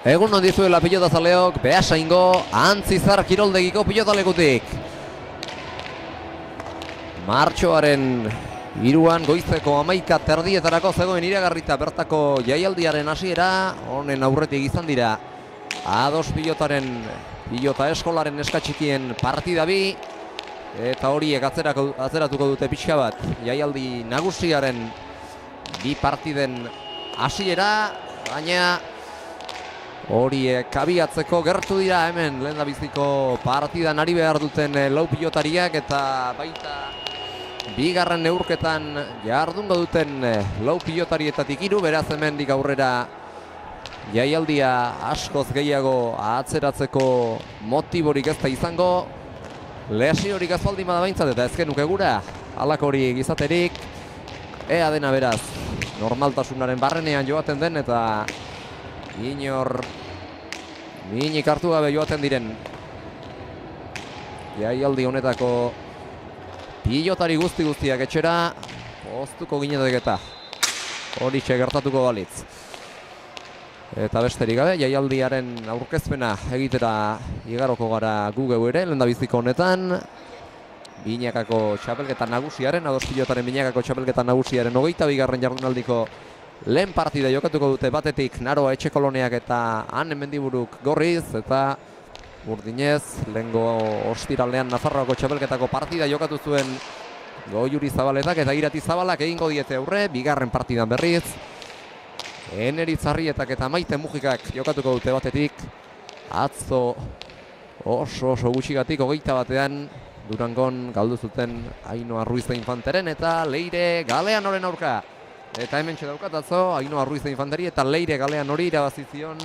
Egun dizuela pilotazaleok, Beasaingo, Antzizar kiroldegiko pilotalekutik. Martxoaren 3 goizeko 11:30 zegoen iragarrita bertako jaialdiaren hasiera, honen aurretik izan dira A2 pilota eskolaren eskatxikien partida bi, eta horiek atzeratuko dute pixka bat jaialdi nagusiaren bi partiden hasiera, baina horiek abiatzeko gertu dira hemen lehendabiziko partidan ari behar duten lau pilotariak, eta baita bigarren neurketan jardungo duten lau pilotarietatik 3, beraz hemendik aurrera jaialdia askoz gehiago atzeratzeko motiborik ez da izango. Lesiorik ez baldin bada behintzat, eta ez genuke gura halako hori izaterik, ea dena beraz normaltasunaren barrenean joaten den eta inor minik hartu gabe joaten diren jaialdi honetako pilotari guztiak etxera poztuko ginetek eta horixe gertatuko balitz. Eta besterik gabe, jaialdiaren aurkezpena egitera igaroko gara gu geu ere, lehendabiziko honetan binakako txapelketa nagusiaren, A2 pilotaren binakako txapelketa nagusiaren 22. jardunaldiko lehen partida jokatuko dute, batetik Naroa Etxekoloneak eta Han Mendiburuk Gorriz, eta Urdinez lehengo ostiralean Nafarroako txapelketako partida jokatu zuen Goiuri Zabaletak eta Irati Zabalak egingo diete aurre, bigarren partidan berriz Eneritz-Arrietak eta Maite Mujikak jokatuko dute, batetik atzo oso gutxigatik 21 Durangon galdu zuten Ainhoa Ruiz de Infanteren eta Leire Galeanoren aurka. Eta hemen daukat atzo Ainhoa Ruiz de Infanteri eta Leire Galeanori irabazi zion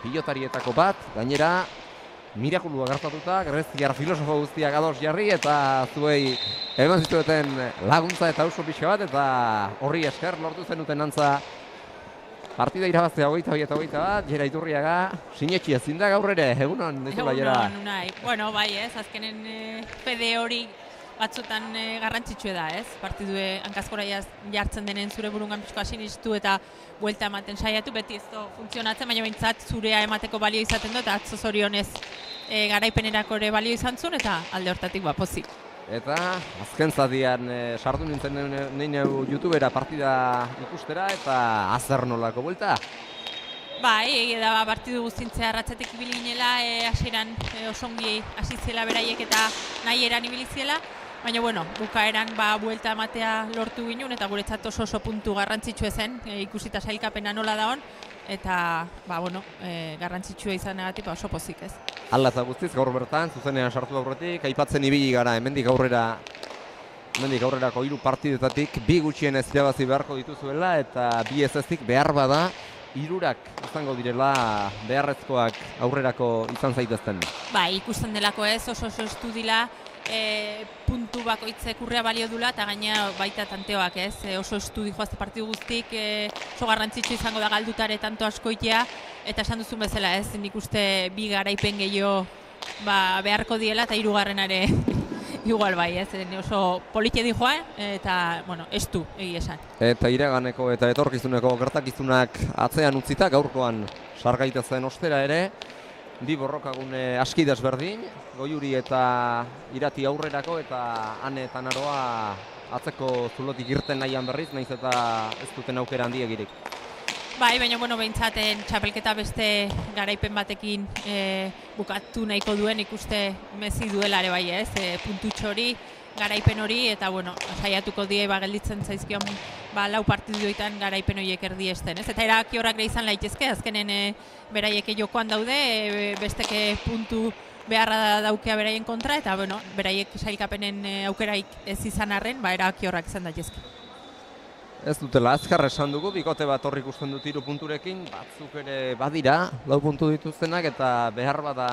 pilotarietako bat, gainera mirakulua gertatuta, greziar filosofo guztiak ados jarri eta zuei eman zitueten laguntza eta auso pixka bat, eta horri esker lortu zenuten antza partida irabaztea 22 eta 21, Jera Iturriaga, sinetxi ezin da gaur ere, egunon dizula Jera. Egunon, unai. Bueno, bai ez, azkenen fede hori batzutan garrantzitsue da, ez? Partidue hankazkora jartzen denen zure burungan pixkoa sinistu eta buelta ematen saiatu, beti ez funtzionatzen, baina behintzat zurea emateko balio izaten du, eta atzo zorionez garaipenerako ere balio izan zuen, eta alde hortatik pozik. Eta azken zadian sartu nintzen neineu YouTubera partida ikustera, eta azer nolako buelta? Bai, egia da partidu guztintzea ratzetek ibili ginela, hasieran osongi hasi zela beraiek eta nahi eran ibili zela, baina bueno, bukaeran buelta ematea lortu ginen, eta guretzat oso puntu garrantzitsua zen, ikusita sailkapena nola daon, eta bueno, garrantzitsua izanagatik oso pozik ez. Hala eta guztiz gaur bertan, zuzenean sartu aurretik, aipatzen ibili gara hemendik aurrerako 3 partidetatik 2 gutxienez irabazi beharko dituzuela, eta 2 ez ezik behar bada 3 izango direla beharrezkoak aurrerako izan zaitezten. Bai, ikusten delako ez, oso estu dila, puntu bakoitzek urrea balio dula, eta gaina baita tanteoak ez, oso estu dihoazte partidu guztik, oso garrantzitsu izango da galdutare tanto askoitea, eta esan duzun bezala ez, nik uste 2 garaipen gehiago beharko diela, eta 3. Igual bai, ez, oso politia dijoa, eta, bueno, estu, egi esan. Eta iraganeko eta etorkizuneko gertakizunak atzean utzita, gaurkoan sargaitezen ostera ere, 2 borrokagune aski desberdin, Goiuri eta Irati aurrerako, eta Ane eta Naroa atzeko zulotik irten nahian berriz, nahiz eta ez duten aukera handiegirik. Bai, baina bueno, behintzaten txapelketa beste garaipen batekin bukatu nahiko duen, ikuste mezi duela ere bai ez, puntutxo hori, garaipen hori, eta bueno, saiatuko die gelditzen zaizkion 4 partiduetan garaipen horiek erdiesten, ez? Eta erabaki horrak izan laitezke, azkenen beraiek jokoan daude, besteke puntu beharra daukea beraien kontra, eta bueno, beraiek sailkapenen aukeraik ez izan arren, erabaki horrak izan daitezke. Ez dutela azkar esan dugu, bikote bat horrik ikusten dut 3 punturekin, batzuk ere badira 4 puntu dituztenak, eta behar bada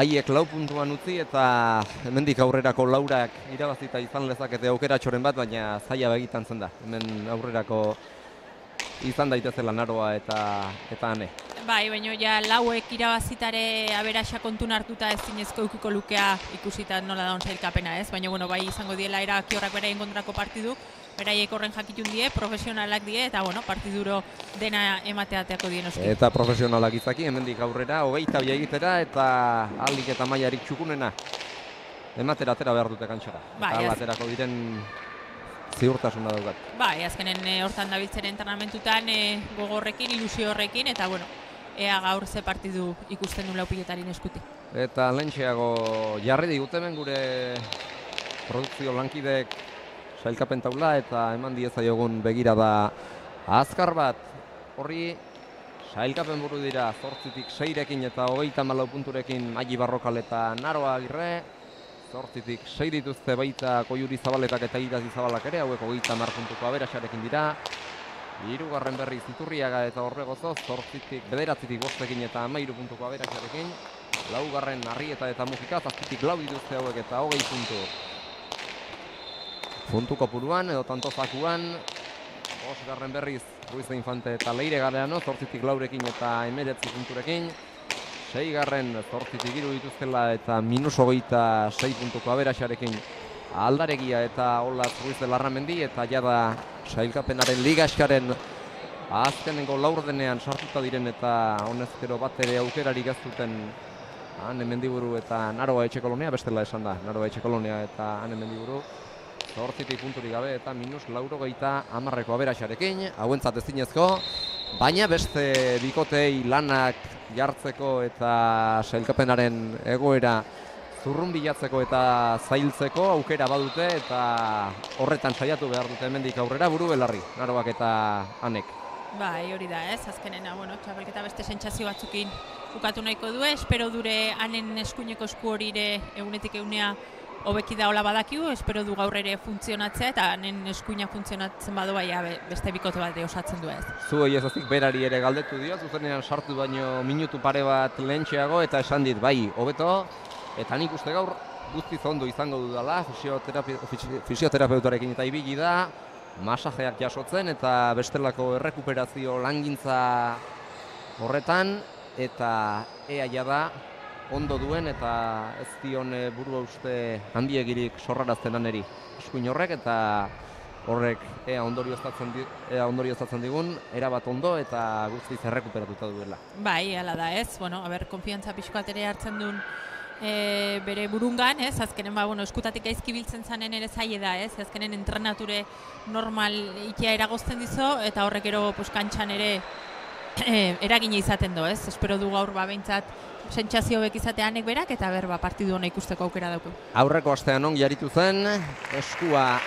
haiek 4 puntuan utzi, eta hemendik aurrerako 4ak irabazita izan lezakete aukeratxoren bat, baina zaila begitan zen da. Hemen aurrerako izan daitezela Naroa eta Ane. Bai, baina ja 4ek irabazitare aberaxa kontun hartuta ezinezko eukiko lukea ikusita nola daun sailkapena ez, baina bueno, bai izango diela erabaki horrak beraien kontrako partidu, beraiek horren jakitun die, profesionalak die, eta bueno, partiduro dena emateateako dien oski. Eta profesionalak izaki, hemendik aurrera, 22 egitera, eta aldik eta mailarik txukunena. Ematera atera behar dute kantxara. Eta aterako diren ziurtasuna daukat. Bai, azkenen hortan dabiltzen entrenamentutan gogorrekin, ilusio horrekin, eta bueno, ea gaur ze partidu ikusten du lau pilotarin eskuti. Eta lehentxeago jarri digute hemen gure produkzio lankidek sailkapen taula, eta eman diezaiogun begirada azkar bat. Horri sailkapen buru dira 8tik 6rekin eta 34 punturekin Magi Barrokal eta Naroa Agirre. 8tik 6 dituzte baita Koiuri Zabaletak eta Irazi Zabalak ere, hauek 30 puntuko aberasarekin dira. Hirugarren berriz Iturriaga eta Orbegozo, 8tik 5 eta 13 puntuko aberasarekin. Laugarren Arrieta eta Mujika, 7tik 4 dituzte hauek eta 20 puntu. Puntuko puruan edo tantozakuan, 5garren berriz Ruiz de Infante eta Leire Gareano, 8tik 4rekin eta 19 punturekin. 6garren 8tik 3 dituztela eta -26 puntuko aberasarekin Aldaregia eta Olaz Ruiz de Larramendi, eta jada sailkapenaren ligaskaren azkenengo laurdenean sartuta diren eta honezkero bat ere aukerarik ez duten Han Mendiburu eta Naroa Etxekolonia, bestela esan da, Naroa Etxekolonia eta Han Mendiburu. 8tik punturik gabe eta -90 aberasarekin, hauentzat ezinezko, baina beste bikotei lanak jartzeko eta sailkapenaren egoera zurrun bilatzeko eta zailtzeko aukera badute, eta horretan saiatu behar dute hemendik aurrera buru belarri, Naroak eta Hanek. Bai, hori da ez, azkenena, txapelketa beste sentsazio batzukin bukatu nahiko du, espero dure Hanen eskuineko esku hori ere egunetik egunea hobeki da hola badakigu, espero du gaur ere funtzionatzea, eta Hanen eskuina funtzionatzen badu baina beste bikote bat osatzen du ez. Zuei ezazik berari ere galdetu dio, zuzenean sartu baino minutu pare bat lehentxeago, eta esan dit bai, hobeto, eta nik uste gaur guztiz ondo izango dudala, fisioterapeutarekin eta ibili da, masajeak jasotzen eta bestelako errekuperazio langintza horretan, eta ea jada ondo duen eta ez dion burua uste handiegirik sorrarazten Haneri eskuin horrek, eta horrek ea ondorioztatzen digun, erabat ondo eta guztiz errekuperatuta duela. Bai, hala da ez, konfiantza pixkoat ere hartzen duen bere burungan, ez, azkenen eskutatik gaizki biltzen zanen ere zaila da, ez, azkenen entrenature normal ikia eragozten dizo, eta horrek ero kantxan ere eragina izaten do, ez, espero du gaur behintzat sentsazio hobek izateanek berak, eta partidu hona ikusteko aukera dauku. Aurreko astean on jaritu zen, eskua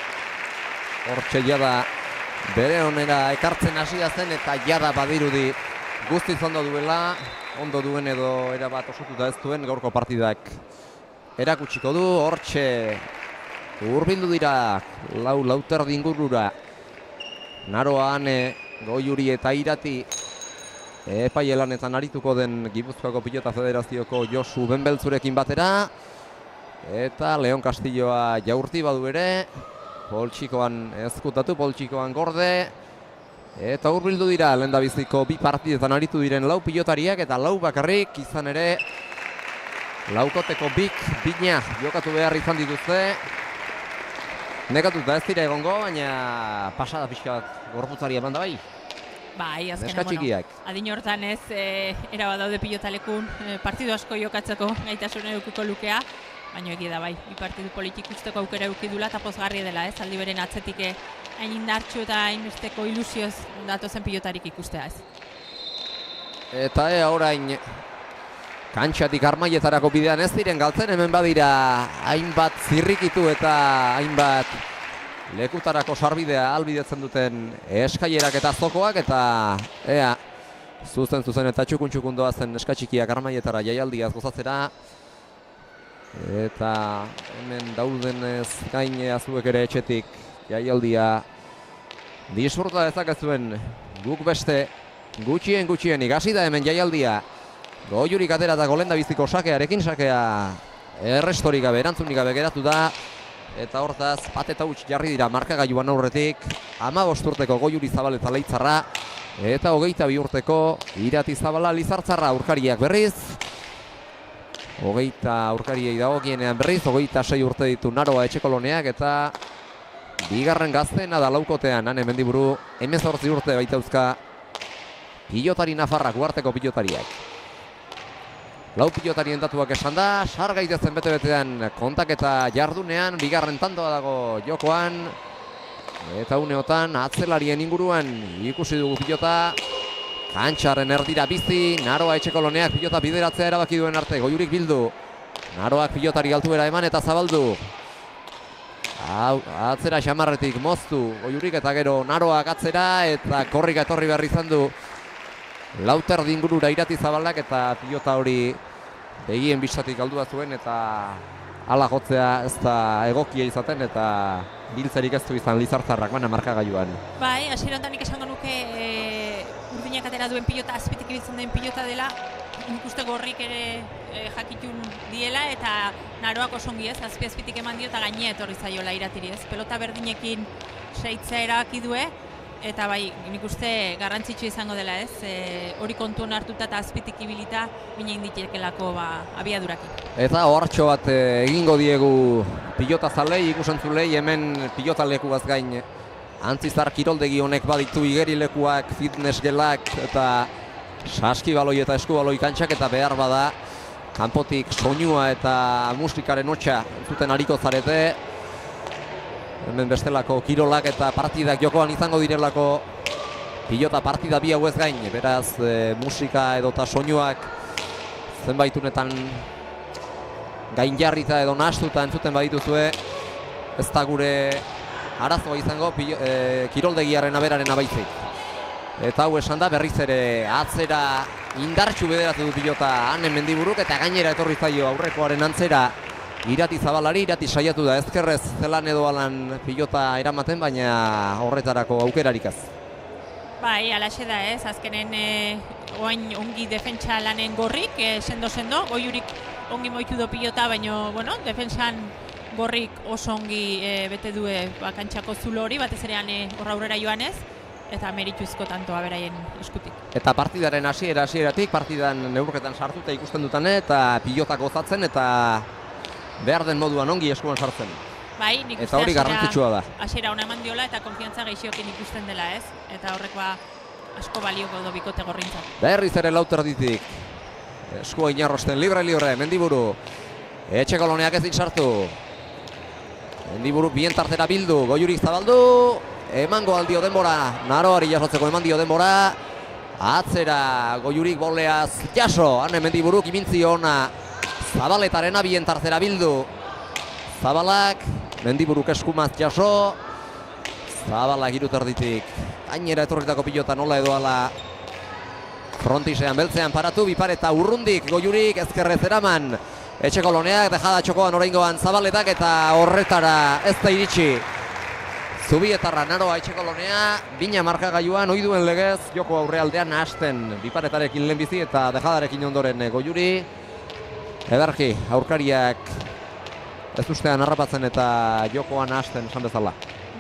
hortxe jada bere onera ekartzen hasia zen, eta jada badirudi guztiz ondo duela, ondo duen edo erabat osotuta ez duen gaurko partidak erakutsiko du. Hortxe hurbildu dira lauterdi ingurura Naroa, Hane, Goiuri eta Irati epaile-lanetan arituko den Gipuzkoako Pilota Federazioko Josu Benbeltzurekin batera, eta Leon Castilloa jaurti badu ere, poltsikoan ezkutatu, poltsikoan gorde, eta hurbildu dira lehendabiziko bi partidetan aritu diren lau pilotariak, eta lau bakarrik izan ere laukoteko bina jokatu behar izan dituzte. Nekatuta ez dira egongo, baina pasada pixka bat gorputzari eman da bai. Bai, azkenean, adin hortan ez, erabat daude pilotalekun partidu asko jokatzeko gaitasun edukiko lukea, baina egia da bai, bi partidu politik usteko aukera eukidula eta pozgarri dela ez, aldi beren atzetik hain indartxu eta hainbesteko ilusioz datozen pilotarik ikustea ez. Eta orain kantxatik Armaietarako bidean ez diren galtzen, hemen badira hainbat zirrikitu eta hainbat lekutarako sarbidea albidetzen duten eskailerak eta zokoak, eta ea zuzen eta txukun doazen eskatxikiak Armaietara jaialdiaz gozatzera, eta hemen daudenez gain azuek ere etxetik jaialdia disfruta dezakezuen, guk beste gutxien ikasi da hemen jaialdia. Goiurik atera eta golendabiziko sakearekin, sakea errestorik gabe, erantzunik gabe geratu da, eta hortaz bat eta huts jarri dira markagailuan aurretik 15 urteko Goiuri Zabal eta Leitzarra, eta 22 urteko Irati Zabala Lizartzarra. Aurkariak berriz 20 aurkariei dagokienean berriz 26 urte ditu Naroa Etxekoloneak, eta Bigarren gazteena da laukotean, Ane Mendiburu, 18 urte baitauzka pilotari nafarrak, uarteko pilotariak. Lau pilotarien datuak esan da, sar gaitezen bete-betean kontaketa jardunean, bigarren tantoa dago jokoan, eta uneotan atzelarien inguruan ikusi dugu pilota, kantxaren erdira bizi, Naroa Etxekoloneak pilota bideratzea erabaki duen arte, Goiurik bildu, Naroak pilotari altuera eman eta zabaldu. Atzera xamarretik moztu Goiurik eta gero Naroak atzera eta korrika etorri behar izan du Lauter dingurura Irati Zabalak eta pilota hori begien bistatik aldua zuen eta ala jotzea ez da egokia izaten eta biltzerik ez du izan Lizartzarrak bana markagailuan. Bai, hasieran nik esango nuke urdinak atera duen pilota azpitik ibiltzen den pilota dela, nik uste Gorrik ere jakitun diela eta Naroak osongi ez, azpitik eman dio eta gainea etorri zaiola Iratiri ez. Pelota berdinekin seitzea erabaki due eta bai, nik uste garrantzitsu izango dela ez, hori kontuan hartuta eta azpitik ibilita bine inditekelako abiadurakin. Eta ohartxo bat egingo diegu pilota zalei, ikusentzulei, hemen pilota lekuaz gain Antzizar kiroldegi honek baditu igerilekuak, fitness gelak eta saskibaloi eta eskubaloi kantxak eta behar bada kanpotik soinua eta musikaren hotsa entzuten ariko zarete. Hemen bestelako kirolak eta partidak jokoan izango direlako pilota partida bi hauez gain, beraz musika edota soinuak zenbaitunetan gain jarrita edo nahastuta entzuten badituzue, ez da gure arazoa izango kiroldegiaren aberaren abaizik. Eta hau esan da berriz ere atzera indartsu bederatu du pilota Ane Mendiburuk eta gainera etorri zaio aurrekoaren antzera Irati Zabalari. Irati saiatu da ezkerrez zelan edo alan pilota eramaten, baina horretarako aukerarik ez. Bai, alaxe da ez, azkenen oain ongi defentsa lanen Gorrik, sendo, Goiurik ongi moitu do pilota, baina, bueno, defensan Gorrik oso ongi bete due kantxako zulo hori, batez ere horra aurrera joanez, eta merituzko tantoa beraien eskutik. Eta partidaren hasieratik, partidan neurketan sartuta ikusten dutane, eta pilota gozatzen, eta behar den moduan ongi eskuan sartzen. Bai, nik eta hori garrantzitsua da. Hasiera ona eman diola eta konfiantza gehiokin ikusten dela ez, eta horrekoa asko balioko do bikote gorrintzat. Berriz ere Lauter ditik, eskua inarrosten, libre, Mendiburu, Etxekoloneak ezin sartu. Mendiburu bien tartera bildu, Goiurik zabaldu, emango aldio denbora, Naroari jasotzeko eman dio denbora, atzera Goiurik boleaz jaso, Ane Mendiburuk imintzi ona, Zabaletarena bien tartera bildu, Zabalak, Mendiburuk eskumaz jaso, Zabalak iruterditik, gainera etorritako pilota nola edo ala frontisean beltzean paratu, bipar eta urrundik Goiurik ezkerrez eraman, Etxekoloneak dejada txokoan oraingoan Zabaletak eta horretara ez da iritsi. Zubietarra Naroa Etxekolonea, bina markagailuan oiduen legez joko aurrealdean hasten biparetarekin lehenbizi eta dejadarekin ondoren Goiuri. Ederki, aurkariak ez ustean harrapatzen eta jokoan hasten esan bezala.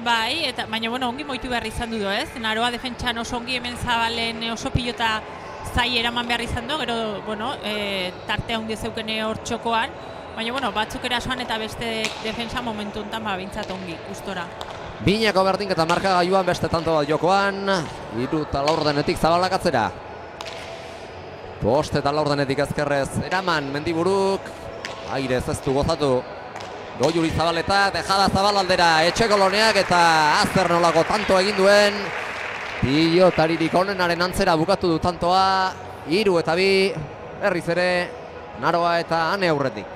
Bai, eta baina bueno, ongi moitu behar izan du ez? Naroa defentsan oso ongi, hemen Zabalen oso pilota zai eraman behar izan du, gero, bueno, tarte handi zeukene hor txokoan, baina, bueno, batzuk erasoan eta beste defensa momentu enten bintzat ongi, gustora. Binako berdink eta markagailuan beste tanto bat jokoan, 3 eta laurdenetik Zabalak atzera. 5 eta laurdenetik ezkerrez eraman Mendiburuk, airez ez du gozatu. Goiuri Zabaleta, dejada Zabalaldera, Etxekoloneak eta azer nolako tanto egin duen. Pilotaririk onenaren antzera bukatu du tantoa, 3 eta 2, berriz ere, Naroa eta Ane aurretik.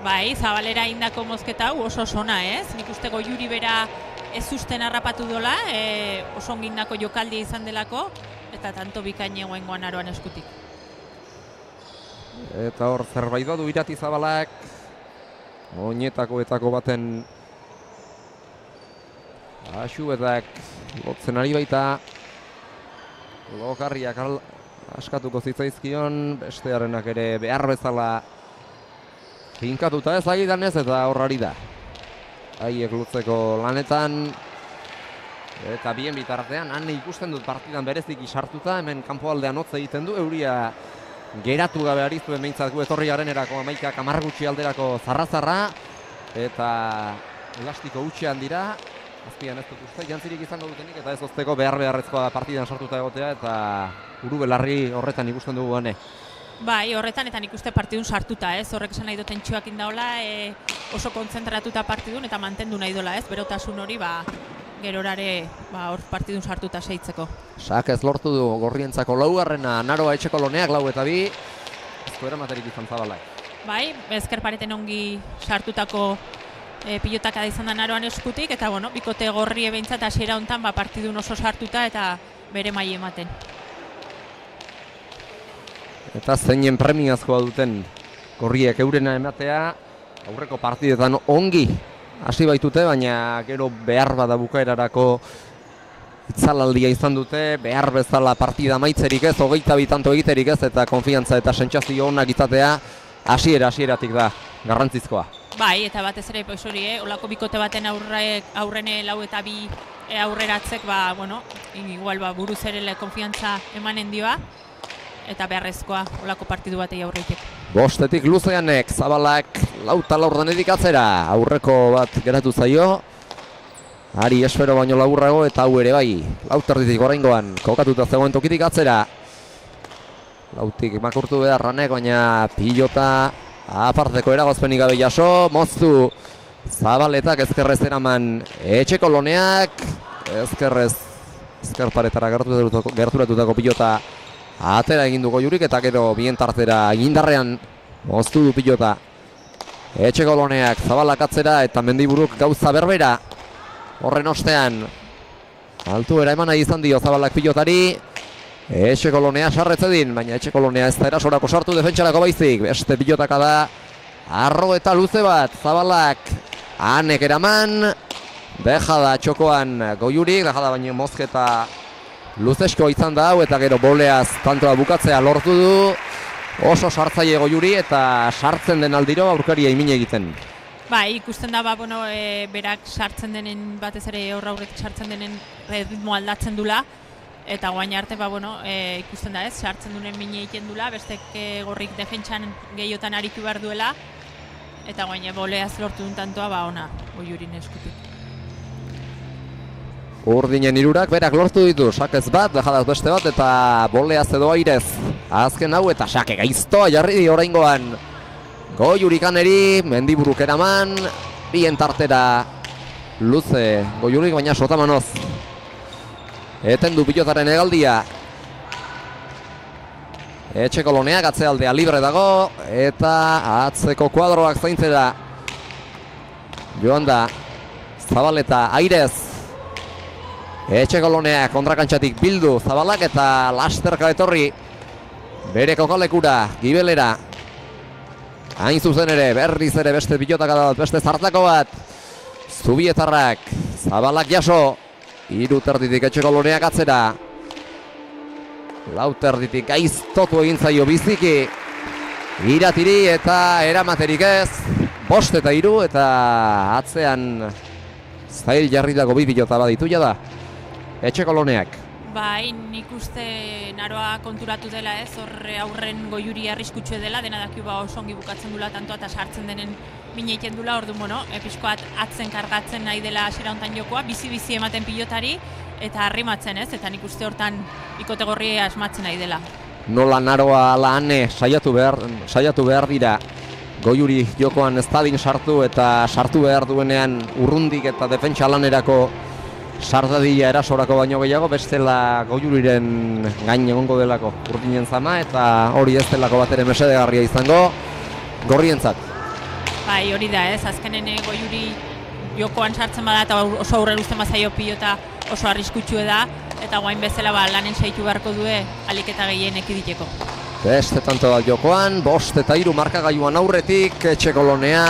Bai, Zabalera indako mozketa hau oso sona ez, nik uste Goiuri bera ez usten harrapatu dola, oso ongindako jokaldia izan delako, eta tanto bikaine goengoan Naroan eskutik. Eta hor zerbait du Irati Zabalak, oinetakoetako baten asuetak lotzen ari baita, lokarriak askatuko zitzaizkion, bestearenak ere behar bezala finkatuta ez agidan ez eta horrari da. Haiek lutzeko lanetan, eta bien bitartean, Ane ikusten dut partidan bereziki sartuta, hemen kanpoaldean hotz egiten du, euria geratu gabe ari zuen behintzat gu etorri garenerako 11 10 gutxi alderako zarra-zarra, eta elastiko hutsean dira, azpian ez dut uste, jantzirik izango dutenik, eta ez ozteko beharrezkoa partidan sartuta egotea, eta uru belarri horretan ikusten dugu gane. Bai, horretan eta nik uste partidun sartuta, ez? Horrek esan nahi duten txuak indaola, oso kontzentratuta partidun eta mantendu nahi dola, ez? Berotasun hori, gerorare hor partidun sartuta seitzeko. Sak ez lortu du Gorrientzako laugarrena, Naroa Etxekoloneak 4-2, ez du eramaterik izan Zabalak. Bai, ezker pareten ongi sartutako pilotaka izan da Naroan eskutik, eta bueno, bikote Gorri behintzat hasiera hontan partidun oso sartuta eta bere maila ematen. Eta zeinen premiazkoa duten Gorriek eurena ematea, aurreko partidetan ongi hasi baitute, baina gero behar bada bukaerarako itzalaldia izan dute, behar bezala partida maitzerik ez, 22 tanto egiterik ez, eta konfiantza eta sentsazio onak izatea hasieratik da garrantzizkoa. Bai, eta batez ere hori, olako bikote baten aurrene lau eta bi aurreratzek, igual buruz ere konfiantza emanen dioa, eta beharrezkoa olako partidu batei aurreitek. Bostetik Luzeanek, Zabalak lauta laurdenetik atzera, aurreko bat geratu zaio. Ari espero baino laburrago eta hau ere bai, lauterditik oraingoan kokatuta zegoen tokitik atzera. Lautik makurtu beharranek, baina pilota aparteko eragozpenik gabe jaso, moztu Zabaletak ezkerrez eraman Etxekoloneak, ezkerparetara gerturatutako pilota atera egin du Goiurik eta gero bien tartera indarrean moztu du pilota Etxekoloneak, Zabalak atzera eta Mendiburuk gauza berbera. Horren ostean altuera eman nahi izan dio Zabalak pilotari, Etxekolonea sarretzedin, baina Etxekolonea ez da erasorako sartu defentsarako baizik. Beste pilotaka da arro eta luze bat, Zabalak anek eraman, deja da txokoan Goiurik, deja da baina mozketa luzesko izan da hau, eta gero boleaz tantoa bukatzea lortu du. Oso sartzaile Goiuri eta sartzen den aldiro aurkaria imine egiten. Bai, ikusten da, berak sartzen denen, batez ere aurretik sartzen denen ritmo aldatzen dula, eta guain arte, ikusten da ez, sartzen duen mine egiten dula, bestek Gorrik defentsan gehiotan aritu behar duela, eta guain boleaz lortu duen tantoa, ona, Goiurin eskutik. Urdinen hirurak berak lortu ditu, sakez bat, dejadaz beste bat, eta boleaz edo airez. Azken hau eta sake gaiztoa jarri di oraingoan Goiurikaneri, Mendiburuk eraman, bien tartera luze Goiurik, baina sotamanoz eten du pilotaren egaldia. Etxekoloneak atzealdea libre dago, eta atzeko kuadroak zaintzera joan da Zabaleta airez. Etxekoloneak kontrakantxatik bildu Zabalak eta lasterka etorri bere kokalekura, Gibelera. Hain zuzen ere, berriz ere beste pilotaka da, beste zartako bat. Zubietarrak, Zabalak jaso, 3 terditik Etxekoloneak atzera. 4 terditik gaiztotu egin zaio biziki. Iratiri eta eramaterik ez. 5 eta 3 eta atzean zail jarri dago 2 pilota baditu da Etxekoloneak. Bai, nik uste Naroa konturatu dela ez, horre aurren Goiuri arriskutsu dela, dena dakiu oso ongi bukatzen dula tantoa eta sartzen denen mine egiten dula, orduan pixkoat atzen kargatzen nahi dela hasiera hontan jokoa, bizi-bizi ematen pilotari eta arrimatzen ez, eta nik uste hortan bikote Gorri asmatzen nahi dela. Nola Naroa ala ane saiatu behar dira Goiuri jokoan ez dadin sartu, eta sartu behar duenean urrundik eta defentsa lanerako sardadia erasorako baino gehiago, bestela Goiuriren gain egongo delako Urdinen zama, eta hori ez delako bat ere mesedegarria izango Gorrientzat. Bai, hori da ez, azkenen Goiuri jokoan sartzen bada eta oso aurre uzten bazaio pilota oso arriskutsu da, eta guain bezala lanen saitu beharko due alik eta gehien ekiditeko. Beste tanto bat jokoan, 5 eta 3 markagailuan aurretik, Etxekolonea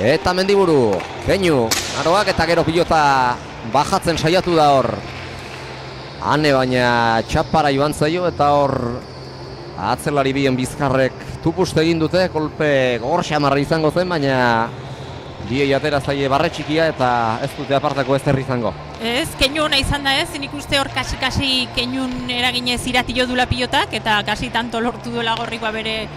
eta Mendiburu, Keinu, Naroak eta gero pilota bajatzen saiatu da hor. Hane baina txapara joan zaio eta hor atzelari bien bizkarrek tupuste egin dute, kolpe gogor xamarra izango zen, baina biei atera zaie barre txikia eta ez dute apartako ezer izango. Ez, Keinu ona izan da ez, nik uste hor kasi Keinun eraginez iratio dula pilotak, eta kasi tanto lortu duela Gorrik bere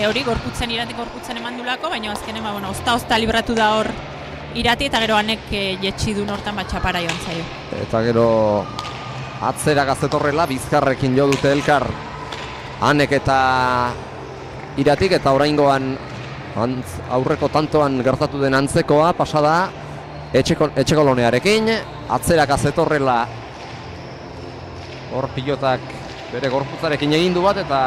hori gorputzen eman dulako, baina azkenen ozta libratu da hor Irati eta gero Anek jetxi du hortan bat txapara joan zaio. Eta gero atzera gazetorrela bizkarrekin jo dute elkar Anek eta Iratik, eta oraingoan aurreko tantoan gertatu den antzekoa pasada Etxekolonearekin, atzera gazetorrela hor pilotak bere gorputzarekin egin du bat, eta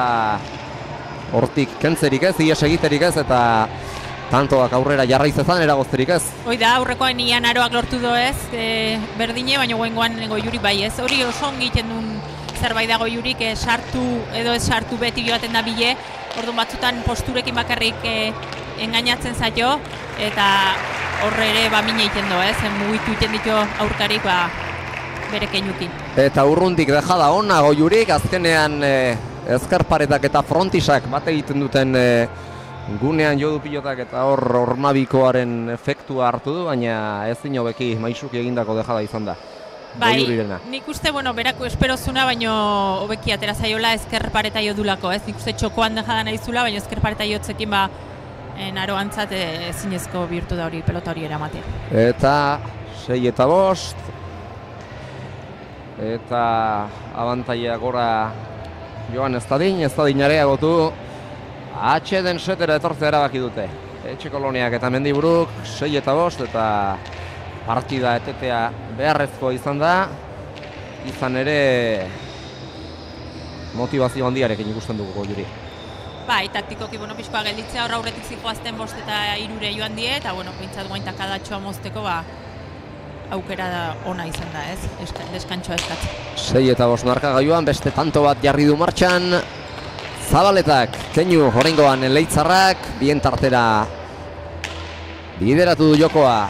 hortik kentzerik ez, ies egiterik ez, eta tantoak aurrera jarraiz ezan eragozterik ez. Hoi da, aurrekoan Ian Aroak lortu do ez, berdine, baina goengoan Goiuri bai ez. Hori oso ongi egiten duen zerbait da Goiurik, sartu edo ez sartu beti joaten da bile, orduan batzutan posturekin bakarrik engainatzen zaio, eta horre ere mine egiten do ez, mugitu egiten ditu aurkarik bere keinukin. Eta urrundik dejada ona Goiurik, azkenean ezkerparetak eta frontisak bat egiten duten gunean jo du pilotak, eta hor ormabikoaren efektua hartu du, baina ez dino beki maisuki egindako dejada izan da. Bai, nik uste, berako esperozuna, baino hobeki atera zaiola ezkerpareta jo dulako, ez? Nik uste txokoan dejada nahizula, baina ezkerpareta jotzekin Aroantzat ezinezko bihurtu da hori, pelota hori eramatea. Eta 6-5, eta abantaia gora joan ez dadin areagotu, atxeden setera etortzea erabaki dute. Etxekoloniak eta Mendiburuk 6-5, eta partida etetea beharrezkoa izan da, izan ere motivazio handiarekin ikusten dugu Goiuri. Bai, taktikoki, pixkoa gelditzea horra aurretik zikoazten 5 eta 3 joan die, eta pintzat guain takadatxoa mozteko, aukera ona izan da, ez? Deskantxoa eskatzen. 6-5 markagailuan, beste tanto bat jarri du martxan, Zabaletak, keinu horrengoan Leitzarrak, bien tartera bideratu du jokoa.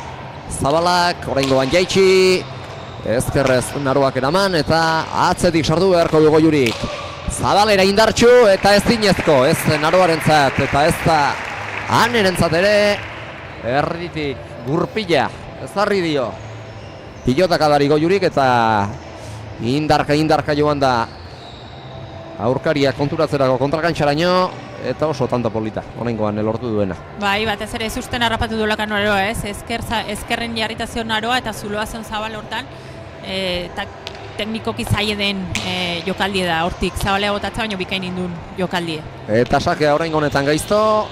Zabalak, horrengoan jaitsi, ezkerrez Naroak eraman, eta atzetik sartu beharko du Goiurik. Zabalera indartxu eta ez dinezko, ez Naroarentzat eta ez da Anerentzat ere, erditik gurpila, ezarri dio. Pilotak adari Goiurik, eta indarka joan da aurkaria konturatzerako kontrakantxaraino, eta oso tanto polita, horrengoan lortu duena. Bai, batez ere zusten harrapatu duelaka Naroa, ez? Ezkerren jarritazio Naroa eta zuloa zen Zabal hortan, eta teknikoki zaie den jokaldie da, hortik Zabalea botatza baino bikain indun jokaldie. Eta sakea horrengo honetan gaizto,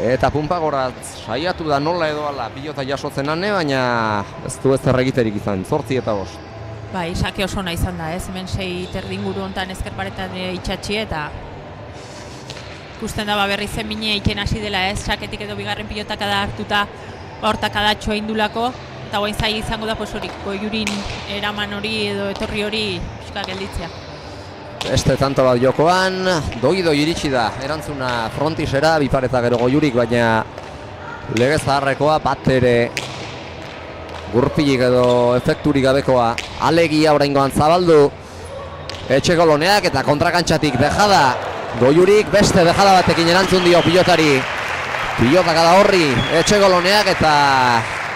eta punpagoratz saiatu da nola edo ala pilota jasotzen ane, baina ez du ez erregiterik izan, 8-5. Bai, sake oso ona izan da, ez? Hemen 6 inguru hontan ezkerparetan itxatxi, eta ikusten da berri zen mine eiken hasi dela, ez? Saketik edo bigarren pilotak da hartuta hortak adatxoa indulako, eta guain zai izango da hori Goiurin eraman hori edo etorri hori gelditzea. Beste tanto bat jokoan, doido iritsi da, erantzuna frontisera, bipareta gero Goiurik, baina lege zaharrekoa bat ere gurpilik edo efekturik gabekoa alegia oraingoan zabaldu Etxekoloneak, eta kontrakantxatik dejada Goiurik beste dejada batekin erantzun dio pilotari. Pilotak da horri Etxekoloneak, eta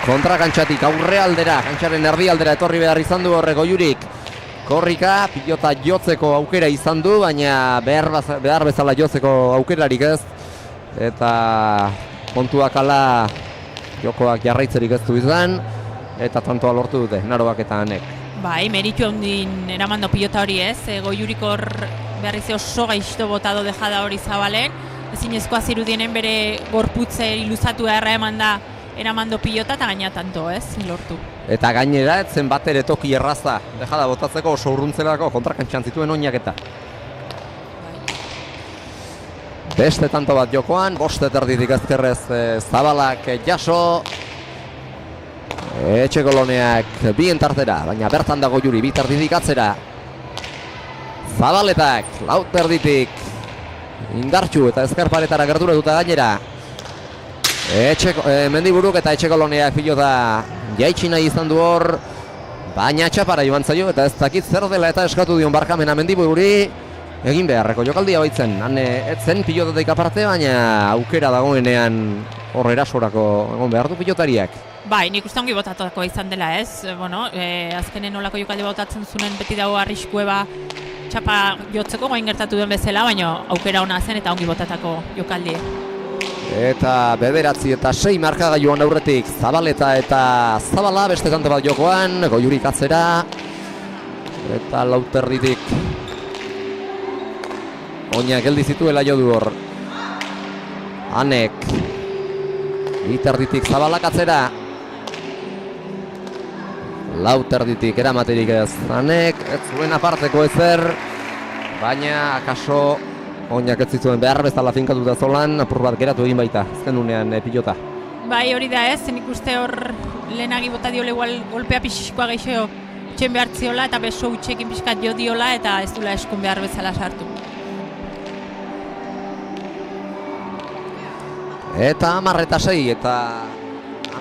kontrakantxatik aurre aldera, kantxaren erdi aldera etorri behar izan du horre Goiurik. Korrika, pilota jotzeko aukera izan du, baina behar bezala jotzeko aukerarik ez. Eta kontuak ala jokoak jarraitzerik ez du izan, eta tantoa lortu dute, Naroak eta Anek. Bai, meritu handin eramando pilota hori ez, Goiurik hor beharriz oso gaizto botado dejada hori Zabalen, ezinezkoa zirudienen bere gorputze iluzatu beharra eman da eramando pilota, eta gaina tanto ez, lortu. Eta gainera, etzen bat ere toki erraza dejada botatzeko oso urruntzelako kontrakantxan zituen oinaketa. Beste tanto bat jokoan, 5 erditik ezkerrez Zabalak jaso. Etxekoloneak bien tartera, baina bertan dago Goiuri, 2 erditik atzera. Zabaletak, 4 erditik indartxu eta ezkerparetara gerturatuta gainera. Mendiburuk eta Etxekoloneak pilota jaitsi nahi izan du hor, baina txapara joan zaio, eta ez dakit zer dela eta eskatu dion barkamena Mendibururi egin beharreko jokaldia baitzen. Han etzen pilotatik aparte, baina aukera dagoenean hor erasorako egon behar du pilotariak. Bai, nik uste ongi botatako izan dela ez, azkenen olako jokaldi botatzen zunen beti dago arriskue txapa jotzeko goin gertatu den bezala, baina aukera ona zen eta ongi botatako jokaldi. Eta 9 eta 6 markagailuan aurretik Zabaleta eta Zabala beste tante bat jokoan, Goiurik atzera eta Lauterditik oina geldi zituela jo du hor. Anek Iterditik Zabalak atzera, Lauterditik eramaterik ez Anek, ez zuen aparteko ezer, baina akaso oinak ez zituen behar bezala finkatuta zolan, apur bat geratu egin baita, azken unean pilota. Bai, hori da ez, nik uste hor lehenagi bota diola igual golpea pixikoa gaixo txen behar ziola eta beso utxekin pixkat jo diola eta ez dula eskun behar bezala sartu. Eta 10-6 eta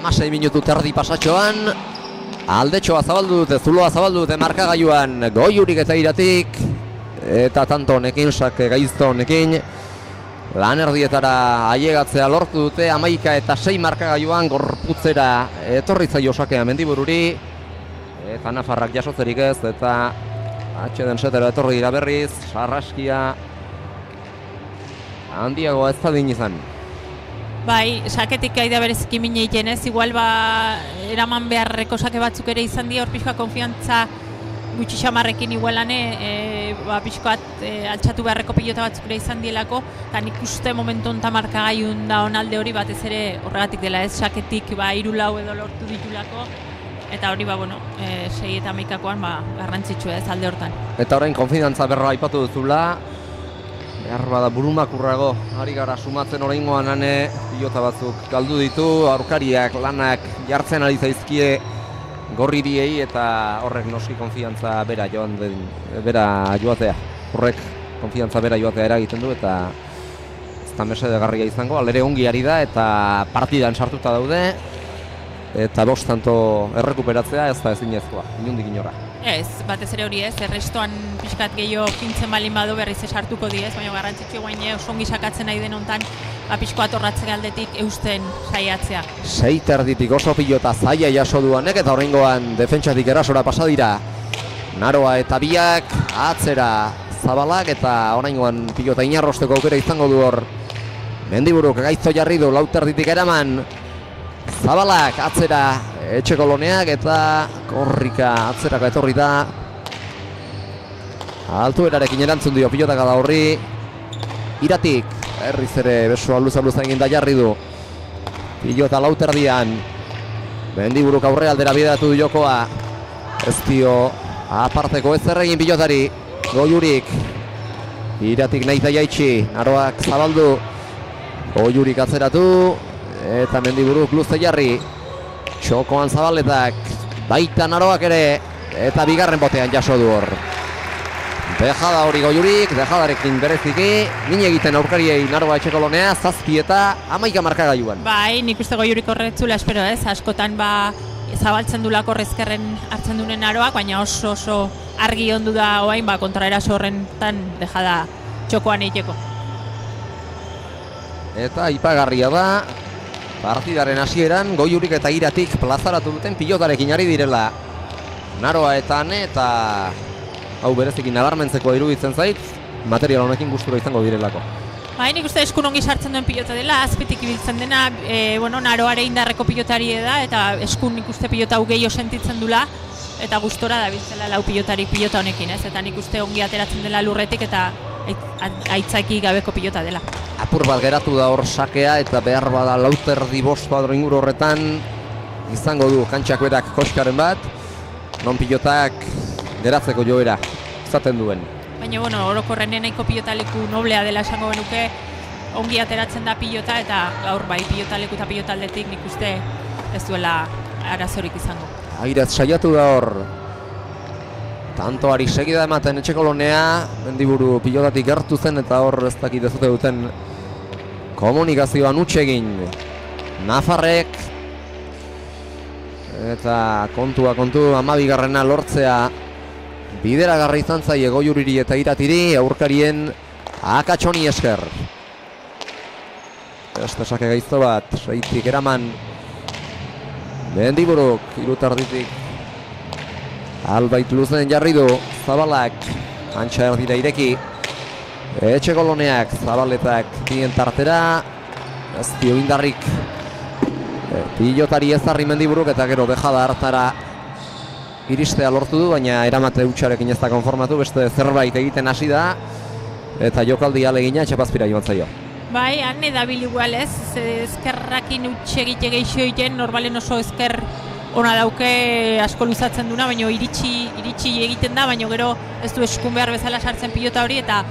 16 minutu terdi pasatxoan, aldetxoa zabaldu dute, zuloa zabaldu dute markagailuan, Goiurik eta Iratik, eta tanto honekin, sake gaizto honekin, lan erdietara ailegatzea lortu dute, 11 eta 6 markagailuan gorputzera etorri zaio sakea Mendibururi, eta nafarrak jasotzerik ez, eta atxeden setera etorri dira berriz, sarraskia handiagoa ez da din izan. Bai, saketik gaida bereziki mine egiten ez, igual eraman beharreko sake batzuk ere izan dira, hor pixka konfiantza gutxi xamarrekin igualane, pixkoat altxatu beharreko pilota batzuk ere izan dielako, eta nik uste momentu honetan markagailun da onalde hori batez ere horregatik dela ez, saketik 3-4 edo lortu ditulako, eta hori 6 eta 11koan garrantzitsu ez alde hortan. Eta orain konfidantza berra aipatu duzula, behar bada burumakurrago ari gara sumatzen oraingoan ane pilota batzuk galdu ditu, aurkariak lanak jartzen ari zaizkie gorri biei eta horrek noski konfiantza bera joatea. Horrek konfiantza bera joatea eragiten du eta ez da mesedegarria izango, alere ongi ari da eta partidan sartuta daude eta bost tanto errekuperatzea ez da ezinezkoa, inondik inora. Ez, batez ere hori ez, errestoan pixkat gehiago fintzen balin badu berriz esartuko diez, baina garrantzitsu guain osongi sakatzen nahi den hontan, pixko atorratze galdetik eusten saiatzea. 6 terditik oso pilota zaila jaso duanek eta horrengoan defentsatik erasora pasa dira. Naroa eta biak atzera Zabalak eta oraingoan pilota inarrosteko aukera izango du hor. Mendiburuk gaizto jarri du Lauterditik eraman. Zabalak atzera Etxekoloneak eta Korrika atzeraka etorri da. Altuerarekin erantzun dio pilotaka da horri. Iratik herriz ere besoa luza egin da jarri du. Pilota Lauterdian. Mendiburuk aurre aldera bidatu du jokoa. Ez dio aparteko ez egin pilotari. Goiurik. Iratik nahi da jaitsi. Naroak zabaldu. Goiurik atzeratu. Eta Mendiburuk luze jarri. Txokoan Zabaletak. Baita Naroak ere. Eta bigarren botean jaso du hor. Dejada hori Goiurik, dejadarekin bereziki, mine egiten aurkariei Naroa Etxekolonea, 7 eta 11 markagailuan. Bai, nik uste Goiurik horretzula espero ez, askotan zabaltzen dulako rezkerren hartzen duen Naroak, baina oso argi ondu da oain, kontraeraso horrentan dejada txokoan eiteko. Eta ipagarria da, partidaren hasieran Goiurik eta Iratik plazaratu duten pilotarekin ari direla. Naroa eta Ane eta hau berezikin nabarmentzeko iruditzen zait, material honekin gustura izango direlako. Nik uste eskun ongi sartzen duen pilota dela, azpitik ibiltzen dena, Naroare indarreko pilotari da, eta eskun nik uste pilota hau gehiago sentitzen dula, eta gustora da biltzela lau pilotarik pilota honekin, ez? Eta nik uste ongi ateratzen dela lurretik eta aitzaki gabeko pilota dela. Apur bat geratu da hor sakea eta behar bada Lauterdi bost kuadro inguru horretan izango du kantxak berak koskaren bat, non pilotak geratzeko joera izaten duen. Baina, orokorren nahiko pilotaleku noblea dela esango benuke, ongi ateratzen da pilota eta gaur bai pilotaleku eta pilotaldetik nik uste ez duela arazorik izango. Airaz saiatu da hor, tantoari segida ematen Etxekolonea, Mendiburu pilotatik gertu zen eta hor ez dakit ez duten komunikazioan utxegin Nafarrek. Eta kontu 12garrena lortzea bideragarri izan zaie Goiuriri eta Iratiri, aurkarien akatxoni esker. Beste sake gaizto bat, 6tik eraman Mendiburuk, Irutarditik albait luzen jarri du Zabalak, antxa erdira ireki. Etxekoloneak Zabaletak bien tartera ez dio indarrik pilotari ez Arri Mendiburuk, eta gero dejada hartara iristea lortu du, baina eramate hutsarekin ez da konformatu, beste zerbait egiten hasi da, eta jokaldi alegina Txapazpira joan zaio. Bai, han edabil igual ez, ezkerrakin utxegite geixo egiten, normalen oso ezker ona dauke asko luzatzen duna, baina iritsi egiten da, baina gero ez du eskun behar bezala sartzen pilota hori, eta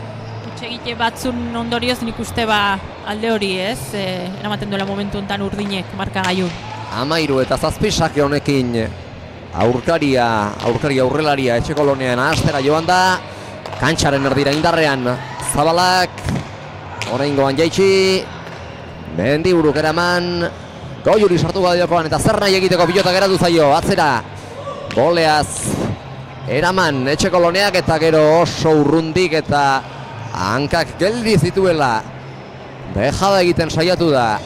utxegite batzun ondorioz nik uste alde hori ez, eramaten duela momentu enten Urdinek markagailun. 13 eta 7 sake honekin aurkari aurrelaria Etxekolonean ahastera joan da, kantxaren erdira indarrean Zabalak, oraingoan jaitsi, Mendiburuk eraman, Goiuri sartu gadiokoan eta zer nahi egiteko pilota geratu zaio, atzera, goleaz eraman Etxekoloneak, eta gero oso urrundik eta hankak geldi zituela, dejada egiten saiatu da,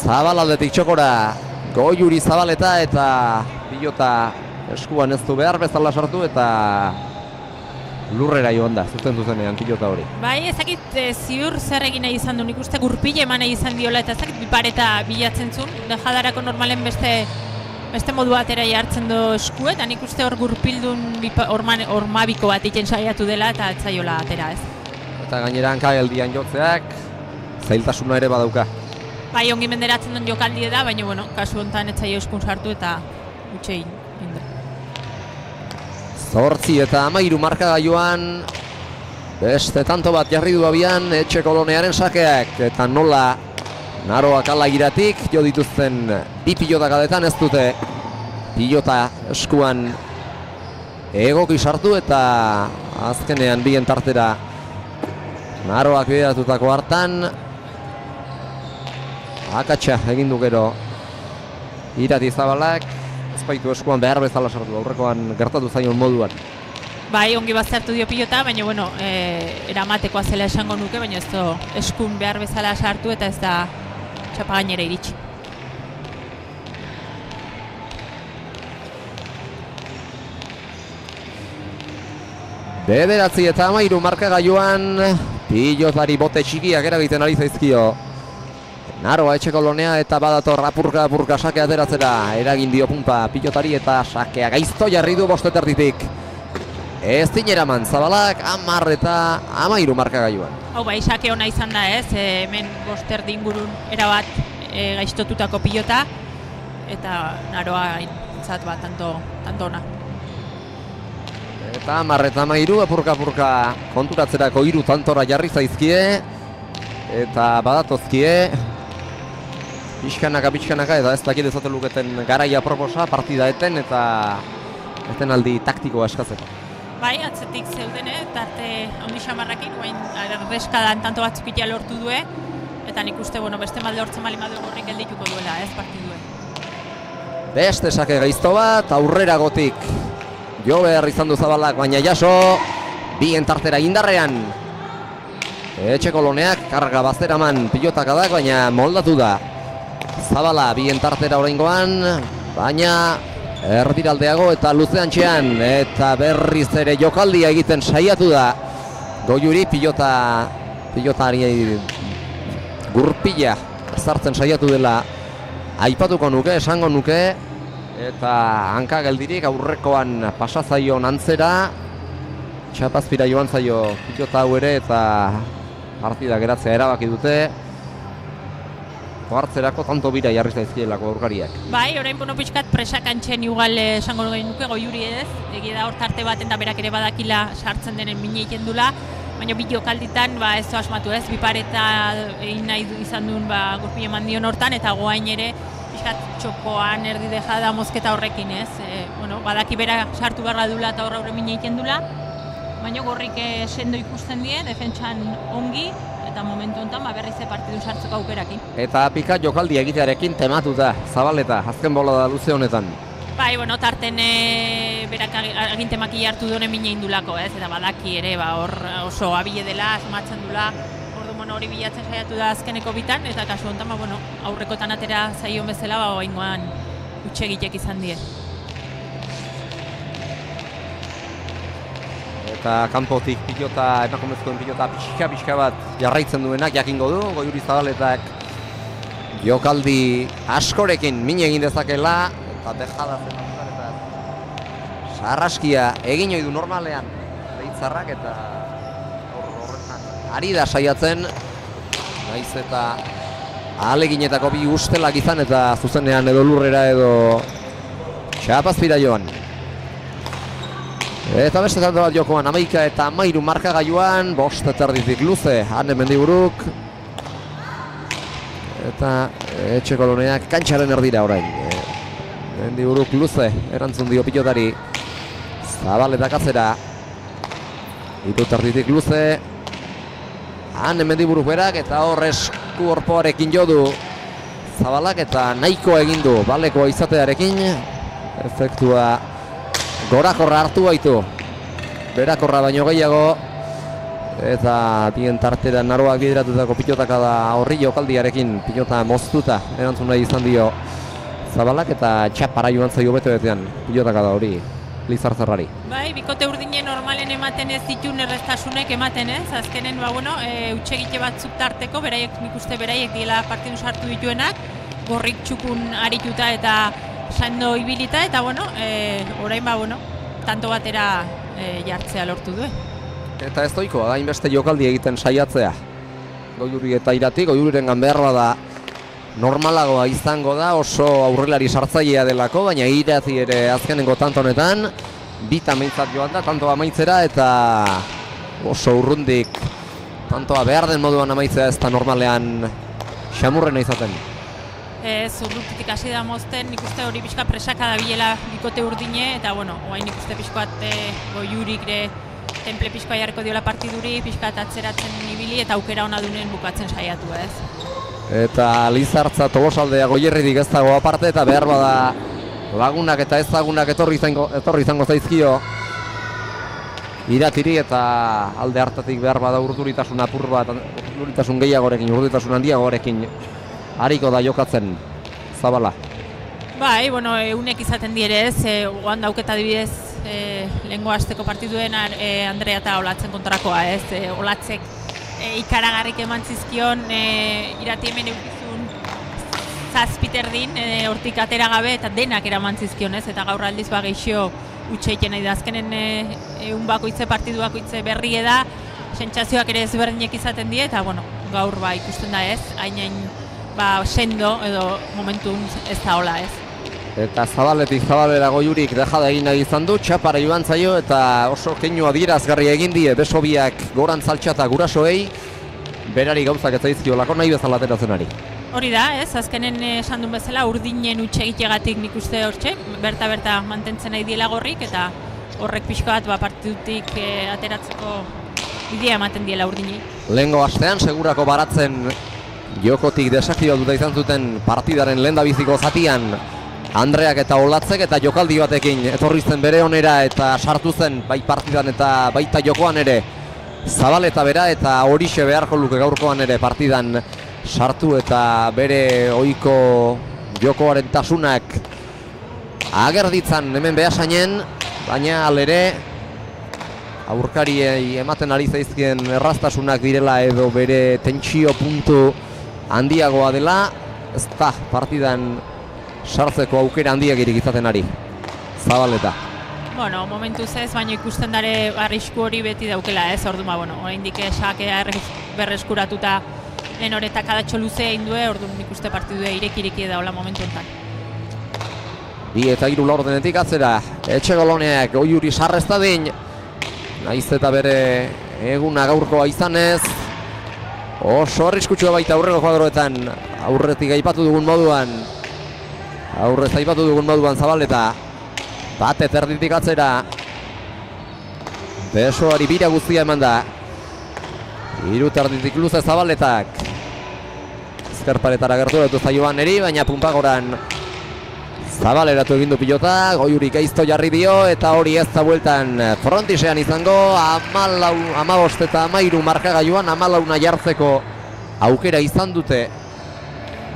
Zabalaldetik txokora, Goiuri Zabaleta, eta pilota eskuan ez du behar bezala sartu, eta lurrera joan da, zuzenean pilota hori. Bai, ezakit ziur zer egin nahi izan du, nik uste gurpile eman nahi izan diola, eta ezakit bipareta bilatzen zuen, dejadarako normalen beste modu batera jartzen du esku, eta nik uste hor gurpildun ormabiko bat iken saiatu dela, eta ez zaiola atera ez. Eta gainera hankageldian jotzeak, zailtasuna ere badauka. Bai, ongi menderatzen duen jokaldie da, baina bueno, kasu honetan ez zaio eskun sartu eta utxein. 8 eta 13 markagailuan beste tanto bat jarri du abian Etxekolonearen sakeak, eta nola Naroak alairatik jo dituzten bi pilota gadetan ez dute pilota eskuan egoki sartu, eta azkenean bien tartera Naroak bideratutako hartan akatsa egin du gero Irati Zabalak, ezbaitu eskuan behar bezala sartu, aurrekoan gertatu zaion moduan. Bai, ongi baztertu dio pilota, baina bueno, eramatekoa zela esango nuke, baina ez du eskun behar bezala sartu eta ez da txapa gainera iritsi. Bederatzi eta 13 markagailuan pilotari bote txikiak eragiten ari zaizkio Naroa Etxekolonea, eta badator apurka sake ateratzera, eragin dio punta pilotari eta sakea gaizto jarri du bosteterditik. Ez dineraman Zabalak 10 eta 13 markagailuan. Hau bai, sake ona izan da ez, hemen bosterdi ingurun erabat gaiztotutako pilota, eta Naroa intzat bat tanto ona. Eta 10 eta 13 apurka konturatzerako 3 tantora jarri zaizkie, eta badatozkie pixkanaka, eta ez dakit ezote luketen garaia proposa, partida eten, eta eten aldi taktikoa eskatzeko. Bai, atzetik zeuden, tarte handi xamarrakin, guain erreskadan tanto batzuk itea lortu due, eta nik uste, beste malde hortzen bali madu horrik geldituko duela, ez partiduen. Beste sake gaizto bat, aurrera gotik jo behar izan du Zabalak, baina jaso, bien tartera indarrean. Etxekoloneak karga bazteraman pilotakadak, baina moldatu da. Zabala bien tartera oraingoan, baina erdiraldeago eta luzeantxean, eta berriz ere jokaldia egiten saiatu da. Goiuri pilotari gurpila sartzen saiatu dela aipatuko nuke, esango nuke, eta hanka geldirik aurrekoan pasazaion antzera, Txapazpira joan zaio pilota hau ere, eta partida geratzea erabaki dute. Hartzerako tanto bira jarri zaizkielako aurkariak. Bai, orain pixkat presakantxen igual esango nuke Goiuri ez, egia da hor tarte bat eta berak ere badakila sartzen denen mine egiten dula, baina bi jokalditan ez du asmatu ez, bipareta egin nahi izan duen gurpile eman dion hortan, eta goain ere pixkat txokoan erdi dejada mozketa horrekin ez, badaki bera sartu beharra dula eta horra mine egiten dula, baina gorrik sendo ikusten die, defentsan ongi, eta momentu honetan berriz partidu sartzeko aukerakin. Eta pika jokaldi egitearekin tematu da Zabaleta, azken bola da luze honetan. Bai, tarten berak agintemaki hartu duen mine indulako, ez? Eta badaki ere, hor oso abile dela, asmatzen dula, hori bilatzen saiatu da azkeneko bitan, eta kasu honetan, aurrekotan atera zaion bezala, oingoan utxegitek izan die. Eta kanpotik emakumezkoen pilota pixka bat jarraitzen duenak jakingo du, Goiuri Zabaletak jokaldi askorekin min egin dezakela, eta dejada zen eta sarraskia egin ohi du normalean Leitzarrak, eta horretan ari da saiatzen, naiz eta ahaleginetako bi ustelak izan eta zuzenean edo lurrera edo txapazpira joan. Eta beste talde bat jokoan 11 eta 13 markagailuan, 5 eta erditik luze Ane Mendiburuk. Eta etxeko loneak kantxaren erdira orain. Mendiburuk luze erantzun dio pilotari. Zabaletak atzera. Ditut erditik luze Ane Mendiburuk berak, eta hor esku orpoarekin jo du Zabalak, eta nahiko egin du balekoa izatearekin. Efektua gorakorra hartu baitu, berakorra baino gehiago, eta bien tartera naroak bideratutako pilotaka da horri jokaldiarekin, pilota moztuta erantzun nahi izan dio Zabalak, eta txapara joan zaio bete-betean pilotaka da hori Lizartzarrari. Bai, bikote urdine normalen ematen ez ditun erreztasunek ematen ez, azkenen utxegite batzuk tarteko, nik uste beraiek diela partidun sartu dituenak, gorrik txukun arituta eta sando ibilita, eta orain tanto batera jartzea lortu du. Eta ez doikoa da inbeste jokaldi egiten saiatzea. Goiuri eta Irati, Goiurirengan behar bada normalagoa izango da, oso aurrelari sartzailea delako, baina Irati ere azkenengo tantonetan bita meintzat joan da, tantoa amaitzera, eta oso urrundik tantoa behar den moduan amaitzea ez da normalean xamurrena izaten. Urrutitik hasi da mozten, nik uste hori pixka presaka da bilela bikote urdine, eta oain nik uste pixkoat Goiurik temple pixkoa jarriko diola partiduri, pixka atzeratzen ibili eta aukera ona dunen bukatzen saiatu ez. Eta Lizartza Tolosaldea Goierritik ez dago aparte, eta behar bada lagunak eta ezagunak etorri izango zaizkio Iratiri, eta alde hartatik behar bada urduritasun apur bat, urduritasun gehiagorekin, urduritasun handiagorekin hariko da jokatzen Zabala. Bai, eunek izaten dire ez, oan dauketa adibidez lehengo asteko partiduen Andrea eta Olatzen kontrakoa ez, Olatzek ikaragarrik eman zizkion Irati hemen eukizun zazpiterdin, hortik atera gabe eta denak eraman zizkion ez, eta gaur aldiz geixo utxeiken nahi da, azkenen egun bakoitze partidu bakoitze berri da, sentsazioak ere ezberdinek izaten die, eta gaur ikusten da ez, hain sendo edo momentun ez da hola ez. Eta Zabaletik Zabalera Goiurik dejada egin nahi izan du, txapara joan zaio eta oso keinu adierazgarri egin die beso biak gorantz altxata gurasoei, berari gauzak ez zaizkiolako nahi bezala ateratzen ari. Hori da, ez, azkenen esan duen bezala urdinen utxegitegatik nik uste hortxe, berta mantentzen nahi diela gorrik, eta horrek pixko bat partidutik ateratzeko bidea ematen diela urdinei. Lehengo astean segurako baratzen jokotik desaktibatuta izan zuten partidaren lehendabiziko zatian Andreak eta Olatzek, eta jokaldi batekin etorri zen bere onera eta sartu zen bai partidan eta baita jokoan ere Zabaleta bera, eta horixe beharko luke gaurkoan ere partidan sartu eta bere ohiko jokoaren tasunak agerditzan hemen behasainen, baina alere aurkariei ematen ari zaizkien erraztasunak direla edo bere tentsio puntu handiagoa dela, ez da partidan sartzeko aukera handiagirik izaten ari Zabaleta. Momentuz ez, baina ikusten dare arrisku hori beti daukela ez, orduan, oraindik sakea berreskuratuta lehen horretak adatxo luzea egin due, orduan ikuste partidua irekirik daula momentu enten. 2 eta 3 laurdenetik atzera, Etxegoloneak Goiuri sarreztadin, naiz eta bere eguna gaurkoa izanez, oso arriskutsua baita aurreko kuadroetan, aurretik aipatu dugun moduan Zabaleta, bate terditik atzera, besoari bira guztia eman da, 3 terditik luze Zabaletak, ezkerparetara gerturatu zaioan eri, baina punpagoran Zabaleratu egin du pilota, Goiurik aizto jarri dio, eta hori ez da bueltan frontisean izango, 15 eta 13 markagailuan 14 jartzeko aukera izan dute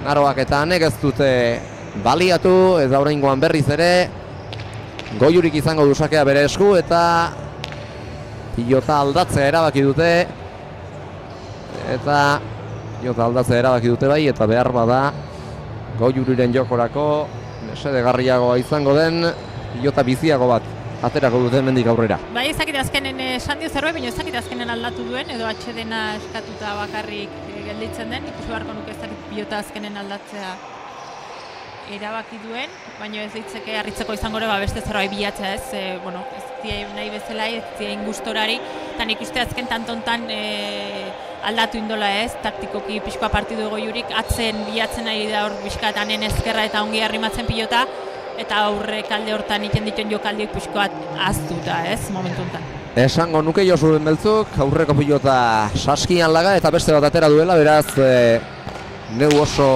Naroak eta Anek ez dute baliatu, eta oraingoan berriz ere Goiurik izango du sakea bere esku, eta pilota aldatzea erabaki dute, bai, eta behar bada Goiuriren jokorako mesedegarriagoa izango den pilota biziago bat aterako duten mendik aurrera. Bai, ez dakit azkenen esan dio zerbait, baina ez dakit azkenen aldatu duen, edo atxedena eskatuta bakarrik gelditzen den, ikusi beharko nuke ez dakit pilota azkenen aldatzea erabaki duen, baina ez ditzeke harritzeko izango ere beste zerbait bilatzea ez, ez dira nahi bezala, ez dira ingustorari, eta nik uste azken tantontan aldatu indola ez, taktikoki pixkoa partidu Goiurik, atzen bilatzen nahi da hor pixkat anen ezkerra eta ongi arrimatzen pilota, eta aurrek alde hortan iten dituen jokaldiek pixkoat aztuta, ez, momentu honetan. Esango nuke Josuren Beltzuk, aurreko pilota saskian laga eta beste bat atera duela, beraz neu oso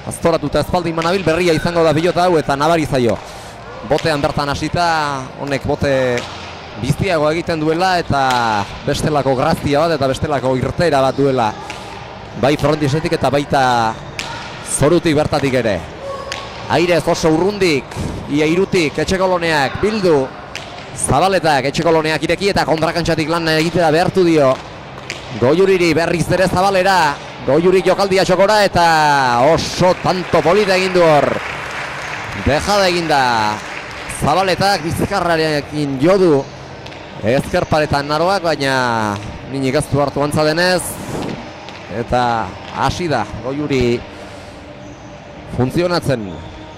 aztoratuta espaldi manabil, berria izango da pilota hau eta nabari zaio. Botean bertan hasita, honek bote biztiago egiten duela eta bestelako grazia bat eta bestelako irtera bat duela. Bai frontisetik eta baita zorutik bertatik ere. Airez oso urrundik, ia irutik, Etxekoloneak bildu, Zabaletak, Etxekoloneak ireki eta kontrakantxatik lan egitea behartu dio. Goiuriri berriz ere Zabalera, Goiurik jokaldia txokora eta oso tanto polita egin du hor. Dejada eginda, Zabaletak bizkarrarekin jodu, ezkerparetan naroak, baina minik ez du hartu antza denez, eta hasi da Goiuri funtzionatzen.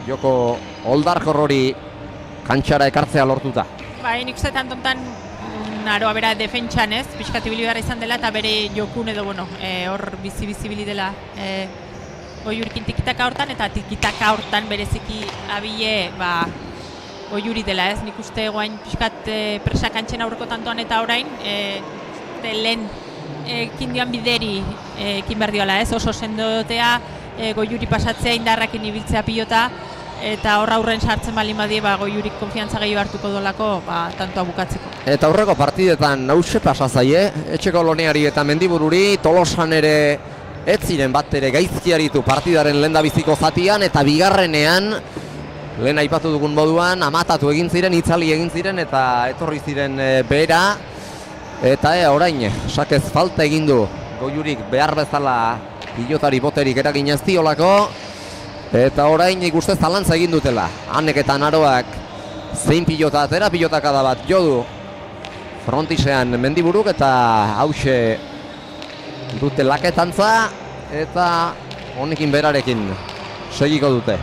Joko oldarkor hori kantxara ekartzea lortuta. Bai, nik uste tantontan naroa bera defentsan ez, pixkatibili behar izan dela eta bere jokun edo, hor bizi-bizibili dela Goiurikin tikitaka hortan eta tikitaka hortan bereziki abile Goiuri dela ez, nik uste guain pixkat presa kantxen aurreko tantoan eta orain lehen ekin dian bideri ekin behar diola ez, oso sendotea Goiuri pasatzea indarrakin ibiltzea pilota eta horra aurren sartzen bali badie Goiurik konfiantza gehiago hartuko dolako tantoa bukatzeko. Eta aurreko partidetan hause pasa zaie, Etxekoloneari eta Mendibururi, Tolosan ere ez ziren bat ere gaizki aritu partidaren lehendabiziko zatian eta bigarrenean lehen aipatu dugun moduan amatatu egin ziren, itzali egin ziren eta etorri ziren behera eta orain sakez falta egin du Goiurik behar bezala pilotari boterik eragin ez diolako eta orain ikuste zalantza egin dutela. Hanek eta naroak zein pilota atera, pilotakada bat jodu frontisean Mendiburuk eta hause dute laketantza eta honekin berarekin segiko dute.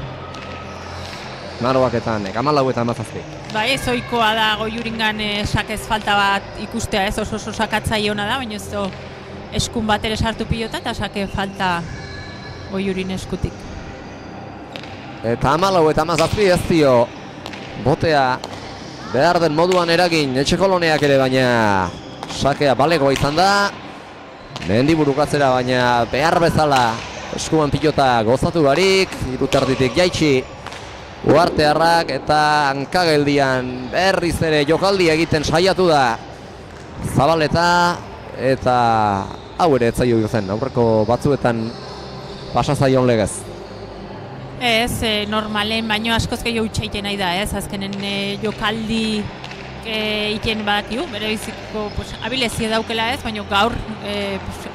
Naroak eta Hanek, 14 eta 17. Bai, ez ohikoa da Goiuringan sakez falta bat ikustea ez, oso sakatzaile ona da, baina ez eskun bat ere sartu pilota eta sake falta Goiurin eskutik. Eta 14 eta 17 ez dio botea behar den moduan eragin Etxekoloneak ere, baina sakea balegoa izan da. Mendiburuk atzera, baina behar bezala eskuan pilota gozatu barik, iruterditik jaitsi Uartearrak eta hankageldian berriz ere jokaldi egiten saiatu da Zabaleta eta hau ere ez zaio zen, aurreko batzuetan pasa zaion legez. Ez, normalen baino askoz gehiago utxaiten nahi da, ez, azkenen jokaldi iten badakiu, bere biziko abilezia daukela ez, baina gaur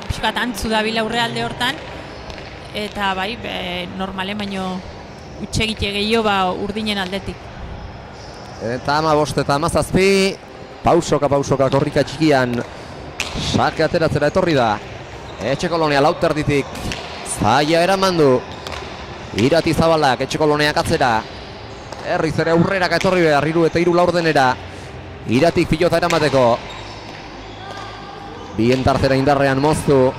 pixkat antzu da bilaurrealde hortan, eta bai, normalen baino utxegite gehiago urdinen aldetik. Eta 15 eta 17, pausoka korrika txikian, sake ateratzera etorri da, Etxekolonia lauterditik, zaila eraman du, Irati Zabalak, Etxekoloneak atzera, herriz ere aurreraka etorri behar, 3 eta 3 laurdenera, Iratik pilota eramateko, bien tartera indarrean moztu,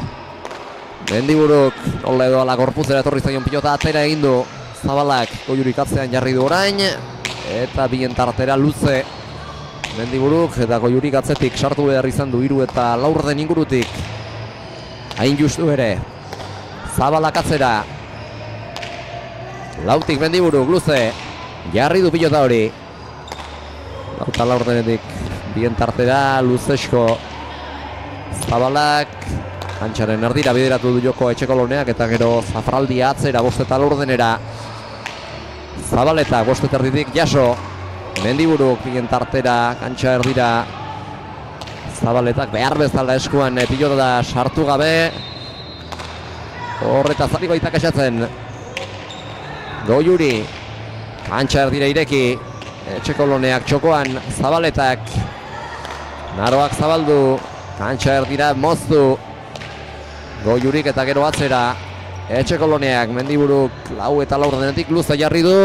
Mendiburuk, nola edo ala gorpuzera etorri zaion pilota atera egin du, Zabalak Goiurik atzean jarri du orain, eta bien tartera luze, Mendiburuk eta Goiurik atzetik sartu behar izan du 3 eta laurden ingurutik, hain justu ere, Zabalak atzera, lautik Mendiburuk luze, jarri du pilota hori, lauta laurdenetik bien tartera luzesko Zabalak, antxaren erdira bideratu du joko Etxekoloneak eta gero Zafraldia atzera 5 eta laurdenera, Zabaleta 5 eta erditik jaso, Mendiburuk bien tartera kantxa erdira, Zabaletak behar bezala eskuan pilota sartu gabe, horreta zari baitak esatzen Goiuri, kantxa erdira ireki, Etxekoloneak txokoan, Zabaletak, Naroak zabaldu, kantxa erdira moztu, Goiurik eta gero atzera, Etxekoloneak Mendiburuk lau eta laur denetik luza jarri du,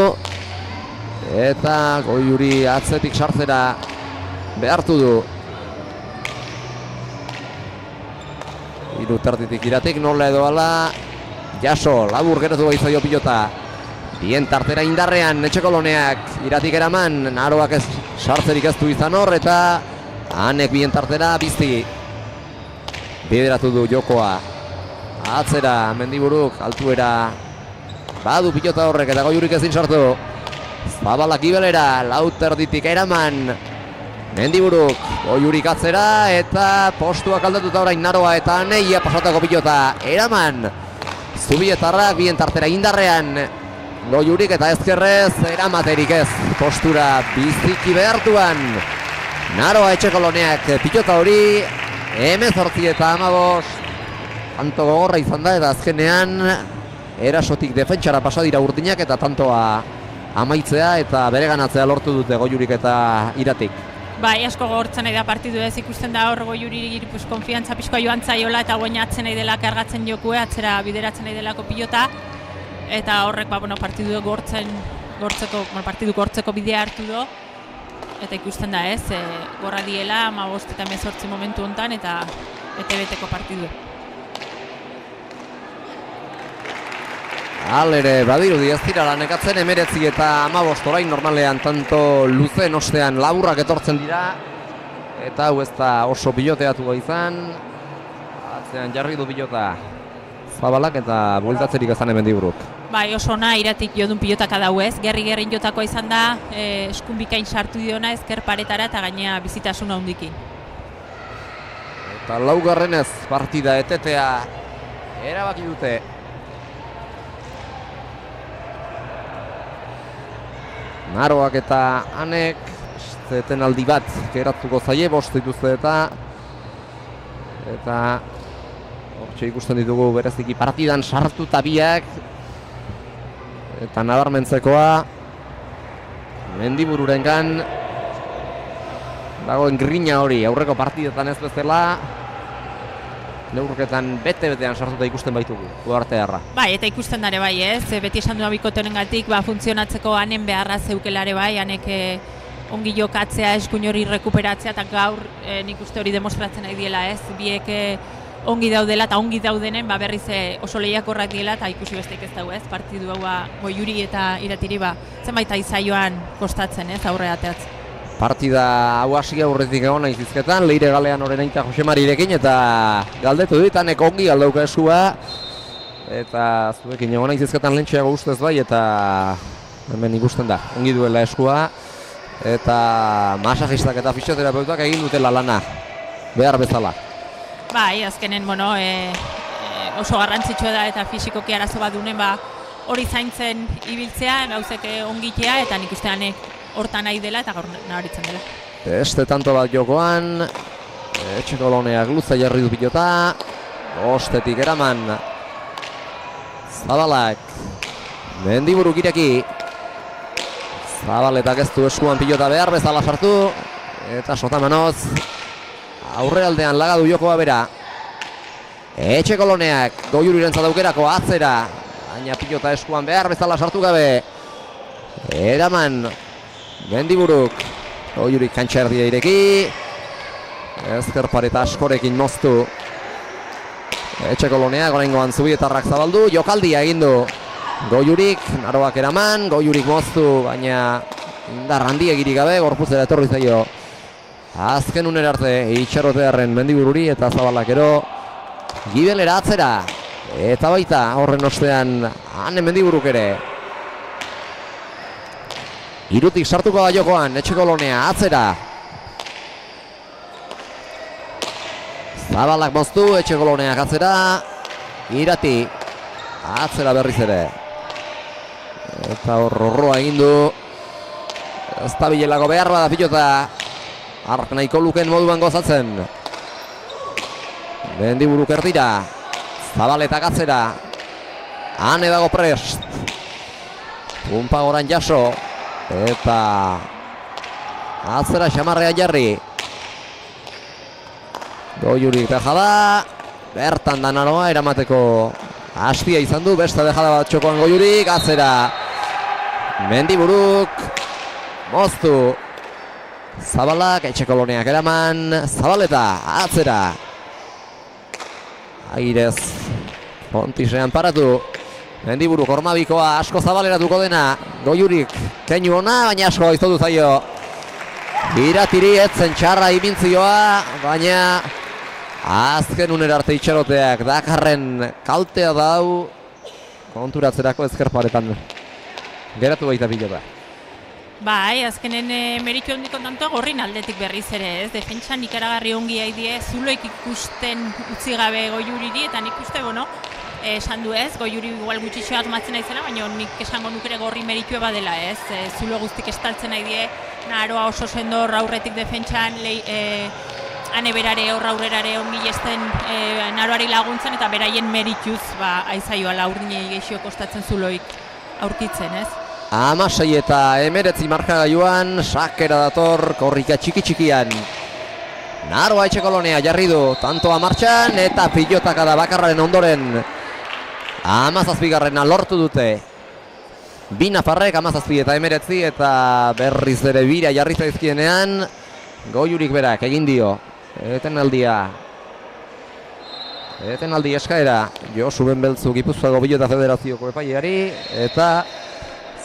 eta Goiuri atzetik sartzera behartu du. Hiru terditik iratik, nola edo ala, jaso, labur geratu baizaio pilota. Bien tartera indarrean Etxekoloneak iratik eraman, Naroak ez sartzerik ez du izan hor, eta Anek bien tartera bizti bideratu du jokoa. Atzera Mendiburuk altuera badu pilota horrek eta Goiurik ezin sartu. Zabalak Gibelera, lau terditik eraman Mendiburuk, Goiurik atzera eta postuak aldatuta orain Naroa eta Aneia pasatako pilota eraman. Zubietarrak bien tartera indarrean Goiurik eta ezkerrez eramaterik ez. Postura biziki behartuan Naroa Etxekoloneak pilota hori 18 eta 15 tanto gogorra izan da eta azkenean erasotik defentsara pasa dira Urdinak eta tantoa amaitzea eta bereganatzea lortu dute Goiurik eta Iratik. Bai, asko gogortzen nahi da partidu ez, ikusten da hor Goiuri konfiantza pixkoa joan zaiola eta guainatzen nahi dela kargatzen jokue, atzera bideratzen nahi delako pilota eta horrek partidu gortzeko bidea hartu du eta ikusten da ez, gorra diela 15 eta 18 momentu hontan eta beteko partidu. Alere, badirudi ez dira nekatzen 19 eta 15 orain normalean tanto luzen ostean laburrak etortzen dira eta hau ez da oso piloteatua izan. Atzean jarri du pilota Zabalak eta bueltatzerik ezan Mendiburuk. Bai, oso ona Iratik jodun pilotaka dau ez, gerri-gerrin jotakoa izan da, eskun bikain sartu diona ezker paretara eta gainea bizitasuna handikin. Eta laugarrenez partida etetea erabaki dute. Naroak eta Anek etenaldi bat geratuko zaie, bost dituzte eta hortxe ikusten ditugu bereziki partidan sartuta biak eta nabarmentzekoa Mendibururengan dagoen grina hori aurreko partidetan ez bezala neurketan bete-betean sartuta ikusten baitugu Uhartearra. Bai, eta ikusten dare bai ez, beti esan duen bikotenengatik funtzionatzeko Anen beharra zeukelare bai, Anek ongi jokatzea, eskuin hori rekuperatzea eta gaur nik uste hori demostratzen nahi diela ez, biek ongi daudela eta ongi daudenen berriz oso lehiakorrak diela eta ikusi besteik ez dago ez, partidu hau Goiuri eta Iratiri zenbait aizaioan kostatzen ez, aurre ateatzen. Partida hau hasi aurretik egon naiz izketan, Leire Galean oren aita Josemarirekin eta galdetu dit, Anek ongi galdauka eskua eta zuekin egon naiz izketan lentxeago ustez bai eta hemen ikusten da, ongi duela eskua eta masajistak eta fisioterapeutak egin dutela lana, behar bezala. Bai, azkenen, oso garrantzitsua da eta fisikoki arazo bat dunen hori zaintzen ibiltzea, gauzek ongitea eta nik uste Anek hortan nahi dela eta gaur nabaritzen dela. Beste tanto bat jokoan, Etxekoloneak luza jarri du pilota, ostetik eraman Zabalak, Mendiburuk ireki, Zabaletak ez du eskuan pilota behar bezala sartu, eta Sotamanoz aurrealdean lagadu jokoa bera. Etxekoloneak Goiurirentzat aukerako atzera, baina pilota eskuan behar bezala sartu gabe, eraman Mendiburuk, Goiurik kantxa erdia ireki, ezker pareta askorekin moztu. Etxekoloneak oraingoan Zubietarrak zabaldu, jokaldia egin du Goiurik, Naroak eraman, Goiurik moztu, baina indar handiegirik gabe, gorputzera etorri zaio. Azken unera arte, itxarotearren Mendibururi eta Zabalakero Gibelera atzera, eta baita horren ostean Ane Mendiburuk ere. Irutik sartuko da jokoan, Etxekolonea atzera. Zabalak moztu, Etxekoloneak atzera. Irati atzera berriz ere. Eta horroa egin du. Ez da bilelako behar bada pilota. Ark nahiko luken moduan gozatzen. Mendiburuk erdira. Zabaletak atzera. Ane dago prest. Punpa goran jaso. Eta atzera xamarrea jarri. Goiurik dejada. Bertan da Naroa eramateko hastia izan du. Beste dejada bat txokoan Goiurik. Atzera Mendiburuk. Moztu. Zabalak, Etxekoloneak eraman. Zabaleta, atzera. Airez Pontisean paratu. Mendiburuk Ormabikoa asko zabaleratuko dena. Goiurik keinu ona, baina asko iztotu zaio. Iratiri etzen txarra imintzioa, baina azken unera arte itxaroteak dakarren kaltea dau. Konturatzerako ezkerparetan geratu baita pilota. Bai, azkenen meritu handiko tantoa gorrin aldetik berriz ere, ez? Defentsan ikaragarri ongi haidie, zuloik ikusten utzi gabe Goiuriri, eta nik uste, bueno, esan du ez, Goiuri igual gutxixo asmatzen naizela, baina nik esango nukere gorri meritu badela, ez? Zulo guztik estaltzen haidie, Naroa oso sendo aurretik defentsan, ane berare aurrerare ongi esten Naroari laguntzen, eta beraien merituz, aizaioa urdinei geixio kostatzen zuloik aurkitzen, ez? 16 eta 19 markagailuan, sakera dator korrika txiki-txikian. Naroa Etxekolonea jarri du, tantoa martxan eta pilotaka da bakarraren ondoren. 17garrena lortu dute. Bi nafarrek 17 eta 19 eta berriz ere bira jarri zaizkienean. Goiurik berak egin dio. Etenaldi eskaera. Josu Benbeltzu Gipuzkoako Pilota Federazioko epaileari eta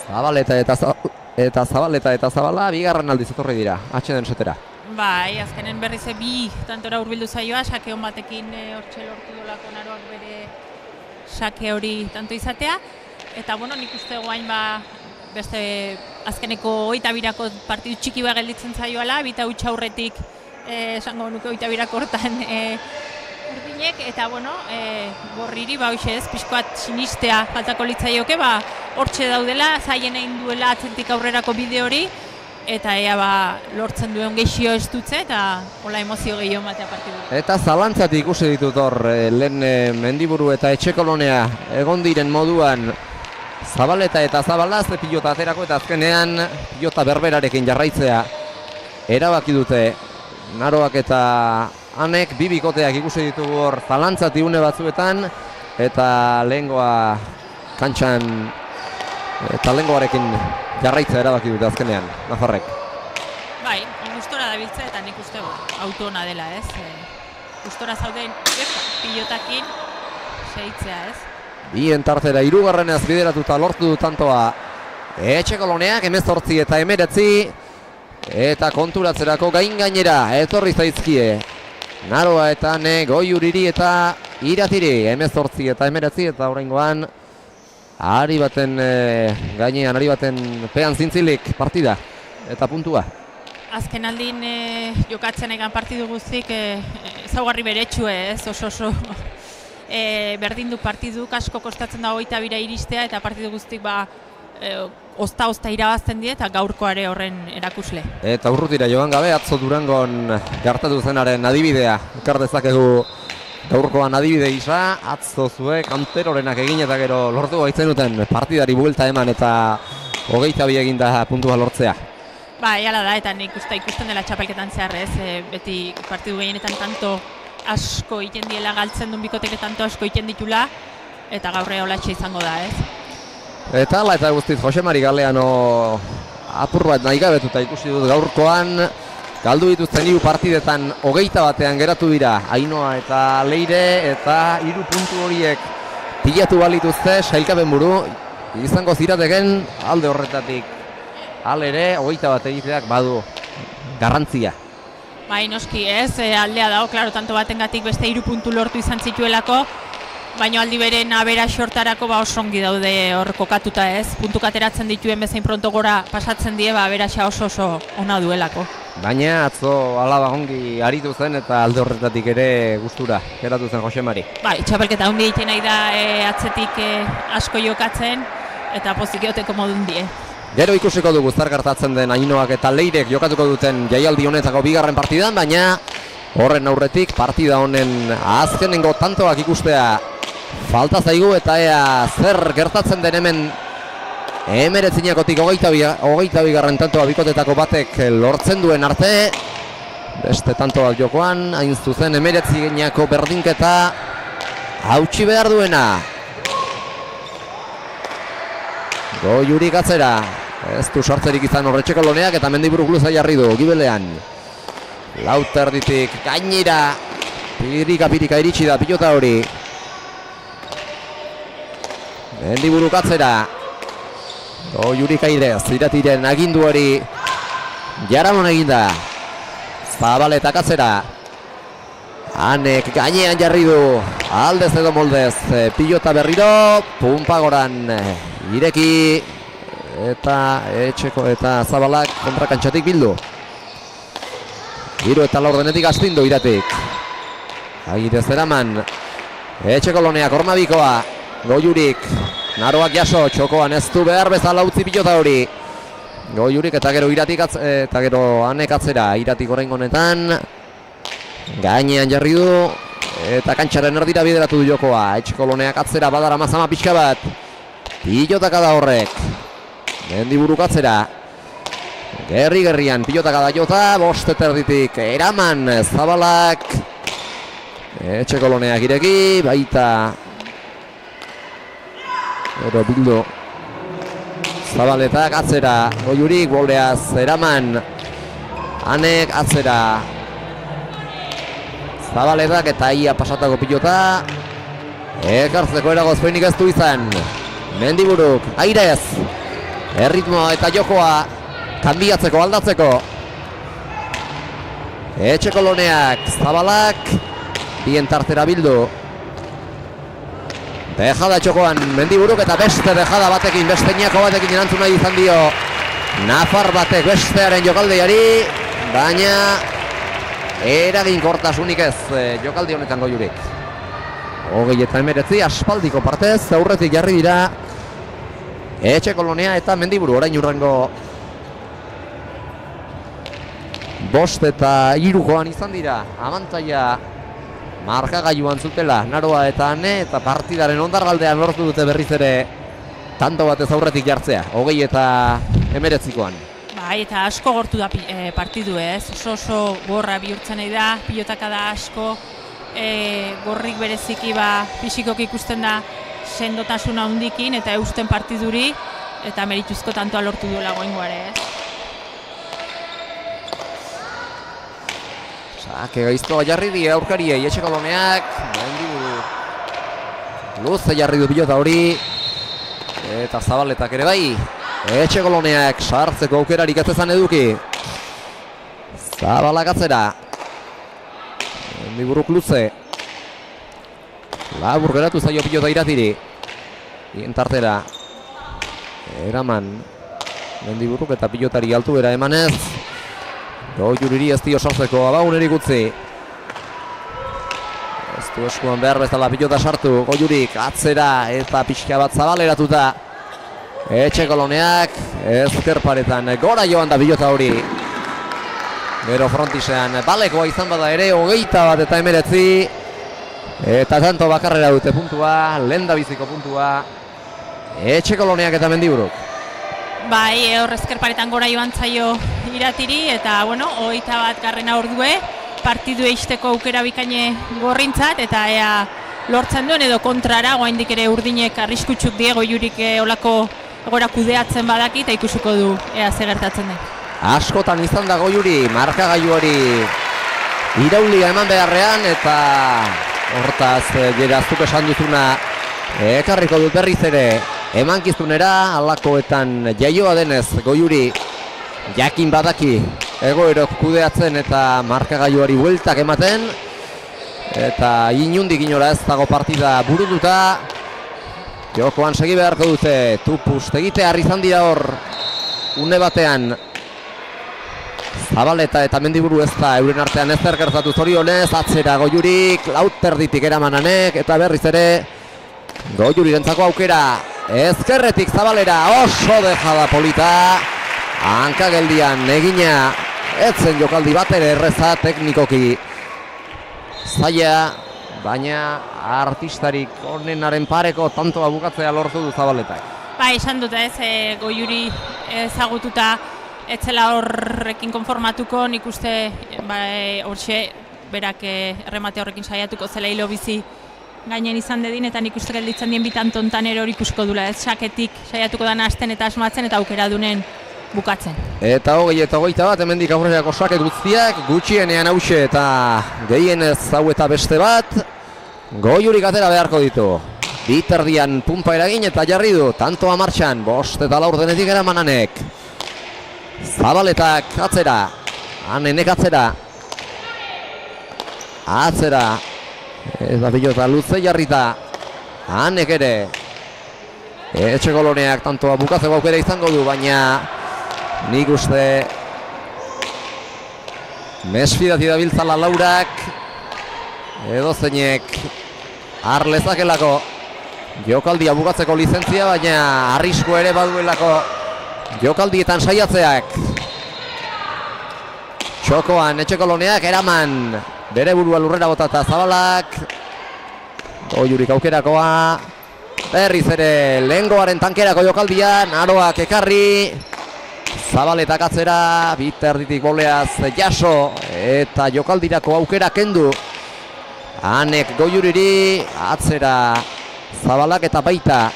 Zabaleta eta Zabala bigarren aldiz etorri dira, atxeden setera. Bai, azkenen berriz bi tantora hurbildu zaioa, sake hon batekin hortxe lortu dolako Naroak bere sake hori tanto izatea. Eta bueno, nik uste guain beste azkeneko 22ko partidu txiki bat gelditzen zaioala, bita hutsa aurretik esango nuke 22ko hortan urdinek, eta bueno, gorriri hoxe ez, pixkoat sinistea faltako litzaioke, hortxe daudela, zaien egin duela atzentik aurrerako bide hori, eta ea lortzen duen geixio ez dutze, eta hola emozio gehiago batea partidu. Eta zalantzat ikusi ditut hor, lehen Mendiburu eta Etxekolonea egon diren moduan, Zabaleta eta Zabala ze pilota aterako, eta azkenean pilota berberarekin jarraitzea erabaki dute. Naroak eta Anek bi bikoteak ikusi ditugu hor zalantzati une batzuetan, eta lehengoa kantxan eta lehengoarekin jarraitzea erabaki dute azkenean, nafarrek. Bai, gustora dabiltza eta nik uste auto ona dela, ez? Gustora zauden pilotakin segitzea, ez? Bien tartera hirugarrenez bideratuta lortu du tantoa Etxekoloneak 18 eta 19 eta konturatzerako gainera etorri zaizkie Naroa eta Goiuriri eta Iratiri 18 eta 19 eta oraingoan ari baten gainean, ari baten pean zintzilik partida eta puntua. Azken aldin jokatzen egan partidu guztik ezaugarri beretsue, ez oso berdin du partiduk, asko kostatzen da 22 iristea eta partidu guztik ozta irabazten die eta gaurkoare horren erakusle. Eta urrutira joan gabe, atzo Durangon gertatu zenaren adibidea. Ekar dezakegu gaurkoan adibide gisa, atzo zuek Anterorenak egin eta gero lortu gaitzen duten partidari buelta eman eta 22 eginda puntua lortzea. Jala da, eta nik ikusten dela txapelketan zeharrez, beti partidu gehienetan tanto asko iten diela galtzen duen bikotek tanto asko iten ditula, eta gaurre holatxe izango da, ez? Eta ala eta guztiz Josemari Galeano apur bat nahi gabetuta ikusi dut gaurkoan, galdu dituzten 3 partidetan 21 geratu dira Ainoa eta Leire, eta 3 puntu horiek pilatu balituzte sailkapen buru izango zirateken alde horretatik. Ere 21 egiteak badu garrantzia. Bai, noski ez, aldea dago, klaro, tanto batengatik beste 3 puntu lortu izan zituelako, baina aldi beren abera xortarako oso ongi daude hor kokatuta, ez? Puntuk ateratzen dituen bezain pronto gora pasatzen die, aberaxa oso ona duelako. Baina atzo alaba ongi aritu zen eta alde horretatik ere gustura geratu zen Josemari. Bai, txapelketa ongi egiten nahi da atzetik asko jokatzen eta pozik egoteko modun die. Gero ikusiko dugu zer gertatzen den Ainoak eta Leirek jokatuko duten jaialdi honetako bigarren partidan, baina horren aurretik partida honen azkenengo tantoak ikustea falta zaigu, eta ea zer gertatzen den hemen 19kotik 22garren tantoa bikotetako batek lortzen duen arte. Beste tantoak jokoan, hain zuzen 19ko berdinketa hautsi behar duena. Goiurik atzera, ez du sartzerik izan Horretxeko Loneak eta Mendiburuk luza jarri du, gibelean. Lauterditik gainera, pirika iritsi da pilota hori. Mendiburuk atzera, Goiurik airez, iratiren agindu hori jaramon eginda. Zabaletak atzera, Anek gainean jarri du, aldez edo moldez, pilota berriro, Pumpagoran ireki, eta Etxeko eta Zabalak kontrakantxatik bildu. Hiru eta laurdenetik astindu iratik. Agirez eraman, Etxeko Loneak Ormabikoa, Goiurik, Naroak jaso, txokoan ez du behar bezala utzi pilota hori. Goiurik eta gero iratik eta gero Anek atzera, iratik oraingo honetan. Gainean jarri du, eta kantxaren erdira bideratu du jokoa. Etxeko Loneak atzera badara mazama pixka bat. Pilotaka da horrek. Mendiburuk atzera. Gerrian, pilotaka da jota, bost erditik eraman Zabalak. Etxeko Loneak ireki, baita ero bildu. Zabaletak atzera, Goiurik boldeaz eraman. Anek atzera. Zabaletak eta ia pasatako pilota. Ekartzeko eragozkoinik ez du izan. Mendiburuk, airez. Erritmoa eta jokoa kanbiatzeko, aldatzeko. Etxeko Loneak, Zabalak. Bien tartera bildu. Dejada txokoan Mendiburuk eta beste dejada batekin, beste niako batekin erantzuna izan dio Nafar batek bestearen jokaldeiari, baina eraginkortasunik ez jokaldi honetan Goiurik. 29 aspaldiko partez, aurretik jarri dira Etxeko Lonea eta Mendiburu, orain urrengo 5 eta 3 izan dira, abantaila markagailuan zutela Naroa eta Ane, eta partidaren ondargaldean lortu dute berriz ere tanto batez aurretik jartzea, 20 eta 19koan. Bai, eta asko gortu da partidu ez, oso gorra bihurtzen nahi da, pilotaka da asko, gorrik bereziki fisikoki ikusten da sendotasuna handikin eta eusten partiduri, eta merituzko tantoa lortu duela goingoare ez. Sake gaiztoa jarri di aurkariei Etxeko Loneak, Mendiburu luze jarri du pilota hori, eta Zabaletak ere bai. Etxeko Loneak sartzeko aukerarik ez ezan eduki. Zabalak atzera. Mendiburuk luze. Labur geratu zaio pilota iratiri. Bien tartera. Eraman. Mendiburuk eta pilotari altu era emanez. Goiuriri ez dio sartzeko abaunerik utzi. Ez du eskuan behar bezala pilota sartu. Goiurik atzera eta pixka bat zabaleratuta. Etxeko Loneak ezkerparetan gora joan da pilota hori. Gero frontisean balekoa izan bada ere 21 eta 19. Eta tanto bakarrera dute puntua, lehendabiziko puntua Etxeko Loneak eta Mendiburuk. Bai, hor ezkerparetan gora joan zaio iratiri, eta bueno, 21 ordue, partidu eisteko aukera bikaine gorrintzat, eta ea lortzen duen edo kontrara, oraindik ere urdinek arriskutsuk die Goiurik olako gora kudeatzen badaki, eta ikusiko du ea ze gertatzen den. Askotan izan da Goiuri markagailu hori iraulia eman beharrean, eta hortaz geraztuk esan duzuna ekarriko dut berriz ere emankizunera, alakoetan jaioa denez Goiuri jakin badaki egoerok kudeatzen eta markagailuari bueltak ematen, eta inundik inora ez dago partida burututa. Jokoan segi beharko dute, tupust egitea izan dira hor une batean. Zabaleta eta Mendiburu ez da euren artean ezer gertatu zorionez, atzera Goiurik, lauterditik eramanak, eta berriz ere Goiurirentzako aukera. Ezkerretik Zabalera, oso dejada polita, hankageldian egina, etzen jokaldi bat ere erreza teknikoki zaila, baina artistarik onenaren pareko tantoa bukatzea lortu du Zabaletak. Ba, esan dut ez, Goiuri ezagututa etzela horrekin konformatuko, nik uste horxe berak erremate horrekin saiatuko zela hilo bizi gainen izan dedin, eta nik uste gelditzen dien bitan tontan hori ikusko dula, ez saketik saiatuko dana hasten eta asmatzen eta aukera dunen bukatzen. Eta 21 bat, hemendik aurrerako saket guztiak, gutxienean hause eta gehienez hau eta beste bat, Goiurik atera beharko ditu. Biterdian pumpa eragin eta jarri du, tantoa martxan, 5 eta 4 denetik eraman Anek. Zabaletak atzera, Anenek atzera. Ez da pilota luze jarrita, Anek ere. Etxekoloneak tantoa bukatzeko aukera izango du, baina nik uste mesfidati dabiltzala Laurak, edo zeinek arlezakelako jokaldia bukatzeko lizentzia, baina arrisko ere baduelako jokaldietan saiatzeak. Txokoan Etxekoloneak eraman bere burua lurrera botata Zabalak. Goiurik aukerakoa, berriz ere lehengoaren tankerako jokaldian, Aroak ekarri, Zabaletak atzera, biterditik boleaz jaso eta jokaldirako aukera kendu. Anek Goiuriri, atzera Zabalak eta baita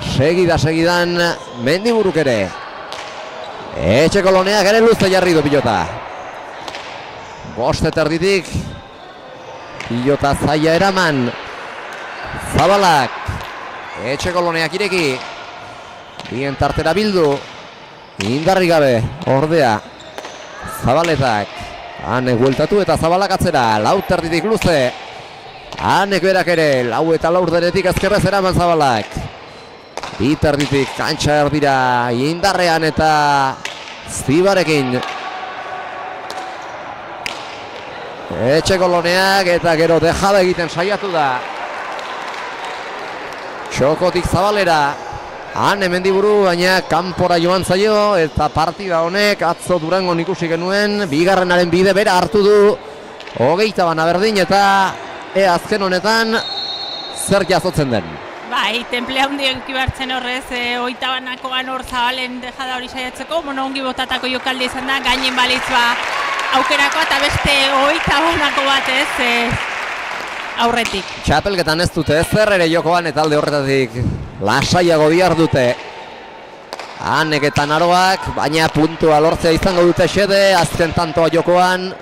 segidan Mendiburuk ere. Etxekoloneak ere luze jarri du pilota. 5 eterditik pilota zaila eraman Zabalak. Etxekoloneak ireki, bien tartera bildu, indarri gabe ordea Zabaletak. Anek bueltatu eta Zabalak atzera, 4 terditik luze. Anek berak ere, 4 eta 4 denetik ezkerrez eraman Zabalak. 2 terditik kantxa erdira indarrean eta Zibarekin. Etxekoloneak eta gero dejada egiten saiatu da. Txokotik Zabalera, Ane Mendiburu, baina kanpora joan zaio eta partida honek atzo Durangon ikusi genuen, bigarrenaren bide bera hartu du. 20 bana berdin eta azken honetan zer jasotzen den. Bai, temple handi ekibartzen horrez, 20 banakoan hor Zabalen dejada hori saiatzeko, ongi botatako jokaldi izan da, gainen balitz aukerakoa eta beste 20 banako bat ez aurretik. Txapelketan ez dute ezer ere jokoan eta alde horretatik lasaiago bihar dute. Anek eta Aroak, baina puntua lortzea izango dute xede, azken tantoa jokoan.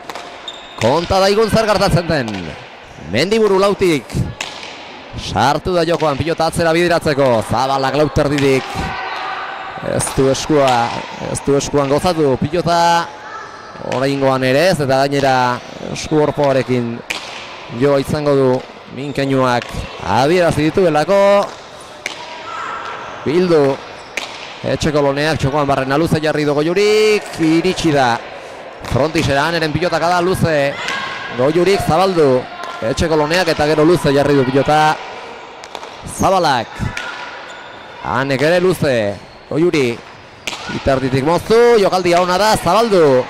Konta daigun zer gertatzen den. Mendiburu Lautik sartu da jokoan, pilota atzera bideratzeko. Zabalak 4 terditik. Ez du eskuan gozatu, pilota oraingoan ere ez, eta gainera esku horpoarekin jo izango du Minkeinuak adierazi dituelako. Bildu Etxekoloneak, txokoan barrena luze jarri du Goiurik, iritsi da frontisera, Aneren pilotaka da luze, Goiurik zabaldu, Etxekoloneak eta gero luze jarri du pilota Zabalak. Anek ere luze, Goiuri itarditik moztu, jokaldia ona da, zabaldu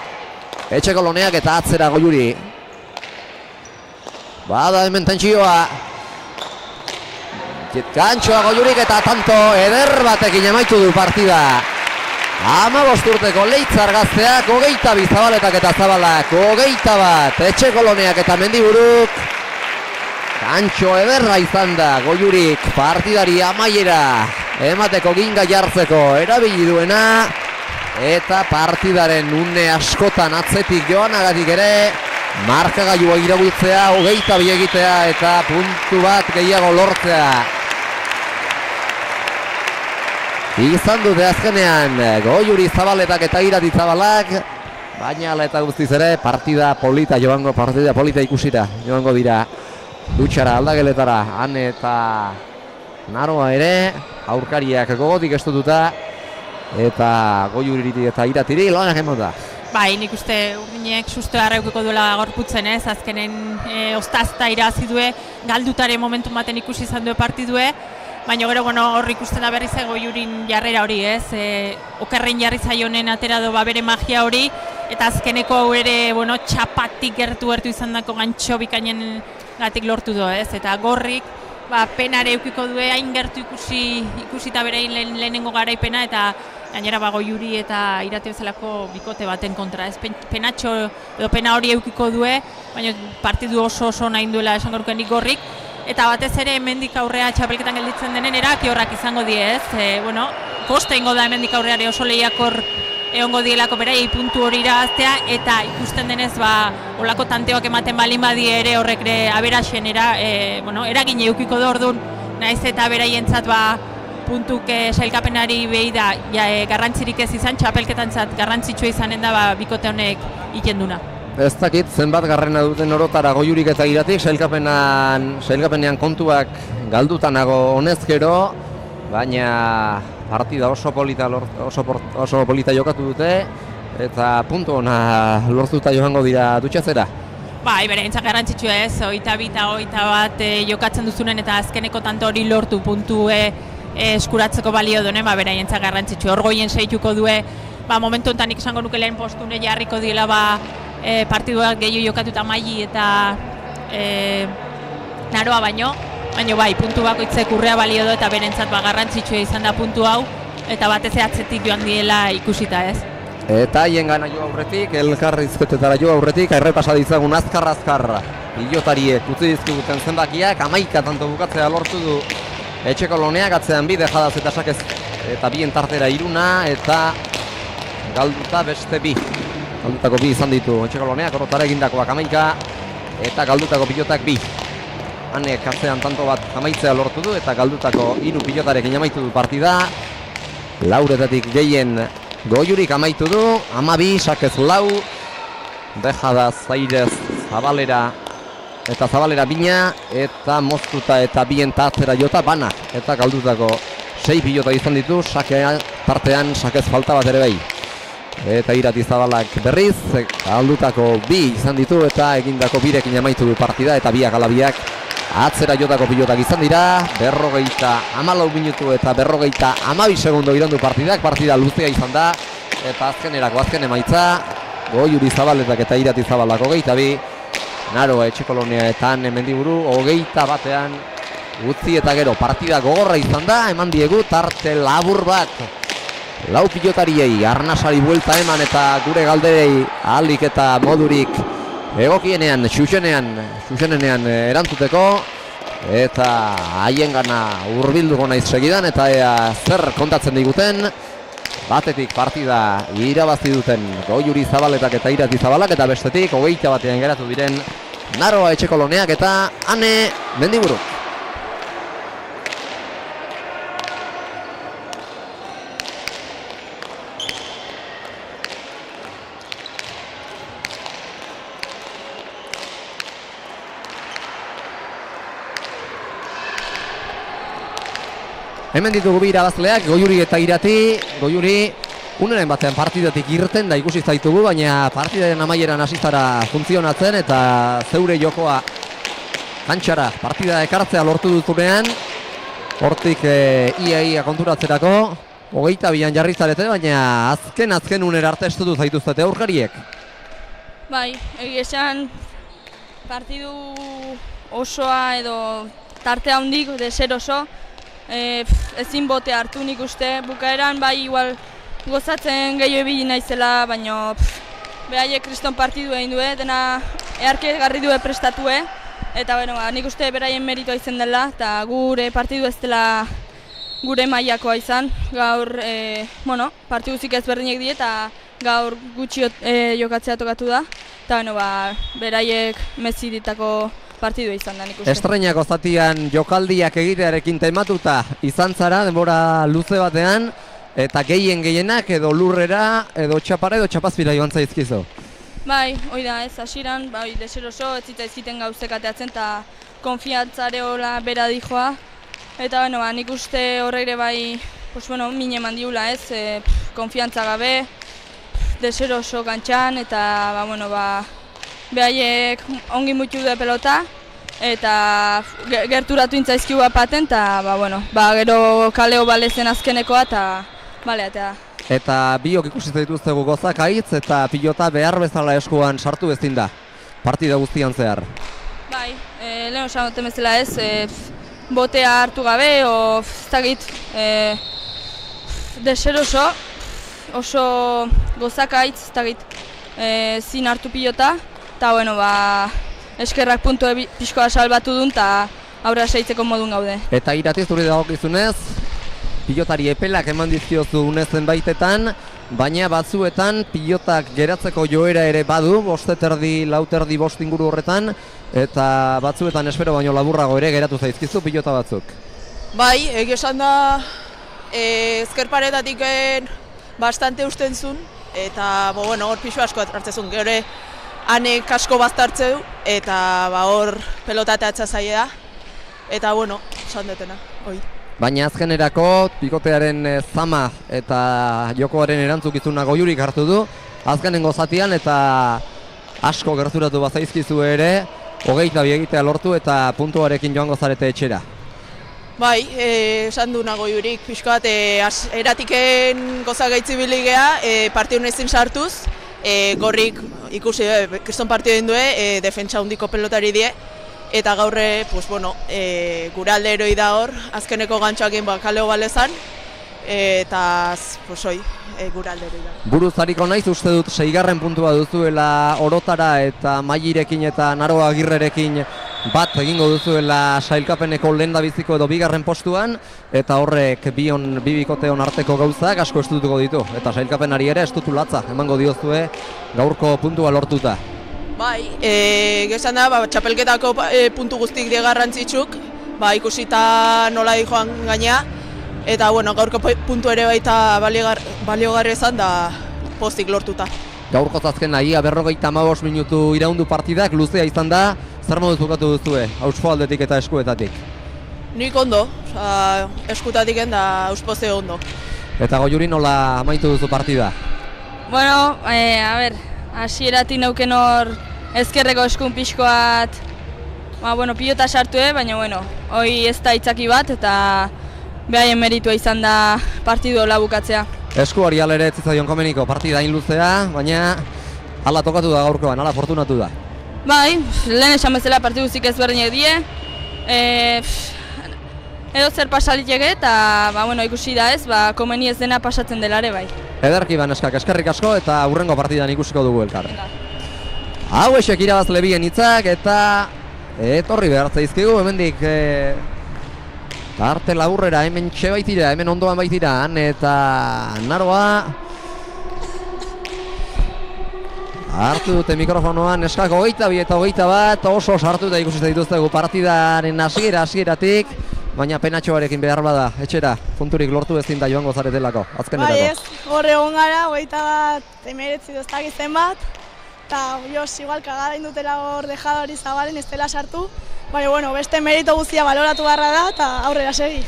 Etxekoloneak eta atzera Goiuri. Bada hemen tentsioa, gantxoa Goiurik eta tanto eder batekin amaitu du partida. 15 urteko Leitzar gazteak, 22 Zabaletak eta Zabalak, 21 Etxekoloneak eta Mendiburuk. Gantxo ederra izan da Goiurik partidari amaiera emateko, ginga jartzeko erabili duena, eta partidaren une askotan atzetik joanagatik ere markagailua irabiltzea, 22 egitea eta puntu bat gehiago lortzea izan dute azkenean Goiuri, Zabaletak eta Irati Zabalak. Baina ala eta guztiz ere partida polita ikusira joango dira dutxara, aldageletara. Ane eta Naroa ere aurkariak gogotik estututa, eta Goiuri eta Iratiri lanak emon da. Bai, nik uste urdinek susto harreukiko duela gorputzen ez, azkenen ostazta irazi due, galdutare momentu baten ikusi izan due partidue, baina gero hor ikusten da berriz Goiurin jarrera hori ez, okerrein jarri zaionen atera do bere magia hori, eta azkeneko hau ere txapatik gertu izan dako gantxo bikainen gatik lortu do ez, eta Gorrik penare eukiko due, hain gertu ikusita berein lehenengo garaipena, eta gainera Goiuri eta Irati bezalako bikote baten kontra. Ez penatxo edo pena hori eukiko due, baina partidu oso nahi duela esan gorkenik Gorrik, eta batez ere hemendik aurrea txapelketan gelditzen denen eraki horrak izango die, ez? Koste ingo da hemendik aurreare oso lehiakor egongo dielako berei puntu hori irabaztea, eta ikusten denez olako tanteoak ematen balin badie ere horrek aberaxenera eragin eukiko da orduan, naiz eta beraientzat puntuk sailkapenari behi da garrantzirik ez izan, txapelketantzat garrantzitsua izanen da bikote honek ikenduna. Ez dakit, zenbat garrena duten orotara Goiurik eta Iratik, sailkapenean kontuak galdutanago honezkero, baina partida oso polita jokatu dute, eta puntu ona lortuta joango dira dutxatzera. Beraientzat garrantzitsua ez, 22 eta 21 jokatzen duzunen eta azkeneko tanto hori lortu puntu eskuratzeko balio dune, beraientzat garrantzitsua. Hor Goien seituko due, momentu honetan esango nuke lehen postune jarriko diela partiduak gehiago jokatuta Maili eta Naroa baino puntu bakoitzek urrea balio du eta berentzat garrantzitsua izan da puntu hau, eta batez atzetik joan diela ikusita ez. Eta haien gana jo aurretik, elkarrizketetara jo aurretik, errepasa ditzagun azkar pilotariek utzi dizkiguten zenbakiak, 11 tanto bukatzea lortu du Etxeko Loneak, atzean bi dejadaz eta sakez eta bien tartera 3 eta galduta beste 2. Galdutako 2 izan ditu Etxeko Loneak, orotara egindakoak 11 eta galdutako pilotak 2. Hanek atzean tanto bat amaitzea lortu du eta galdutako 3 pilotarekin amaitu du partida. Lauretatik gehien Goiurik amaitu du, 12, sakez 4, dejadaz, Zairez, Zabalera eta Zabalera bina, eta moztuta eta bien tatzera jota bana, eta galdutako 6 pilota izan ditu, tartean sakez falta bat ere bai. Eta Irati Zabalak berriz, galdutako 2 izan ditu eta egindako 2rekin amaitu du partida, eta biak alabiak atzera jotako pilotak izan dira, 54 minutu eta 52 segundo irandu partidak, partida luzea izan da, eta azken emaitza, Goiuri Zabaletak eta Irati Zabalak 22, Naroa Etxeko Lonea eta Mendiburu 21 utzi eta gero partida gogorra izan da, eman diegu tarte labur bat 4 pilotariei, arnasari buelta eman eta gure galderei ahalik eta modurik egokienean, xuxenenean erantzuteko, eta haien gana hurbilduko naiz segidan, eta zer kontatzen diguten. Batetik partida irabazi duten Goiuri Zabaletak eta Irati Zabalak, eta bestetik 21 geratu diren Naroa Etxeko Loneak eta Ane Mendiburu. Hemen ditugu bi irabazleak, Goiuri eta Irati. Goiuri uneren batean partidatik irten da ikusi zaitugu, baina partidaren amaieran hasizara funtzionatzen eta zeure jokoa kantxara partida ekartzea lortu duzunean. Hortik ia konturatzerako 22an jarri zarete, baina azken unera arte estutu zaituztete aurkariek. Bai, egia esan partidu osoa edo tarte handik deser oso, ezin bote hartu nik uste, bukaeran bai igual gozatzen gehiago ebili naizela, baina behaiek kriston partidu egin due, dena eharke garri due prestatue, eta nik uste beraien meritoa izan dela, eta gure partidu ez dela gure mailakoa izan, gaur partidu zik ezberdinek die eta gaur gutxi jokatzea tokatu da, eta beraiek meziditako partidua izan da nik uste. Estreinako zatian jokaldiak egitearekin tematuta izan zara denbora luze batean, eta gehienak edo lurrera, edo txapara, edo txapazpira joan zaizkizu. Bai, hoi da ez, hasieran, deser oso, ez zitaizkiten gauzek ateatzen, eta konfiantzare hola bera dijoa. Eta nik uste horreire bai, min eman diula ez, konfiantza gabe, deser oso kantxan, eta behaiek ongi mutu du pelota, eta gerturatu intzaizkiu paten, eta gero kaleo balezen azkenekoa, eta baleatea. Eta biok ikusitza dituztegu gozak aitz, eta pilota behar bezala eskuan sartu ezin da, partida guztian zehar. Bai, lehen osan bezala ez, botea hartu gabe, o ez dakit, deseroso, oso gozakaitz, ez dakit, zin hartu pilota, eta bueno, eskerrak puntu pixkoa salbatu duen, eta aurrera seitzeko modun gaude. Eta Irati zuri dagokizunez, pilotari epelak eman dizkiozu unezen baitetan, baina batzuetan pilotak geratzeko joera ere badu, 5:30, 4:30, 5 inguru horretan, eta batzuetan espero baino laburrago ere geratu zaizkizu pilota batzuk. Bai, egia esan da, ezker paretatik bastante usten zuen, eta hor pixu asko hartzezun, gero hanek asko baztartzeu, eta hor pelotateatza zaila da, eta esan detena, hoi. Baina azkenerako pikotearen zama eta jokoaren erantzukizuna Goiurik hartu du, azkenengo zatian eta asko gerturatu bazaizkizu ere, 22 egitea lortu eta puntuarekin joango zarete etxera. Bai, esan du Goiurik, pixko bat, eratiken goza gaitzi biligea, partidu nezin sartuz, gorrik ikusi, kriston partidu egin due, defentsa hundiko pelotari die, eta gaurre, gure alde eroi da hor, azkeneko gantxoakin kaleo balezan, eta gure alde eroi da. Buruzariko naiz uste dut 6. puntua duzuela Orotara eta Mailerekin eta Naro Agirrerekin bat egingo duzuela sailkapeneko lehendabiziko edo 2. postuan, eta horrek bi bikoteon arteko gauzak asko estutuko ditu, eta sailkapenari ere estutu latza emango diozue gaurko puntua lortuta. Bai, gezan da, txapelketako puntu guztik die garrantzitsuk, ikusita nola joan gaina, eta gaurko puntu ere baita baliogarri izan da pozik lortuta. Gaurko azkena ia 55 minutu iraundu partidak, luzea izan da, zer moduz bukatu duzue, auspo aldetik eta eskuetatik? Nik ondo, eskutatik da auspoze ondo. Eta Goiuri nola amaitu duzu partida? Bueno, hasieratik neuken hor ezkerreko eskun pixkoat, pilota sartu, baina hoi ez da itzaki bat eta behaien meritua izan da partidu hola bukatzea. Eskuari alere ez zitzaion komeniko partida hain luzea, baina hala tokatu da gaurkoan, hala fortunatu da. Bai, lehen esan bezala partidu zik ezberdinak die, edo zer pasaliteke eta ikusi da ez, komeni ez dena pasatzen delare bai. Ederki baneskak, eskerrik asko eta hurrengo partidan ikusiko dugu elkar. Hau esek irabazle bien hitzak eta etorri behar zaizkigu, hemendik arte laburrera, hemen txe baitira, hemen ondoan baitira, eta Naroa hartu dute mikrofonoan eskak 22 eta 21 oso sartu eta ikusi dituztegu partidaren hasieratik, baina penatxoarekin behar bada, etxera, punturik lortu ezin da joango zaretelako, azkenerako. Bai ez, horre egon gara, 21 doztak izen bat, eta igual kagada indutela hor dejada hori zabalen ez dela sartu, baina beste merito guztia baloratu barra da eta aurrera segi.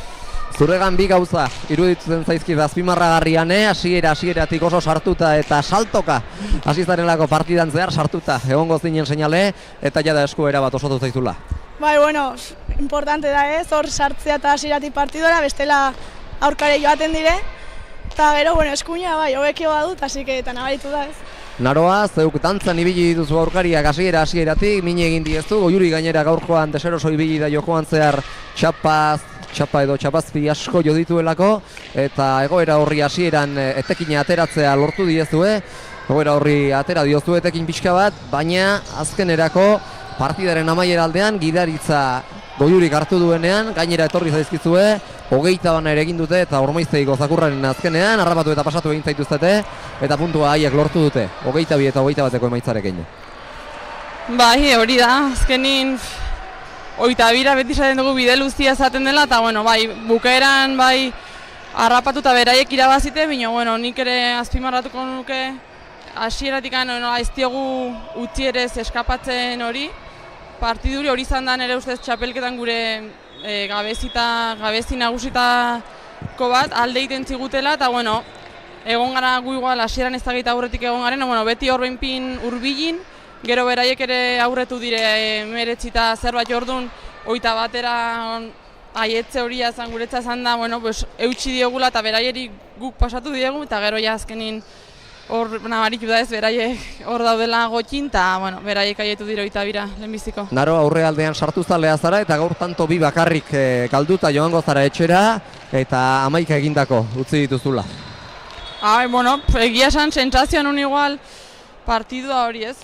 Zuregan bi gauza, iruditzen zaizkiz azpimarragarrian, hasieratik oso sartuta eta saltoka hasi zarenelako partidan zehar sartuta egongo zinen seinale eta jada eskuera bat osatu zaizula. Bai, importante da ez, hor sartzea eta hasieratik partidora, bestela aurkare joaten dire, eta gero, eskuina hobekio badut, así que eta nabaritu da ez. Naroa, zeuk dantzan ibili dituzu aurkariak hasieratik, mine egin diezu, Goiuri gainera gaurkoan deseroso ibili da jokoan zehar txapa edo txapazpi asko jo dituelako, eta egoera horri hasieran etekina ateratzea lortu diezue, egoera horri atera diozu etekin pixka bat, baina azkenerako partidaren amaiera aldean gidaritza Goiurik hartu duenean, gainera etorri zaizkizue, 20 ere egin dute eta Ormaizteiko zakurraren azkenean, harrapatu eta pasatu egin zaituztete, eta puntua haiek lortu dute, 22 eta 21 emaitzarekin. Bai, hori da, azkenin 22 beti esaten dugu bide luzia esaten dela, eta bukaeran harrapatu eta beraiek irabazite, baina nik ere azpimarratuko nuke hasieratik ez diogu utzi ere eskapatzen hori. Partiduri hori izan da nire ustez txapelketan gure gabezi nagusitako bat alde egiten zigutela, eta egon gara gu igual hasieran ez da aurretik egon garen, beti hor behinpin hurbilin, gero beraiek ere aurretu dire meretzita zerbait orduan, 21 aietze horia zan guretza zan da, eutxi diogula eta beraieri guk pasatu diegu, eta gero azkenin hor nabaritu da ez, beraiek hor daudela gotxin, eta bueno, beraiek aietu dira Oitabira lehenbiziko. Naro aurrealdean sartu zalea zara eta gaur tanto bi bakarrik galduta joango zara etxera eta 11 egindako utzi dituzula. Bueno, egia esan sentsazioan un igual partidua hori ez,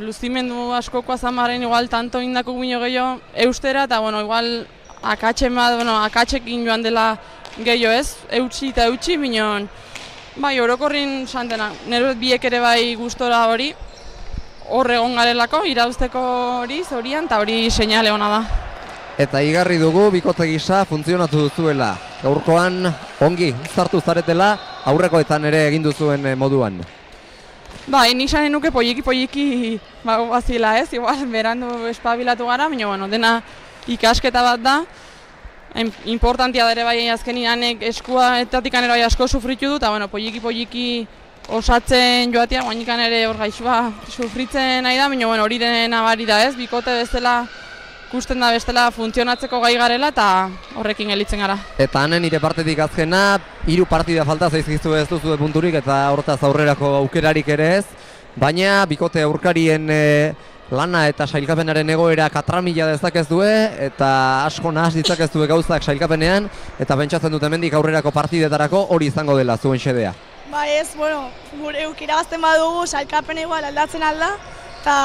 luzimendu askokoa zamaren igual tanto indako bino gehiago eustera, eta bueno, igual akatxekin joan dela gehiago ez, eutxi eta eutxi, minon, bai, orokorrin santena, nire biek ere bai gustora hori, hor egon garelako, irauzteko hori, zorian, eta hori seinale ona da. Eta igarri dugu, bikote gisa funtzionatu duzuela. Gaurkoan ongi zartu zaretela, aurrekoetan ere egin duzuen moduan. Bai, nik sanen nuke poliki bazila ez, igual berandu espabilatu gara, baina bueno, dena ikasketa bat da. Importantia da ere bai azkenian eskua etatik ere bai asko sufritu du, eta bueno, poliki osatzen joatea, guainikan ere hor gaixua sufritzen nahi da, baina bueno, hori denen abari da ez, bikote bezala ikusten da bestela funtzionatzeko gai garela eta horrekin gelitzen gara. Eta hanen nire partetik azkena, 3 partida falta zaizkizu ez duzu punturik eta hortaz aurrerako aukerarik ere ez, baina bikote aurkarien lana eta sailkapenaren egoera katramila dezakezue eta asko nahas ditzakezue gauzak sailkapenean eta pentsatzen dut hemendik aurrerako partidetarako hori izango dela zuen xedea. Bai ez, gure irabazten badugu sailkapen igual aldatzen alda eta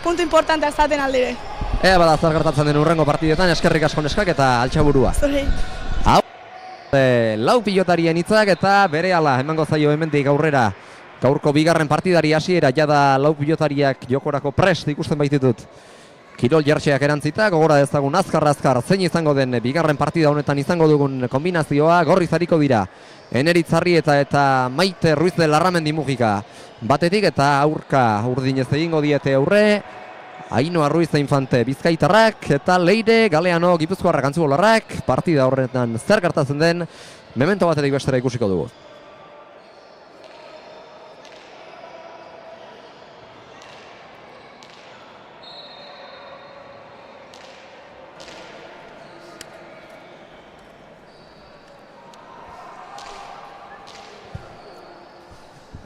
puntu importantea izaten aldire. Ea bada zer gertatzen den hurrengo partidetan, eskerrik asko neskak eta altxaburua. Zuri. Hau, lau pilotarien hitzak eta berehala emango zaio hemendik aurrera. Gaurko bigarren partidari hasiera jada lau pilotariak jokorako prest ikusten baititut. Kirol jertxeak erantzita, gogora dezagun azkar zein izango den bigarren partida honetan izango dugun kombinazioa, Gorriz ariko dira. Eneritz Arrieta eta Maite Ruiz de Larramendi Mujika batetik eta aurka urdinez egingo diete aurre. Ainhoa Ruiz Infante Bizkaitarrak eta Leire Galeano Gipuzkoarrak Antzuolarrak. Partida horretan zer gertatzen den memento batetik bestera ikusiko dugu.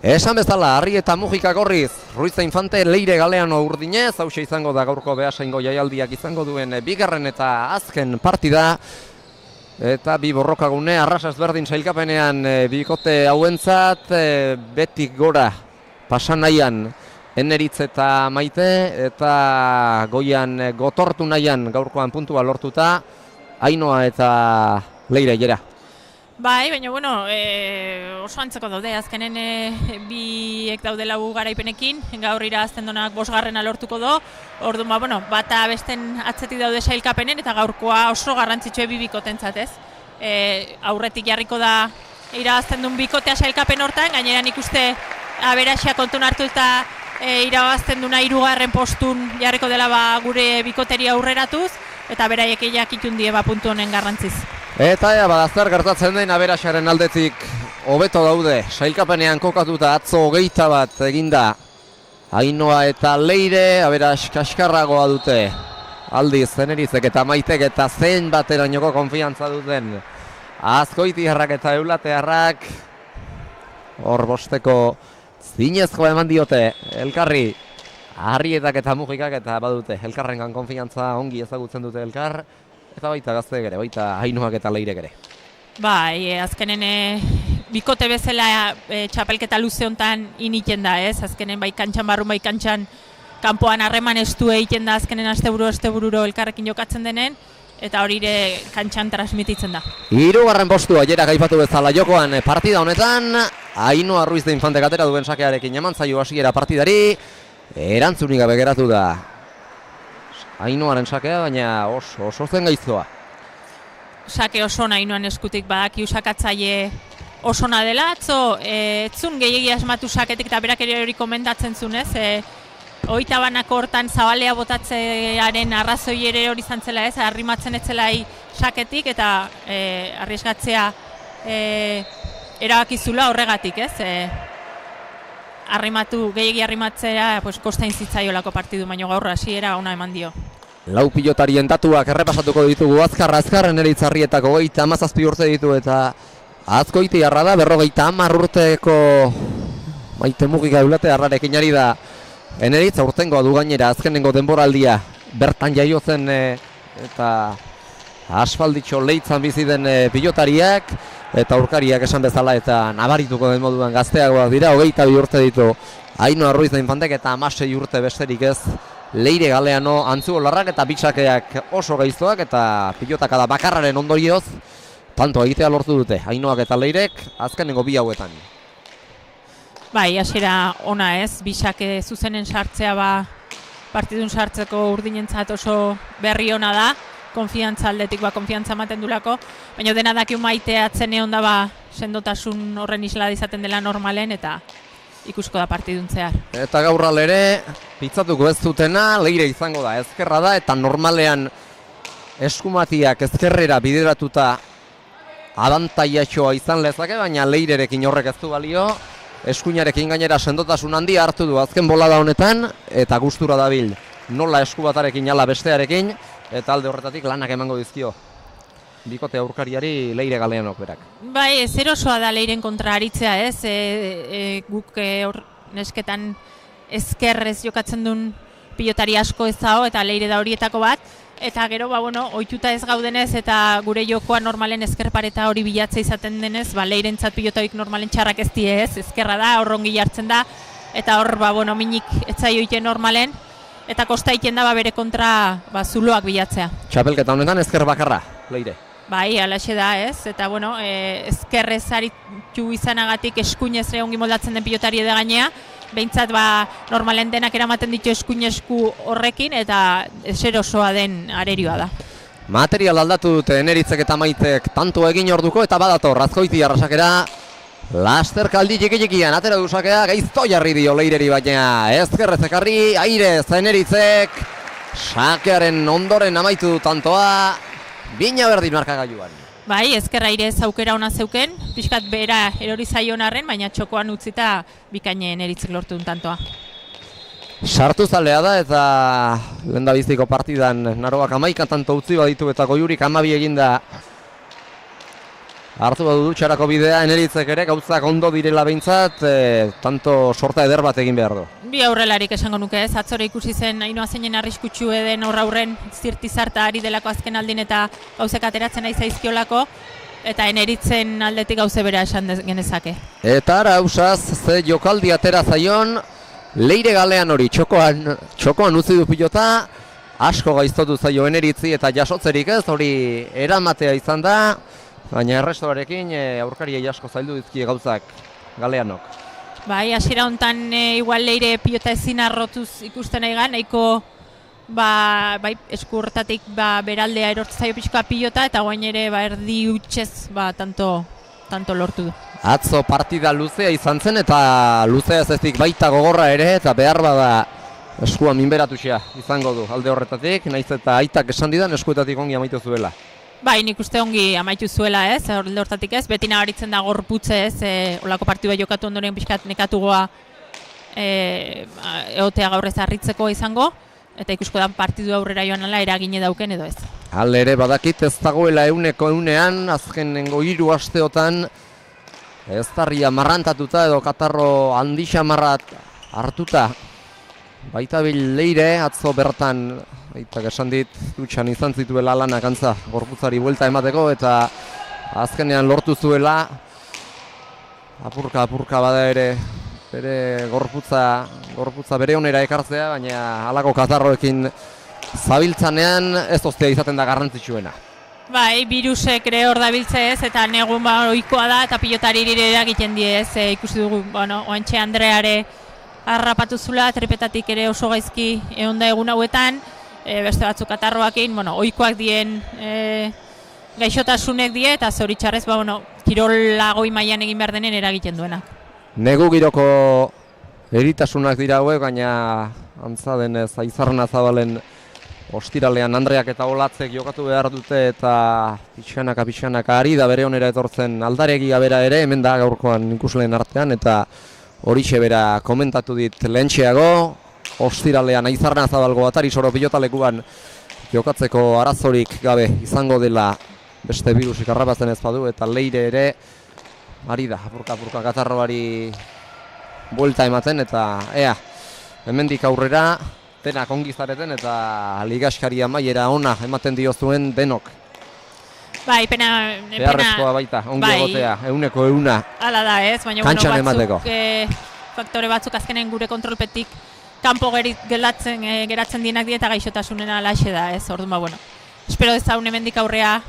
Esan bezala, Arrieta Mujika Gorriz, Ruiz Infante, Leire Galeano urdinez, hauxe izango da gaurko behasaingo jaialdiak izango duen bigarren eta azken partida. Eta bi borrokagune, arrasa ezberdin sailkapenean bikote hauentzat, betik gora pasan nahian Eneritz eta Maite, eta goian gotortu nahian gaurkoan puntua lortuta, Ainhoa eta Leire jera. Bai, baina bueno, oso antzeko daude, azkenen biek daude lau garaipenekin, gaur irazten donak 5. lortuko do, orduan bueno, bata besten atzetik daude sailkapenen eta gaurkoa oso garrantzitsue bi bikotentzat ez. Aurretik jarriko da irabazten duen bikotea sailkapen hortan, gainera nik uste aberaxia kontun hartu eta irabazten duna 3. postun jarriko dela gure bikoteri aurreratuz, eta beraiek jakitun die puntu honen garrantziz. Eta bada zer gertatzen den aberaxaren aldetik hobeto daude, sailkapenean kokatuta atzo 21 eginda. Ainhoa eta Leire aberax kaskarragoa dute. Aldiz, Enerizek eta Maitek eta zein baterainoko konfiantza duten Azkoitiarrak eta Eulatearrak hor bosteko zinezkoa eman diote elkarri. Arrietak eta Mujikak eta badute elkarrengan konfiantza ongi ezagutzen dute elkar. Eta baita gazteek ere, baita Ainhoak eta Leirek ere. Bai, azkenen bikote bezala txapelketa luze hontan initen da, ez? Azkenen bai kantxan barrun, bai kantxan kanpoan harreman estu egiten da azkenen astebururo elkarrekin jokatzen denen, eta hori ere kantxan transmititzen da. 3. postua jera gaipatu bezala jokoan partida honetan, Ainhoa Ruiz de Infante atera duen sakearekin eman zaio hasiera partidari, erantzunik gabe geratu da Ainhoaren sakea, baina oso zen gaiztoa. Sake oso Ainhoan eskutik badaki usakatzaile osona dela, atzo etzun gehiegi asmatu saketik eta berak ere hori komentatzen zuen, ez? 21 hortan zabalea botatzearen arrazoi ere hori izan zela, ez? Arrimatzen etzelai saketik eta arriesgatzea erabakizula horregatik, ez? Gehiegi arrimatzea kostain zitzaiolako partidu, baina gaur hasiera ona eman dio. Lau pilotarien datuak errepasatuko ditugu azkar Eneritz Arrietako 37 urte ditu eta Azkoitiarra da 50 urteko Maite Mugika Eulate Arrarekin ari da Eneritz, aurtengoa du gainera azkenengo denboraldia bertan jaio zen eta asfalditxo leitzan bizi den pilotariak eta aurkariak esan bezala eta nabarituko den moduan gazteagoak dira, 22 urte ditu Ainhoa Ruiz da Infantek eta 16 urte besterik ez Leire Galeano Antzuolarrak eta bitxakeak oso gaiztoak eta pilotaka da bakarraren ondorioz tanto egitea lortu dute Ainhoak eta Leirek azkenengo bi hauetan. Bai, hasiera ona ez, bisake zuzenen sartzea partidun sartzeko urdinentzat oso berri ona da, konfiantza aldetik konfiantza ematen dulako, baina dena dakiu Maite atzene onda sendotasun horren isla izaten dela normalen eta ikusko da partidun zehar. Eta gaur ere, pitzatuko ez dutena, Leire izango da, ezkerra da eta normalean eskumatiak ezkerrera bideratuta abantaiatxoa izan lezake, baina Leirerekin horrek ez du balio. Eskuinarekin gainera sendotasun handia hartu du azken bolada honetan eta gustura dabil nola eskubatarekin ala bestearekin eta alde horretatik lanak emango dizkio bikote aurkariari Leire Galeanok berak. Bai, zer osoa da Leiren kontra aritzea ez, guk nesketan ezkerrez jokatzen duen pilotari asko ez dago eta Leire da horietako bat. Eta gero, ohituta ez gaudenez eta gure jokoa normalen ezkerpareta hori bilatze izaten denez, Leirentzat pilotaik normalen txarrak ez die ez, ezkerra da, horrongi jartzen da, eta hor, minik etzaio iten normalen, eta kosta iten da bere kontra zuloak bilatzea. Txapelketa honetan ezker bakarra, Leire. Bai, alaxe da ez, eta ezkerrez aritu izanagatik eskuinez ongi moldatzen den pilotari edo gainea, behintzat normalen denak eramaten ditu eskuinesku horrekin eta eser osoa den arerioa da. Material aldatu dute Eneritzek eta Maitek tanto egin orduko eta badator Azkoiti arrasakera lasterkaldi txiki-txikian atera duzakea gaizto jarri dio Leireri baina ezkerrez ekarri airez Eneritzek sakearen ondoren amaitu tantoa bina berdin markagailuan. Bai, ezkerra airez aukera ona zeuken, pixkat bera erori zaion arren, baina txokoan utzita bikaine Eneritzek lortu duen tantoa. Sartu zalea da eta lehendabiziko partidan Naroak 11 tanto utzi baditu eta Goiurik 12 eginda hartu badu dutxarako bidea Eneritzek ere gauzak ondo direla behintzat, tanto sorta eder bat egin behar du. Bi aurrelarik esango nuke ez, atzore ikusi zen Ainhoa zeinen arriskutsu eden aurren zirtizarta ari delako azken aldin eta gauzek ateratzen nahi zaizkiolako eta Eneritzen aldetik gauze bera esan genezake. Eta ara ausaz, ze jokaldi atera zaion Leire Galean hori txokoan utzi du pilota, asko gaiztotu zaio Eneritzi eta jasotzerik ez, hori eramatea izan da, baina errestoarekin aurkariei asko zaildu dizkie gauzak Galeanok. Bai, hasiera hontan igual Leire pilota ezin arrotuz ikusten aigan, nahiko esku hortatik beraldea erortu zaio pixka pilota eta guain ere erdi utxez tanto lortu du. Atzo partida luzea izan zen eta luzea ez ezik baita gogorra ere eta behar bada eskua minberatuxea izango du alde horretatik, nahiz eta aitak esan didan eskuetatik ongi amaitu zuela. Bai, nik uste ongi amaitu zuela ez, alde hortatik ez, beti nabaritzen da gorputze ez, olako partidua jokatu ondoren pixkat nekatugoa egotea gaur ez harritzeko izango, eta ikusko da partidu aurrera joan ala eragine dauken edo ez. Hal ere badakit ez dagoela euneko eunean, azkenengo 3 asteotan ez darria marrantatuta edo katarro handi xamarrat hartuta. Baita bil Leire atzo bertan, baitak esan dit, dutxan izan zituela lanak antza gorputzari buelta emateko eta azkenean lortu zuela apurka bada ere bere gorputza bere onera ekartzea, baina halako katarroekin zabiltzanean ez ostea izaten da garrantzitsuena. Bai, virusek ere hor dabiltze ez, eta negun ohikoa da eta pilotari ere egiten die ez, ikusi dugu, oantxe Andreare harrapatu zula, trepetatik ere oso gaizki egonda egun hauetan, beste batzuk katarroakin, ohikoak dien gaixotasunek die eta zoritxarrez, kirola goi mailan egin behar denen eragiten duenak. Negu giroko eritasunak dira hauek, baina antza denez Aizarna Zabalen ostiralean Andreak eta Olatzek jokatu behar dute eta pixanaka ari da bere onera etortzen aldaregia bera ere, hemen da gaurkoan ikusleen artean eta horixe bera komentatu dit lehentxeago, ostiralean Aizarna Zabalgo Atari Soro pilotalekuan jokatzeko arazorik gabe izango dela beste virusik harrapatzen ez badu eta Leire ere ari da, apurka katarroari buelta ematen eta ea, hemendik aurrera denak ongi zareten eta ligaskari amaiera ona ematen diozuen denok. Bai, pena... Beharrezkoa baita, ongi egotea, 100%. Hala da ez, baina Kantxan emateko. Faktore batzuk azkenen gure kontrolpetik kanpo geratzen dienak die eta gaixotasunena alaxe da ez, orduan bueno. Espero dezagun hemendik aurrea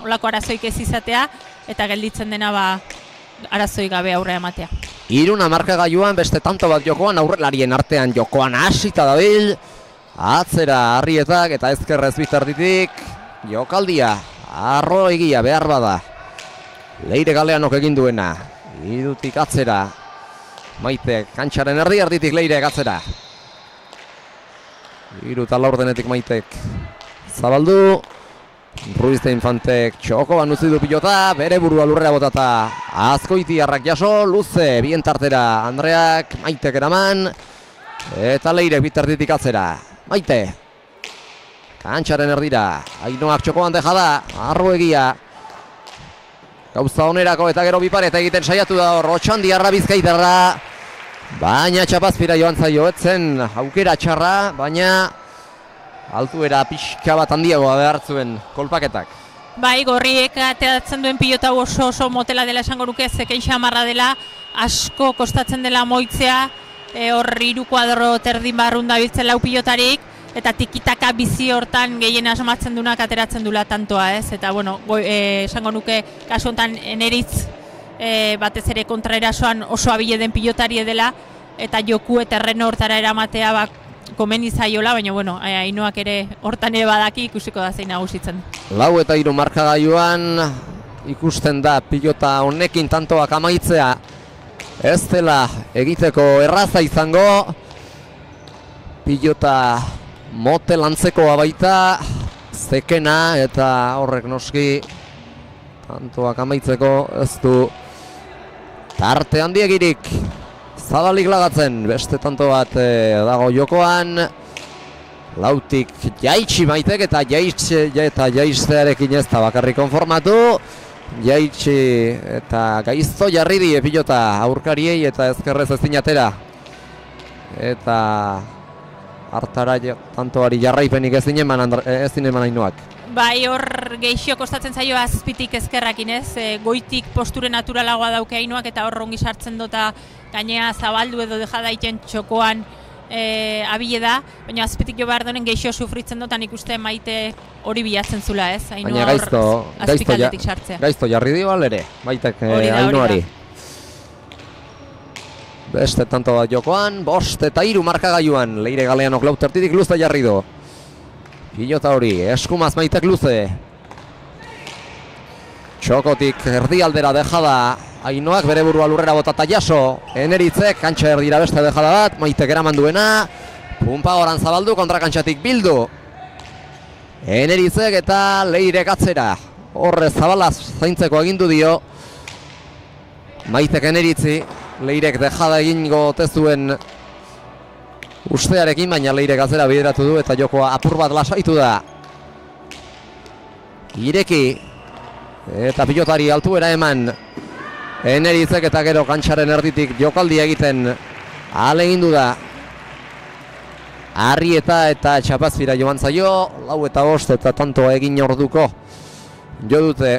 olako arazoik ez izatea eta gelditzen dena arazoi gabe aurrea ematea. Iruna markagailuan beste tanto bat jokoan aurrelarien artean jokoan hasita dabil. Atzera Arrietak eta ezkerrez bitartitik jokaldia arro egia behar bada. Leire Galeanok egin duena. Irutik atzera. Maite kantxaren erditik Leire atzera. Iru eta laurdenetik Maitek zabaldu. Ruiz de Infantek txokoan utzi du pilota, bere burua lurrera botata. Azkoitiarrak jaso, luze, bien tartera Andreak, Maitek eraman. Eta Leirek bitartitik atzera. Maite. Kantxaren erdira, Ainoak txokoan dejada, arro egia. Gauza onerako eta gero bipareta egiten saiatu da hor, Otxandiarra Bizkaitarra. Baina txapazpira joan zaio etzen, aukera txarra, baina altuera pixka bat handiagoa behar zuen kolpaketak. Bai, gorriek ateratzen duen pilota oso motela dela esango nuke, zekein xamarra dela, asko kostatzen dela moitzea, hor 3 kuadro terdin barrun dabiltzen lau pilotarik, eta tikitaka bizi hortan gehien asmatzen dunak ateratzen dula tantoa, ez? Eta, bueno, esango nuke, kasu honetan Eneritz batez ere kontraerasoan oso abile den pilotari dela, eta joku eta erreno hortara eramatea komeni zaiola, baina, bueno, Ainoak ere hortan ere badaki ikusiko da zein nagusitzen. 4 eta 3 markagailuan ikusten da pilota honekin tantoak amaitzea ez dela egiteko erraza izango. Pilota motel antzekoa baita, zekena eta horrek noski tantoak amaitzeko ez du tarte handiegirik. Zabalik lagatzen, beste tanto bat dago jokoan. Lautik jaitsi Maitek eta jaitzearekin ez da bakarrik konformatu. Jaitsi eta gaizto jarri die pilota aurkariei eta ezkerrez ezin atera. Eta hartara tantoari jarraipenik ezin eman Ainoak. Bai, hor geixio kostatzen zaio azpitik ezkerrakin ez, goitik posture naturalagoa dauke Ainoak eta hor ongi sartzen dota gainea zabaldu edo deja daiten txokoan abile da, baina azpitik jo behar donen geixo sufritzen dotan ikuste Maite hori bilatzen zula ez, Ainoa hor azpikaldetik sartzea. Gaizto jarri dio alere, Maitek Ainoari. Beste tanto bat jokoan, 5 eta 3 markagailuan, Leire Galeanok lautertitik luze jarri du. Pilota hori, eskumaz Maitek luze. Txokotik erdialdera dejada, Ainoak bere burua lurrera botata jaso. Eneritzek kantxa erdira beste dejada bat, Maitek eraman duena. Pumpa horan zabaldu, kontrakantxatik bildu. Eneritzek eta Leirek atzera. Horre zabalaz zaintzeko agindu dio. Maitek Eneritzi, Leirek dejada egingo tezuen ustearekin, baina Leirek atzera bideratu du eta jokoa apur bat lasaitu da. Ireki eta pilotari altuera eman. Eneritzek eta gero kantxaren erditik jokaldia egiten ahalegindu da. Arrieta eta Txapazpira joan zaio, 4 eta 5 eta tantoa egin orduko jo dute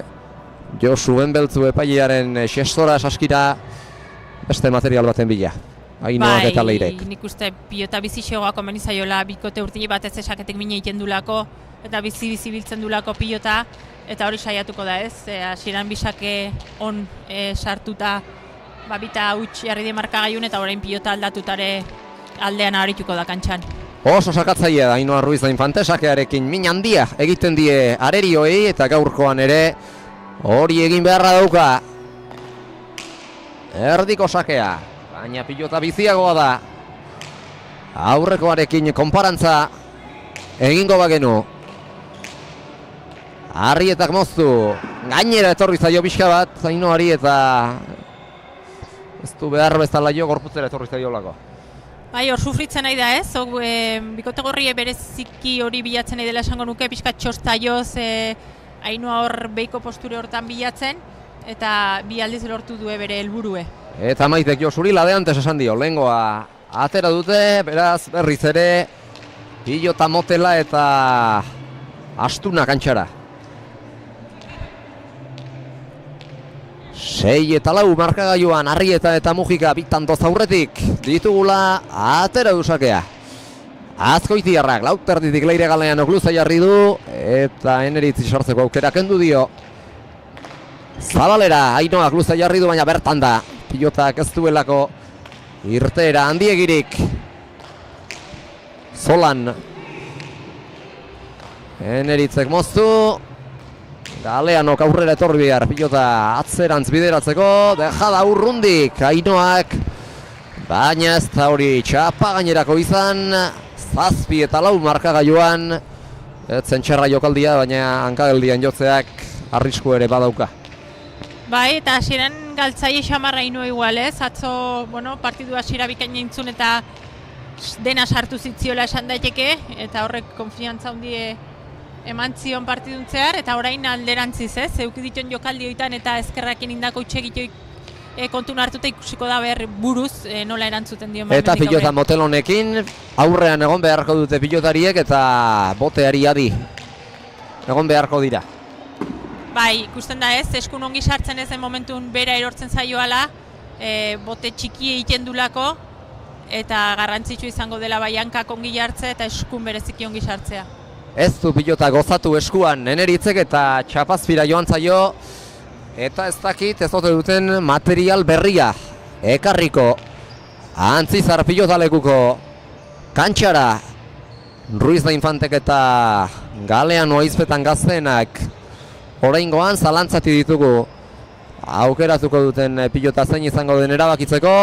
Josu Benbeltzu epailearen xestora saskira beste material baten bila. Ainoak eta Leirek. Nik uste pilota bizi xegoa komeni zaiola, bikote urtile batez esaketek mine egiten dulako eta bizi biltzen dulako pilota. Eta hori saiatuko da ez, hasieran bisake on sartuta bita huts jarri die markagailuan eta orain pilota aldatutare aldean abarituko da kantxan. Oso sakatzailea da Ainoa Ruiz de Infante, sakearekin min handia egiten die arerioei eta gaurkoan ere hori egin beharra dauka. Erdiko sakea, baina pilota biziagoa da. Aurrekoarekin konparantza egingo bagenu. Arrietak moztu, gainera etorri zaio pixka bat, Ainoari eta ez du behar bezala jo gorputzera etorri zaio lako. Bai, hor sufritzen nahi da ez, bikote gorrie bereziki hori bilatzen nahi dela esango nuke, pixka txostaioz Ainoa hor beiko posture hortan bilatzen, eta bi aldiz lortu due bere helburue. Eta Maitek Josuri lade antes esan dio, lehengoa atera dute, beraz berriz ere pilota motela eta astuna kantxara. 6-4 markagailuan Arrieta eta Mujika bitantoz aurretik ditugula atera duzakea. Azkoitiarrak lauterditik Leire Galeanok luze jarri du eta Eneritzi sartzeko aukera kendu dio. Zabalera, Ainoak luze jarri du baina bertan da. Pilotak ez duelako irteera handiegirik. Zolan Eneritzek moztu. Galeanok aurrera etorri behar, pilota atzerantz bideratzeko, dejada urrundik, Ainoak, baina ez da hori txapa gainerako izan, 7 eta 4 markagailuan, etzen txarra jokaldia, baina hankageldian jotzeak arrisku ere badauka. Bai, eta hasieran galtzaile xamarra Aino igual, ez? Atzo, partidu hasiera bikaina intzun eta dena sartu zitziola esan daiteke, eta horrek konfiantza handie eman zion partiduntzear, eta orain alderantziz, ez? Eukidituen jokaldi hoitan eta ezkerrakin indako utxegitoi kontun hartuta ikusiko da behar buruz nola erantzuten dio. Eta pilota motel honekin aurrean egon beharko dute pilotariek eta boteari adi egon beharko dira. Bai, ikusten da ez, eskun ongi sartzen ez den momentun bera erortzen zaioala, bote txiki egiten dulako, eta garrantzitsu izango dela bai hankak ongi jartzea eta eskun bereziki ongi sartzea. Ez du pilota gozatu eskuan Eneritzek eta txapazpira joan zaio, eta ez dakit ez ote duten material berria ekarriko Antzizar pilotalekuko kantxara. Ruiz da Infantek eta Galeano Aizpetan gaztenak oraingoan zalantzati ditugu aukeratuko duten pilota zein izango den erabakitzeko.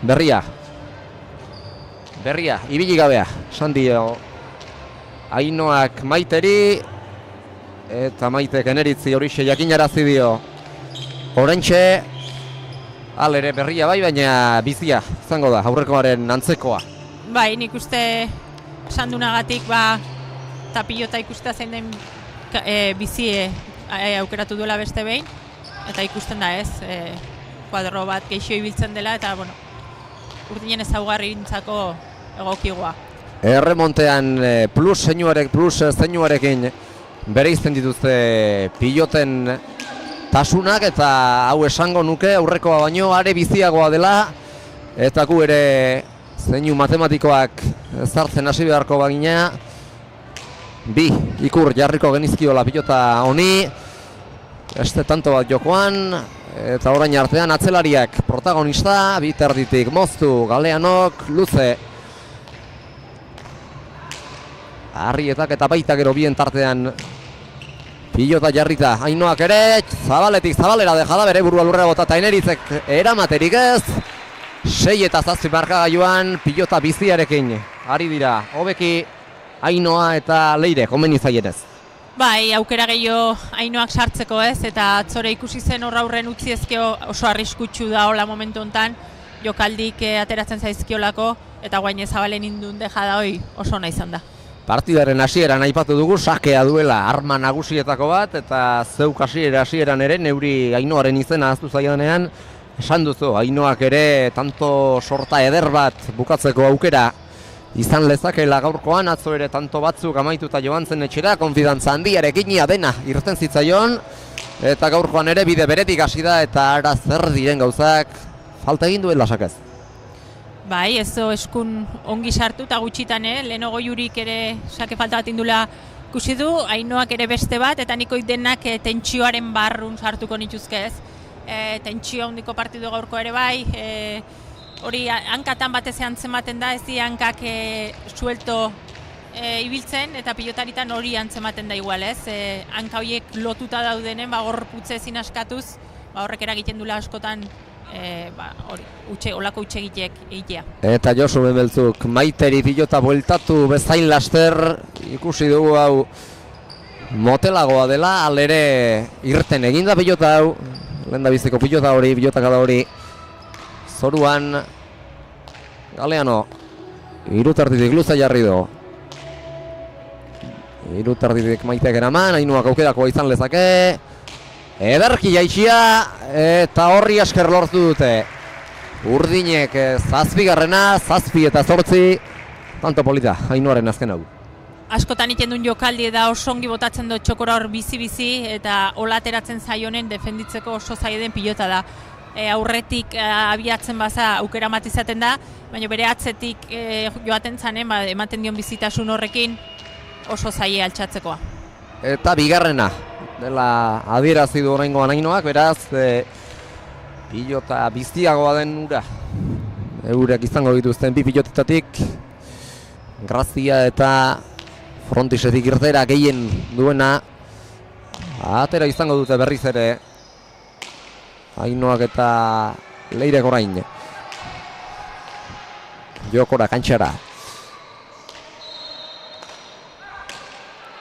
Berria, ibili gabea, esan dio Ainoak Maiteri eta Maitek Eneritzi horixe jakinarazi dio. Oraintxe, alere berria bai, baina bizia izango da, aurrekoaren antzekoa. Bai, nik uste esan dunagatik, eta pilota ikustea zein den bizie aukeratu duela beste behin, eta ikusten da ez, kuadro bat geixo ibiltzen dela, eta urdinen ezaugarrintzako egokigoa. Erremontean plus zeinuarekin bereizten dituzte piloten tasunak, eta hau esango nuke aurrekoa baino are biziagoa dela, eta gu ere zeinu matematikoak ezartzen hasi beharko bagina, bi ikur jarriko genizkiola pilota honi, este tanto bat jokoan, eta orain artean atzelariak protagonista, bi terditik moztu Galeanok, luze Arrietak eta baita gero bien tartean pilota jarrita, Ainoak ere zabaletik zabalera dejada bere burua lurrera bota eta Eneritzek eramaterik ez. 6 eta 7 markagailuan pilota biziarekin ari dira, hobeki Ainoa eta Leire komeni zaienez. Bai, aukera gehiago Ainoak sartzeko ez, eta atzore ikusi zen horra aurren utzi ezkeo oso arriskutsu da hola momentu honetan, jokaldik ateratzen zaizkiolako, eta guain ezabalen indun dejada hoi oso ona izan da. Partidaren hasieran aipatu dugu sakea duela arma nagusietako bat, eta zeuk hasieran ere neuri Ainoaren izena ahaztu zaidanean esan duzu, Ainoak ere tanto sorta eder bat bukatzeko aukera izan lezakela gaurkoan, atzo ere tanto batzuk amaituta joan zen etxera, konfidantza handiarekin dena irten zitzaion, eta gaurkoan ere bide beretik hasi da, eta ara zer diren gauzak falta egin duen lasakez. Bai, ez eskun ongi sartu eta gutxitan, leheno Goiurik ere sake falta bat indula ikusi du, Ainoak ere beste bat, eta niko denak tentsioaren barrun sartuko nituzke ez. Tentsio handiko partidu gaurko ere bai, hori hankatan batez antzematen da, ez di hankak suelto ibiltzen, eta pilotaritan hori antzematen da igual ez. Hanka horiek lotuta daudenen, gorputze ezin askatuz, horrek eragiten dula askotan olako utxegitek egitea. Eta Josu Beltzuk Maiteri pilota bueltatu bezain laster ikusi dugu hau motelagoa dela, alere irten eginda pilota hau, lehen da biziko pilota hori, pilotakada hori zoruan Galeano irutartitik luza jarri du. Hiru terditik Maitek eraman, Ainuak aukerakoa izan lezake. Ederki jaitxia eta horri esker lortu dute. Urdinek 7. 7 eta 8. Tanto polita, Ainuaren azken hau. Askotan iten duen jokaldi da oso ongi botatzen du txokora hor bizi-bizi eta olateratzen zaionen defenditzeko oso zaila den pilota da. Aurretik abiatzen baza aukera bat izaten da, baina bere atzetik joaten zanen, ematen dion bizitasun horrekin oso zaila altxatzekoa. Eta bigarrena, dela adierazi du oraingoan Ainoak, beraz pilota biztiagoa den ura. Eurek izango dituzten bi pilotetatik, Grazia eta Frontisetik irtera gehien duena. Atera izango dute berriz ere Ainoak eta Leirek orain. Jokora kantxara.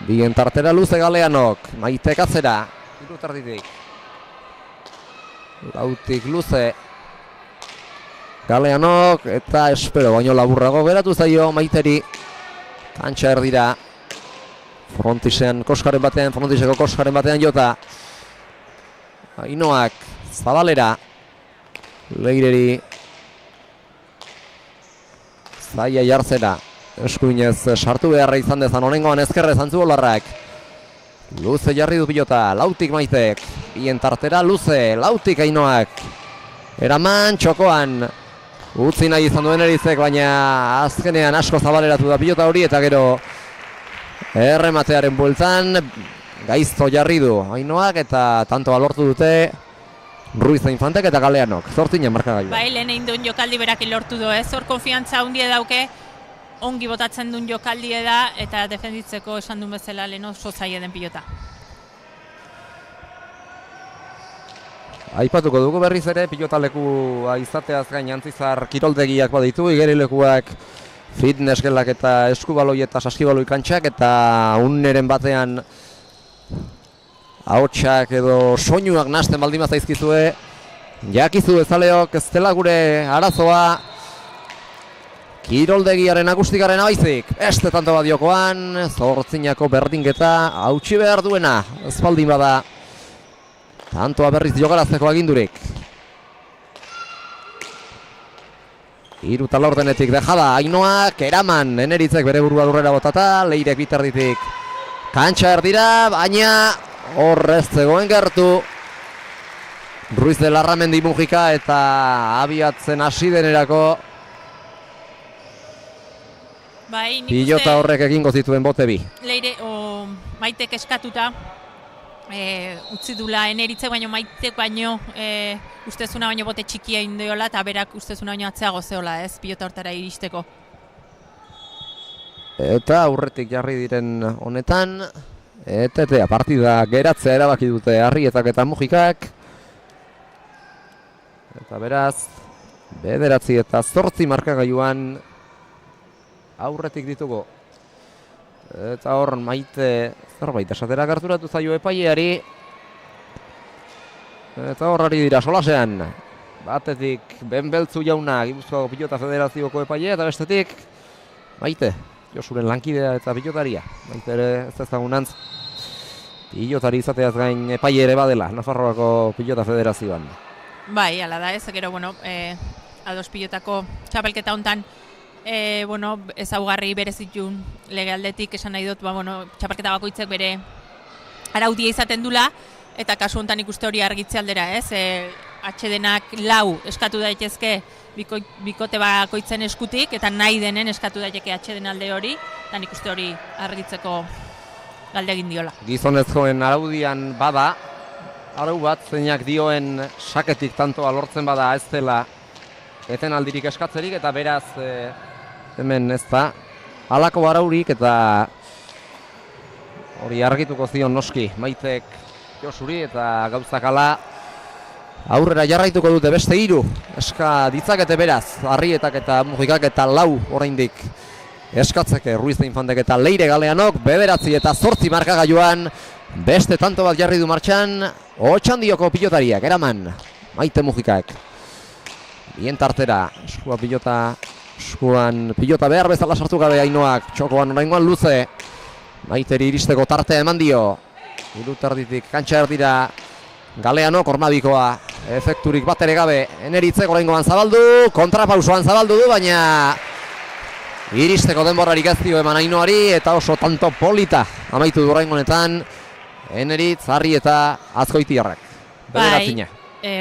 Bien tartera luze Galeanok, Maitek atzera, 3 terditik. Lautik luze Galeanok eta espero baino laburrago geratu zaio Maiteri. Kantxa erdira. Frontiseko koskaren batean jota. Ainoak Zabalera. Leireri zaila jartzera. Eskuinez sartu beharra izan dezan honengoan ezkerre Zantzuolarrak. Luze jarri du pilota, Lautik Maitek. Bien tartera luze, Lautik Ainoak. Eraman txokoan. Utzi nahi izan duen Erizek, baina azkenean asko zabaleratu da pilota hori eta gero errematearen bueltan gaizto jarri du Ainoak eta tanto lortu dute Ruiz Infantek eta Galeanok. 8 markagailu. Bai, lehen egin duen jokaldi berakin lortu du, ez? Hor konfiantza handie dauke, ongi botatzen duen jokaldi da eta defenditzeko esan duen bezala lehen oso zaila den pilota. Aipatuko dugu berriz ere pilotalekua izateaz gain Antzizar kiroldegiak baditu, igerilekuak, fitness gelak eta eskubaloi eta saskibaloi kantxak eta uneren batean ahotsak edo soinuak nahasten baldin bazaizkizue, jakizu bezaleok ez dela gure arazoa kiroldegiaren akustikaren abaizik. Beste tanto bat jokoan, 8 berdinketa hautsi behar duena, ez baldin bada tantoa berriz jogarazteko agindurik. 3 laurdenetik dejada Ainoak, Eraman, Eneritzek bere burua lurrera botata, Leirek bitarditik kantxa erdira, baina horrez zegoen gertu. Ruiz de Larramendi Mujika eta abiatzen hasi denerako bai, pilota horrek egingo zituen bote bi. Leire, Maitek eskatuta utzi dula Eneritzek, baino Maitek baino ustezuna baino bote txikia indiola eta berak ustezuna baino atzeago zeola, ez, pilota hortara iristeko. Eta aurretik jarri diren honetan etetea partida geratzea erabaki dute Arrietak eta Mujikak. Eta beraz 9 eta 8 markagailuan aurretik ditugu. Eta hor Maite zerbait esatera gerturatu zaio epaileari. Eta hor ari dira solasean. Batetik Benbeltzu jauna, Gipuzkoako Pilota Federazioko epailea, eta bestetik Maite, Josuren lankidea eta pilotaria. Maite ere ez ezagunantz pilotari izateaz gain epaile ere badela Nafarroako Pilota Federazioan. Bai, ala da ez, gero, ados pilotako txapelketa hontan ezaugarri berezitun lege aldetik esan nahi dut, txapelketa bakoitzek bere araudia izaten dula, eta kasu hontan ikuste hori argitze aldera, ez? Atsedenak 4 eskatu daitezke bikote bakoitzen eskutik, eta nahi denen eskatu daiteke atxeden alde hori, eta nik uste hori argitzeko galde egin diola. Gizonezkoen araudian bada, arau bat zeinak dioen saketik tantoa lortzen bada ez dela eten aldirik eskatzerik, eta beraz hemen ez da halako araurik, eta hori argituko zion noski Maitek Josuri, eta gauzak ala aurrera jarraituko dute beste 3 eska ditzakete beraz, Arrietak eta Mujikak eta 4 oraindik eskatzeke Ruiz de Infantek eta Leire Galeanok. 9 eta 8 markagailuan beste tanto bat jarri du martxan Otxandioko pilotariak, Eraman, Maite Mujikak. Bien tartera, eskuan pilota behar bezala sartu gabe Ainoak, txokoan oraingoan luze. Maiteri iristeko tartea eman dio. Iruterditik kantxa erdira Galeanok, Ormabikoa efekturik bat ere gabe. Eneritzek oraingoan zabaldu, kontrapausoan zabaldu du, baina iristeko denborarik ez dio eman Ainoari, eta oso tanto polita amaitu du oraingo honetan Eneritz, Arri eta Azkoitiarrak. Bederatzina.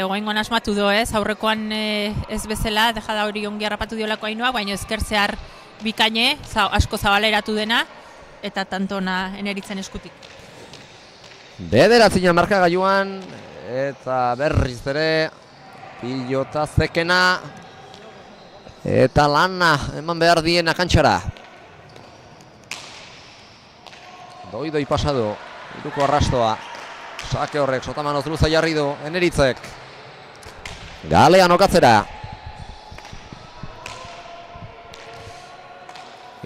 Oraingoan asmatu du, aurrekoan ez bezala, dejada hori ongi harrapatu diolako Ainoa, baina ezker zehar bikaine, asko zabaleratu dena, eta tantona Eneritzen eskutik. Bederatzina markagailuan, eta berriz ere pilota zekena eta lana eman behar diena kantxara. Doi pasadu, iruko arrastoa, sake horrek, sotamanoz luza jarri du Eneritzek. Galeanok atzera.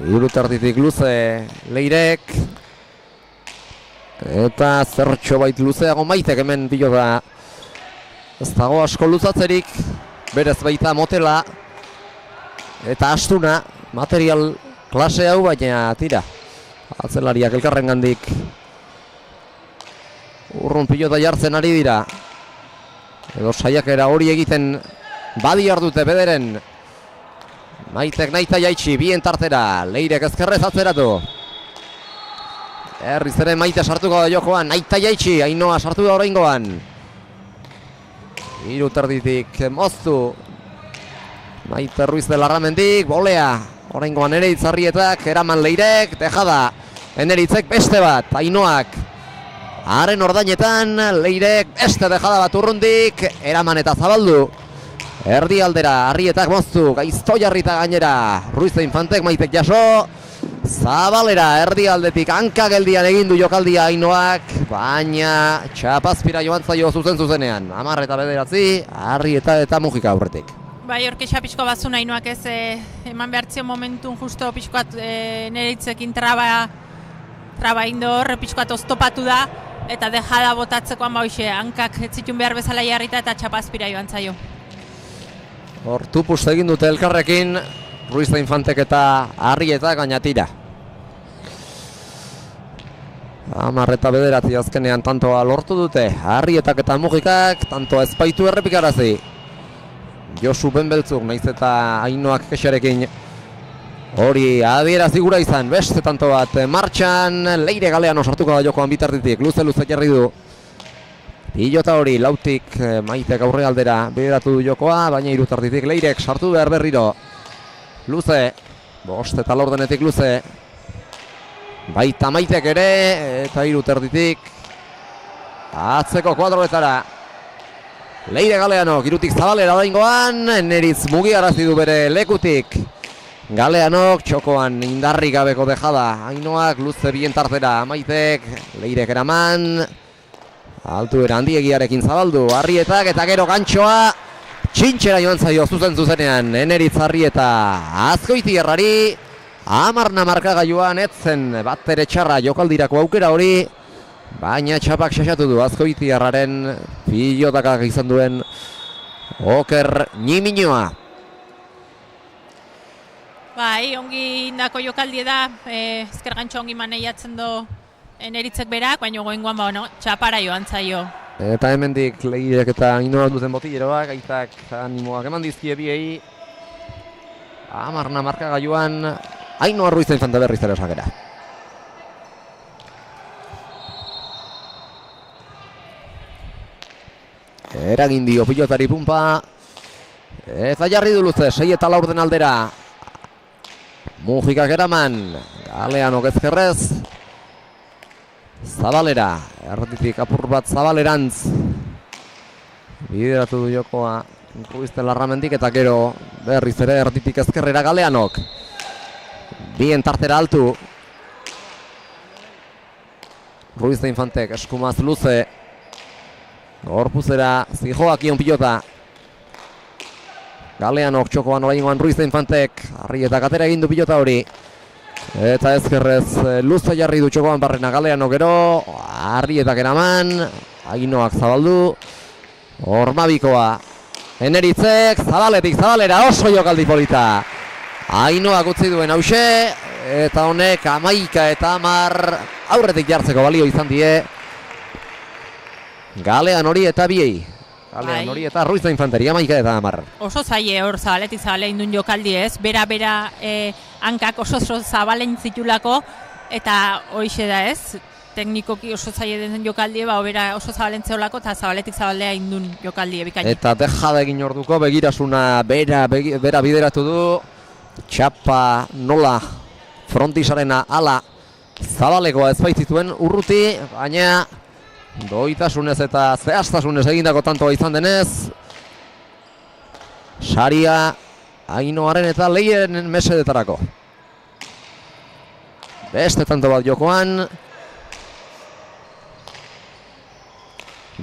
Iruterditik luze Leirek. Eta zertxo bait luzeago Maitek hemen pilota. Ez dago asko luzatzerik, berez baita motela eta astuna, material klase hau, baina tira. Atzelariak elkarren gandik urrun pilota jartzen ari dira. Edo saiakera hori egiten badiar dute bederen. Maitek naita jaitsi, bien tartera, Leirek ezkerrez atzeratu. Herriz ere Maite sartuko da jokoan, naita jaitsi, Ainoa sartu da oraingoan. Iruterditik moztu. Maite Ruiz de Larramendik, bolea. Oraingoan Eneritz Arrietak, eraman Leirek, dejada. Eneritzek beste bat, Ainoak. Haren ordainetan, Leirek beste dejada bat urrundik, eraman eta zabaldu. Erdi aldera, Arrietak moztu, gaizto jarrita gainera. Ruiz de Infantek, Maitek jaso. Zabalera, erdi aldetik hanka geldian egin du jokaldia Ainoak, baina txapazpira joan zaio zuzenean. 10 eta 9, Arrieta eta Mujika aurretik. Bai, orkeixa pixko bazun Ainoak ez eman behartzio momentun justo pixkoat Neritzekin traba indo horre pixkoat oztopatu da, eta dejada botatzekoan hoxe, hankak etzitun behar bezala jarrita eta txapazpira joan zaio. Hor tupust egin dute elkarrekin, Ruiz de Infantek eta Arrieta gainatira. 10 eta 9 azkenean tantoa lortu dute. Arrietak eta Mujikak tantoa ezpaitu errepikarazi. Josu Benbeltzuk naiz eta Ainoak kexarekin hori adierazi gura izan. Beste tanto bat martxan, Leire Galeano sartuko da jokoan bitartitik. Luze jarri du. Pilota hori lautik Maitek aurre aldera bideratu du jokoa, baina irutartitik Leirek sartu behar berriro. Luze, bost eta laurdenetik Luze. Baita Maitek ere, eta irutartitik atzeko kuadroetara. Leire Galeano, girutik zabalera daingoan, Neritz mugiarazi du bere lekutik. Galeanok txokoan indarrik gabeko dejada. Ainoak Luze bien tartera, Maitek, Leirek eraman. Altuera handiegiarekin zabaldu, Arrietak eta gero gantxoa. Txintxera joan zaio zuzenean, Eneritz Arrieta Azkoitiarrari. 10 markagailuan etzen bat ere txarra jokaldirako aukera hori. Baina txapak xaxatu du Azkoitiarraren pilotakak izan duen Oker Ñimiñoa. Bai, ongi indako jokaldi da, ezker gantxo ongi maneiatzen du Eneritzek berak, baina goengoan txapara joan zaio. Eta hemendik Leirek eta Ainoak duten botilleroak, aitak animoak eman dizkie biei. 10 markagailuan Ainoa Ruiz de Infante berriz ere osakera. Eragin dio pilotari pumpa. Eta jarri du Luze, 6 eta 4 aldera. Mujikak eraman, Galeanok ezkerrez. Zabalera, erditik apur bat Zabalerantz. Bideratu du jokoa Ruiz de Larramendik eta gero berriz ere erditik ezkerrera Galeanok. Bien tartera altu. Ruiz de Infantek eskumaz Luze. Gorpuzera zijoak ion pilota. Galeanok txokoan oraingoan Ruiz de Infantek. Arrietak atera egin du pilota hori. Eta ezkerrez Luze jarri du txokoan barrena Galeanok gero. Arrietak eraman. Ainoak zabaldu. Ormabikoa. Eneritzek zabaletik zabalera oso jokaldi polita. Ainoak utzi duen hause. eta honek 11 eta 10 aurretik jartzeko balio izan die. Galean hori eta biei. Galean hori eta Ruiz da Infanteria 11 eta 10. Oso zaie hor zabaletik zabale indun jokaldi ez, bera hankak oso zabalen zitulako, eta hoixe da ez, teknikoki oso zaie den jokaldi, bera oso zabalentzeolako eta zabaletik zabalea indun jokaldi bikaini. Eta dejada egin orduko, begirasuna bera bideratu du, txapa nola frontisarena ala zabalekoa ez baitzituen urruti, baina doitasunez eta zehaztasunez egindako tantoa izan denez, saria Ainoaren eta Leien mesedetarako. Beste tanto bat jokoan.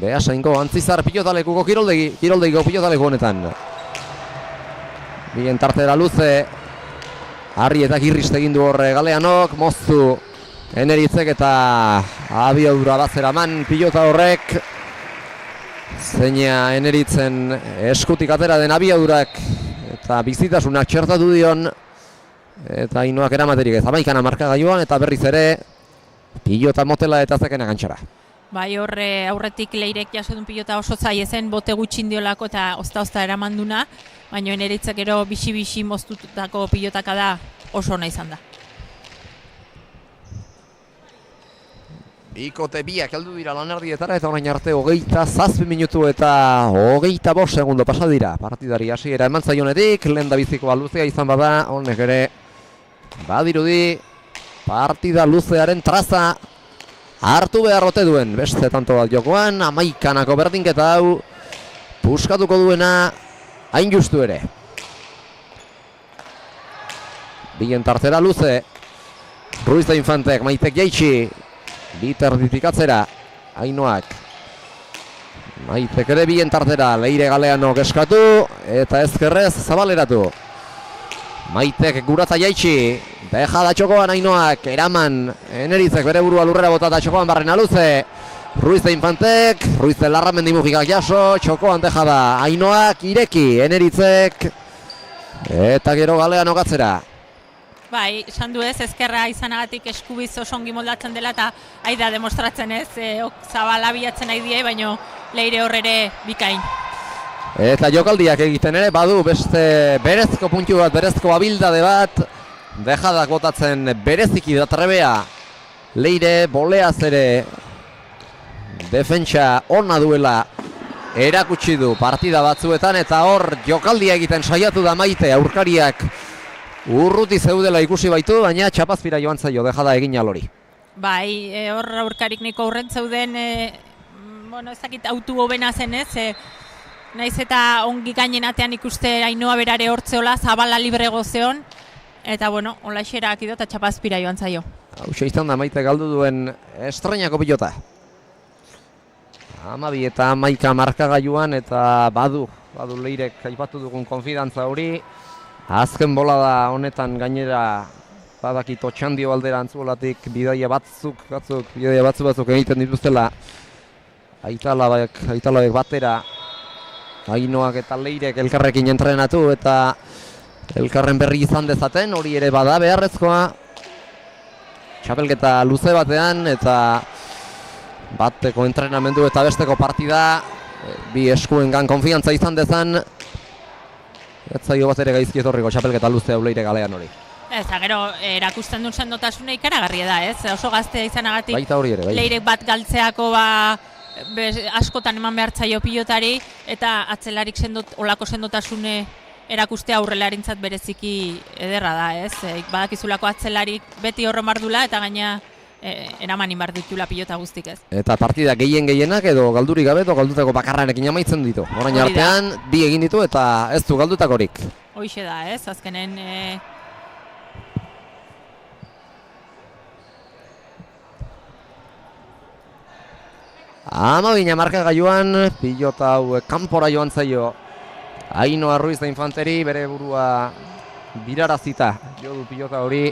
Beasaingo Antzizar pilotalekuko kiroldegiko pilotaleku honetan. Bien tartera luze. Harri eta girriste egin du horre Galeanok, moztu Eneritzek eta abiadura bazeraman pilota horrek. Zeina Eneritzen eskutik atera den abiadurak eta bizitasunak txertatu dion. Eta Ainoak eramaterik ez 11 markagailuan eta berriz ere pilota motela eta zekena gantxara. Bai, horre aurretik Leirek jasodun pilota oso zaie zen, bote gutxin diolako eta ozta eramanduna, baina Eneritzek gero bixi-bixi moztutako pilotaka da oso ona izan da. Bikote biak heldu dira lanerdietara eta orain arte 27 minutu eta 25 segundo pasa dira. Partidari hasiera eman zaionetik, lehendabizikoa luzea izan bada, honek ere badirudi partida luzearen traza hartu behar ote duen. Beste tanto bat jokoan, 11 berdinketa hau puskatuko duena hain justu ere. Bien tartera luze, Ruiz da Infantek, Maitek jaitsi, biterditik atzera, Ainoak. Maitek ere bien tartera, Leire Galeanok eskatu eta ezkerrez zabaleratu. Maitek gurata jaitsi, deja da txokoan Ainoak, eraman, Eneritzek bere burua lurrera bota da txokoan barrena luze. Ruiz da Infantek, Ruiz de Larramendi mugikak jaso, txokoan deja da Ainoak, ireki, Eneritzek, eta gero Galeanok atzera. Bai, esan du ez, ezkerra izanagatik eskubiz oso ongi moldatzen dela eta aida demostratzen ez, zabala bilatzen nahi die, baina Leire horrere bikain. Eta jokaldiak egiten ere, badu beste berezko puntu bat, berezko abildade bat, dejadak botatzen bereziki da trebea. Leire boleaz ere defentsa ona duela erakutsi du partida batzuetan eta hor jokaldia egiten saiatu da Maite, aurkariak urruti zeudela ikusi baitu, baina txapazpira joan zaio dejada egin alori. Bai, hor aurkarik niko aurren zeuden, ez dakit autu hobena zen ez, naiz eta ongi gainen atean ikuste Ainoa berare hortzeola, zabala libre gozeon, eta hola xerak ido eta txapazpira joan zaio. Hau izan da Maite galdu duen estrenako pilota. 12 eta 11 markagailuan eta badu Leirek aipatu dugun konfidantza hori. Azken bolada honetan gainera badakit Otxandio aldera antzuolatik bidaia batzuk egiten dituztela Aitalabek batera Ainoak eta Leirek elkarrekin entrenatu eta elkarren berri izan dezaten, hori ere bada beharrezkoa txapelketa luze batean eta bateko entrenamendu eta besteko partida bi eskuengan konfiantza izan dezan. Ez zaio bat ere gaizki etorriko txapelketa luze hau Leire Galean hori. Ez, gero erakusten duen sendotasuna ikaragarria da, ez? Oso gaztea izanagatik baita hori ere, bai. Leirek bat galtzeako askotan eman behar zaio pilotari eta atzelarik olako sendotasune erakustea aurrelarintzat bereziki ederra da, ez? Badakizulako atzelarik beti horren bardula eta gaina eraman inbar ditula pilota guztik ez. Eta partida gehienak edo galdurik gabe edo galdutako bakarrarekin amaitzen ditu. Orain artean bi egin ditu eta ez du galdutakorik. Hoixe da ez, azkenen Amabina markagailuan pilota hau kanpora joan zaio Ainoa Ruiz da Infanteri, bere burua birarazita jo du pilota hori.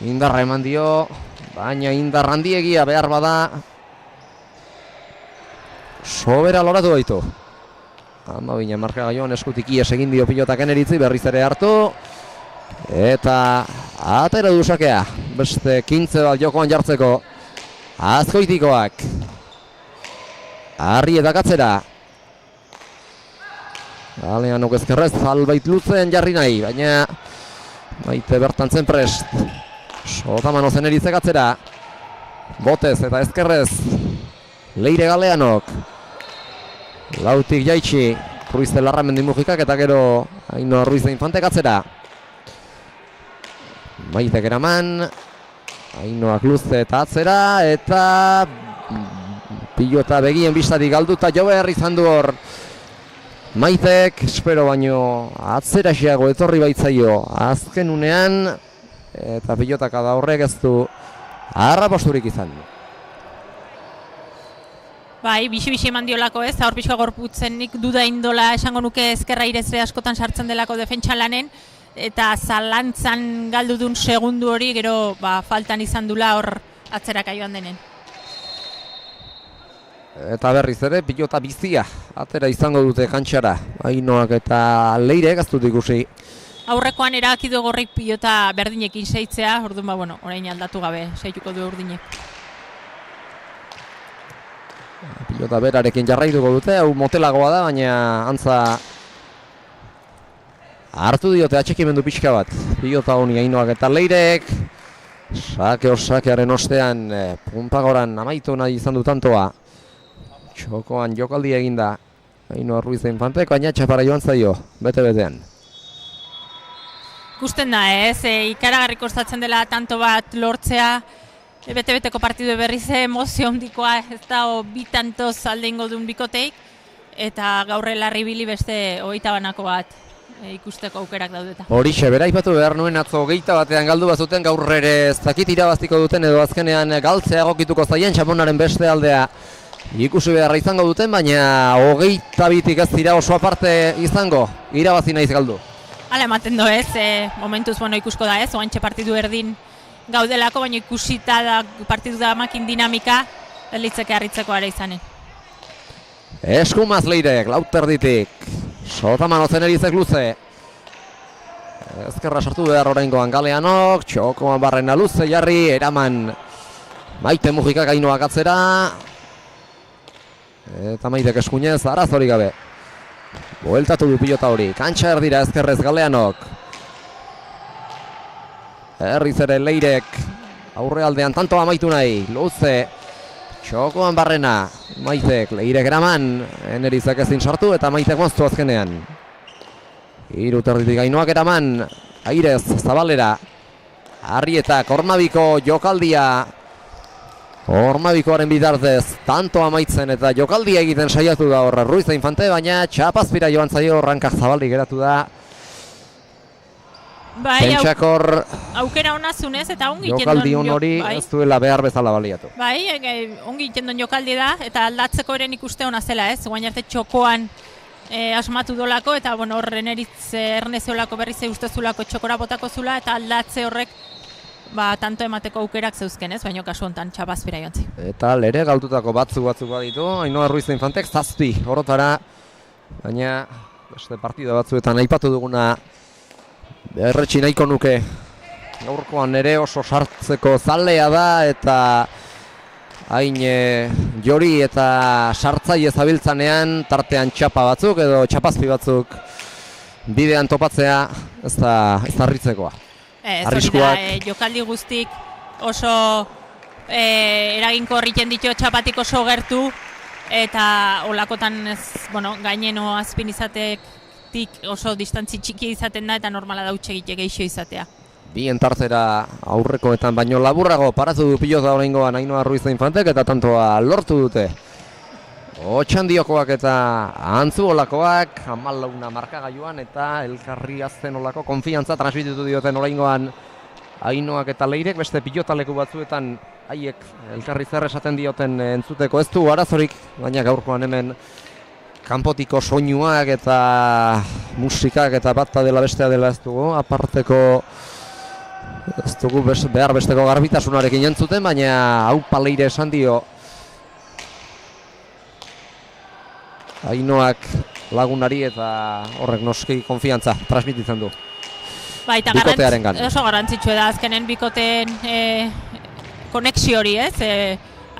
Indarra eman dio, baina indar handiegia behar bada sobera loratu baitu. 12 markagailuan eskutik ies egin dio pilotak Eneritzi, berriz ere hartu eta Atera du sakea, beste 15 bat jokoan jartzeko. Azkoitikoak. Arri eta katzera. Galeanok ezkerrez, albait luzen jarri nahi, baina Maite bertan zen prest. Sotaman ozen erizek atzera. Botez eta ezkerrez. Leire Galeanok. Lautik jaitsi. Ruizte Larramendi Mujikak eta gero Ainhoa Ruiz de Infantek atzera. Maitek eraman. Ainhoak luze eta atzera. Eta pilota begien bistatik galduta jo behar izan du hor. Maitek, espero baino atzeraxeago etorri baitzaio azken unean. Eta pilotaka da horrek ez du harraposturik izan. Bai, bixi eman diolako ez, hor pixka gorputzenik duda indola esango nuke ezkerra irezre askotan sartzen delako defentsa lanen, eta zalantzan galdu duen segundu hori gero faltan izan dula hor atzerak joan denen. Eta berriz ere, pilota bizia atera izango dute kantxara. Ainhoak eta Leirek ez dut ikusi. Aurrekoan erabaki du Gorrik pilota berdinekin seitzea, orduan orain aldatu gabe seituko du urdinek. Pilota berarekin jarraituko dute, hau motelagoa da, baina antza hartu diote atxekimendu pixka bat. Pilota honi Ainhoak eta Leirek. Sakearen ostean punpagoran amaitu nahi izan du tantoa. Txokoan jokaldi eginda Ainhoa Ruiz de Infantek, baina txapara joan zaio, bete-betean. Ikusten da ez, ikaragarri kostatzen dela tanto bat lortzea, bete-beteko partidu berriz emozio handikoa, ez da bi tantoz alde ingo duen bikoteik, eta gaurre larri bili beste 20 banako bat ikusteko aukerak daudeta. Horixe, bera ipatu behar nuen atzo 20 batean galdu bazuten, gaur ere ez dakit irabaztiko duten edo azkenean galtzea egokituko zaien txaponaren beste aldea. Ikusi beharra izango duten, baina 22tik ez dira oso aparte izango, irabazi naiz galdu. Hala ematen do ez, momentuz ikusko da ez, oantxe partidu erdin gaudelako, baina ikusita da partidu da makin dinamika, elitzeke harritzeko ara izanen. Eskumaz Leirek, lauterditik, Sotaman ozen erizek luze. Ezkerra sartu behar oraingoan Galeanok, Txokoan barrena luze jarri, eraman Maite Mujikak Ainhoak atzera. Eta Maitek eskuinez, arazorik gabe. Bueltatu du pilota hori, kantxa erdira ezkerrez Galeanok. Herriz ere Leirek, aurrealdean tanto amaitu nahi, luze. Txokoan barrena, Maitek, Leirek eraman, Enerizek ezin sartu eta Maitek moztu azkenean. Hiru terditik Ainhoak eraman, Airez, Zabalera, Arrietak, Ormabiko jokaldia. Ormabikoaren bitartez, tanto amaitzen eta jokaldia egiten saiatu da horra Ruiz de Infante, baina txapazpira joan zaio Rankak Zabaldi geratu da. Pentsakor aukera ona zunez eta ongi jokaldi hon hori ez duela behar bezala baliatu. Bai, ongi itendon jokaldi da eta aldatzeko eren ikuste ona zela ez, guain arte txokoan asmatu dolako eta horren eritz ernezeolako berriz ustezulako txokora botako zula eta aldatze horrek tanto emateko aukerak zeuzken ez, baina kasu honetan txapazpira joan zi. Eta lere galdutako batzuk baditu, Ainhoa Ruiz de Infantek 7 horotara, baina beste partida batzuetan aipatu duguna erretxi nahiko nuke. Gaurkoan ere oso sartzeko zalea da eta hain jori eta sartzaile zabiltzanean tartean txapa batzuk edo txapazpi batzuk bidean topatzea ez da harritzekoa. Arriskuak. Jokaldi guztik oso eraginko horriten ditu txapatik oso gertu eta olakotan gaineno azpin izatetik oso distantzi txiki izaten da eta normala da utxegite geixo izatea. Bien tartera aurrekoetan baino laburrago paratu du pilota oraingoan Ainhoa Ruiz de Infantek eta tantoa lortu dute. Otxandiokoak eta Antzuolakoak 14 markagailuan eta elkarri azten olako konfiantza transmititu dioten oraingoan Ainhoak eta Leirek, beste pilotaleku batzuetan haiek elkarri zer esaten dioten entzuteko ez du arazorik, baina gaurkoan hemen kanpotiko soinuak eta musikak eta bata dela bestea dela ez dugu, aparteko ez dugu behar besteko garbitasunarekin entzuten, baina haupa Leire esan dio Ainhoak lagunari eta horrek noski konfiantza transmititzen du. Baita bikotearengan. oso garrantzitsua da azkenen bikoteen konexio hori, ez?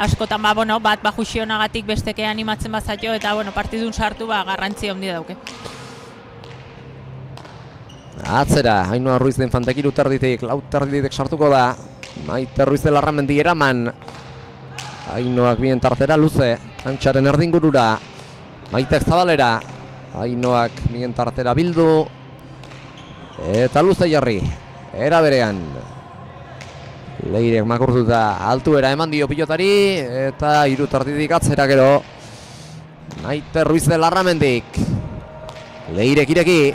Askotan bat bajuxionagatik besteke animatzen bazaio eta partidun sartu garrantzi handia dauke. Atzera, Ainhoa Ruiz den Infantek 3 terditik, 4 terditik sartuko da. Maite Ruiz de Larramendi eraman. Ainhoak bien tartera luze, kantxaren erdingurura. Maitek zabalera. Ainhoak bien tartera bildu. Eta luze jarri. Era berean. Leirek makurtuta altuera eman dio pilotari. Eta 3 terditik atzera gero. Maite Ruiz de Larramendik. Leirek ireki.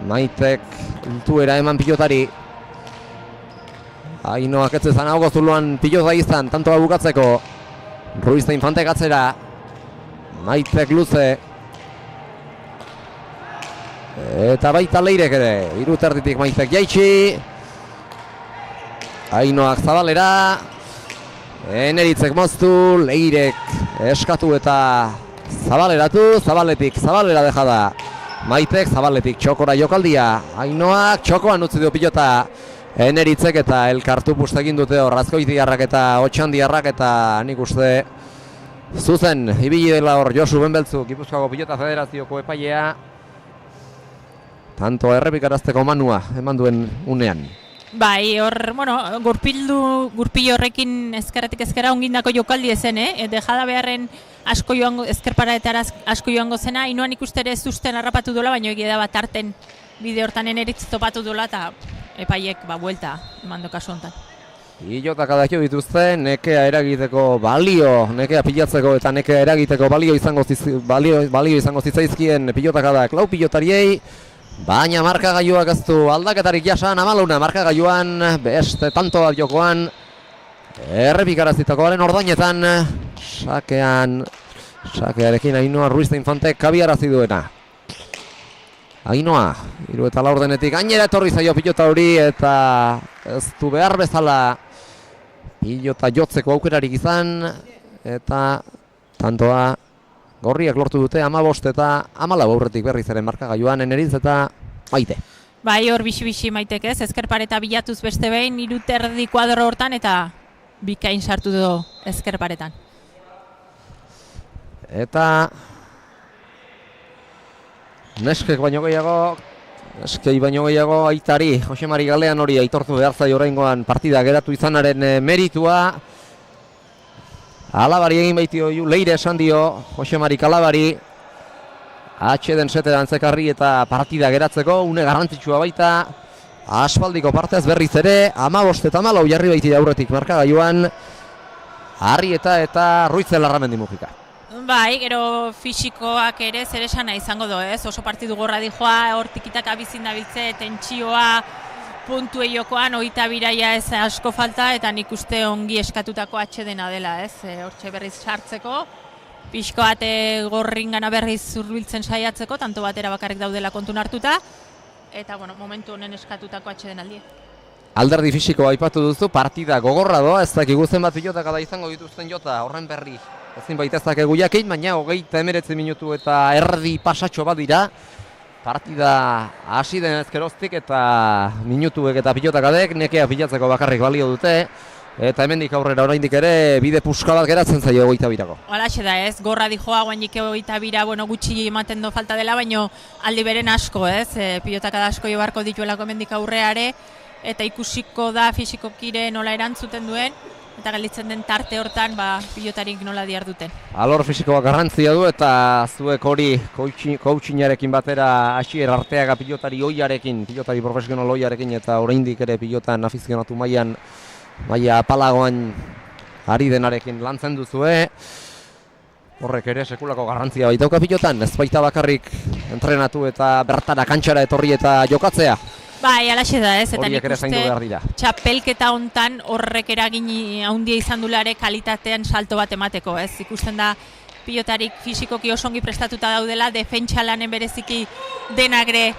Maitek altuera eman pilotari. Ainhoak ez ezan hau zuloan pilota izan, tantoa bukatzeko. Ruiz de Infantek atzera. Maitek luze. Eta baita Leirek ere. 3 terditik Maitek jaitsi. Ainhoak zabalera. Eneritzek moztu. Leirek eskatu eta zabaleratu. Zabalera deja da. Maitek zabaletik txokora jokaldia. Ainhoak txokoan utzi dio pilota. Eneritzek eta elkartu egin dute hor Azkoitiarrak eta Otxandiarrak eta nik uste zuzen ibili dela hor Josu Benbeltzu Gipuzkoako Pilota Federazioko epailea. Tanto errepikarazteko manua eman duen unean. Bai, hor, gurpil horrekin ezkerretik ezkera ongindako jokaldi ezen, dejada beharren asko joango, ezkerparatara asko joango zena, Ainhoan ikuste ere zuzten harrapatu dola, baina egia da bat arten bide hortan Eneritz topatu dola eta epaiek buelta emando kasu honetan. Pilotak adakio dituzte, nekea eragiteko balio, nekea pilatzeko eta nekea eragiteko balio izango zitzaizkien pilotak adak 4 pilotariei. Baina markagailuak ez du aldaketarik jasan, 14 markagailuan, beste tanto bat jokoan. Errepikarazitakoaren ordainetan, sakearekin Ainhoa Ruiz de Infantek kabiarazi duena. Ainhoa, 3 denetik gainera etorri zaio pilota hori eta ez du behar bezala pilota jotzeko aukerarik izan eta tantoa gorriak lortu dute 15 eta 14 aurretik berriz ere markagailuan Eneritz eta Maite. Bai, hor bixi Maitek ez, ezkerpareta bilatuz beste behin 3 terdi kuadro hortan eta bikain sartu du ezkerparetan. Eta neskei baino gehiago aitari, Jose Mari Galean hori aitortu behar zaio oraingoan partida geratu izanaren meritua. Alabari egin baitio Leire esan dio, Jose Mari Alabari. Atxeden sete dantzekarri eta partida geratzeko, une garrantzitsua baita. Aspaldiko partez berriz ere, 15 eta 14 jarri baiti aurretik markagailuan. Arrieta eta Ruiz de Larramendi Mujika. Bai, gero fisikoak ere zer esana izango do, ez? Oso partidu gorra dijoa, hortikitak abizin dabiltze, tentsioa, puntue jokoan, 22 biraia ez asko falta, eta nik uste ongi eskatutako atxedena dela, ez? Hortxe berriz sartzeko, pixko bat gorringana berriz zurbiltzen saiatzeko, tanto batera bakarrik daudela kontun hartuta, eta momentu honen eskatutako atxeden aldie. Alderdi fisikoa aipatu duzu, partida gogorra doa, ez dakigu zenbat pilotak ada izango dituzten jota, horren berri. Ezin baita ez dakegu jakin, baina 39 minutu eta erdi pasatxo bat dira. Partida hasi denez geroztik eta minutuek eta pilotak adek nekea pilatzeko bakarrik balio dute. Eta hemendik aurrera oraindik ere bide puska bat geratzen zaio 22ko. Halaxe da ez, gorra dijoa guainik 22 gutxi ematen do falta dela, baina aldi beren asko ez, pilotak asko jobarko dituelako hemendik aurreare, eta ikusiko da fisikokire nola erantzuten duen, eta gelditzen den tarte hortan pilotarik nola diharduten. Alor fisikoak garrantzia du eta zuek hori coachingarekin batera hasier arteaga pilotari oiarekin, pilotari profesional oiarekin eta oraindik ere pilotan afizionatu maila apalagoan ari denarekin lantzen duzue. Horrek ere sekulako garrantzia baitauka pilotan, ez baita bakarrik entrenatu eta bertara kantxara etorri eta jokatzea. Bai, alaxe da ez, eta nik uste txapelketa hontan horrek eragin handia izan dulare kalitatean salto bat emateko, ez? Ikusten da pilotarik fisikoki osongi prestatuta daudela, defentsa lanen bereziki denagre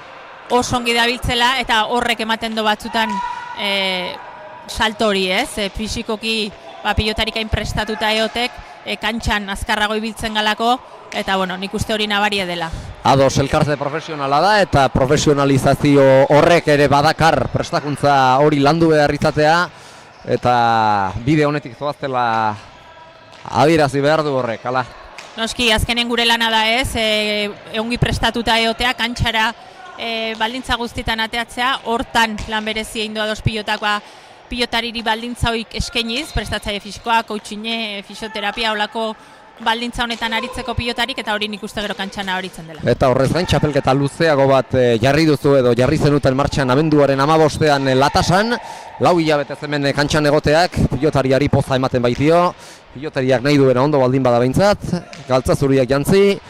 osongi dabiltzela, eta horrek ematen do batzutan salto hori, ez? Fisikoki pilotarik hain prestatuta eotek, kantxan azkarrago ibiltzen galako, eta bueno, nik uste hori nabaria dela. Ados, elkarte profesionala da eta profesionalizazio horrek ere badakar prestakuntza hori landu behar izatea, eta bide honetik zoaztela adierazi behar du horrek, ala. Noski, azkenen gure lana da ez, ongi prestatuta egotea, kantxara baldintza guztietan ateatzea, hortan lan berezia indoa dos pilotakoa, pilotariri baldintza hoik eskainiz, prestatzaile fisikoa, coachine, fisioterapia, holako baldintza honetan aritzeko pilotarik, eta hori nik uste gero kantxana horitzen dela. Eta horrez gain txapelketa luzeago bat jarri duzu edo jarri zenuten martxan abenduaren 15ean Latasan, 4 hilabete hemen kantxan egoteak, pilotariari poza ematen baitio, pilotariak nahi duena ondo baldin bada behintzat, galtza zuriak jantzi,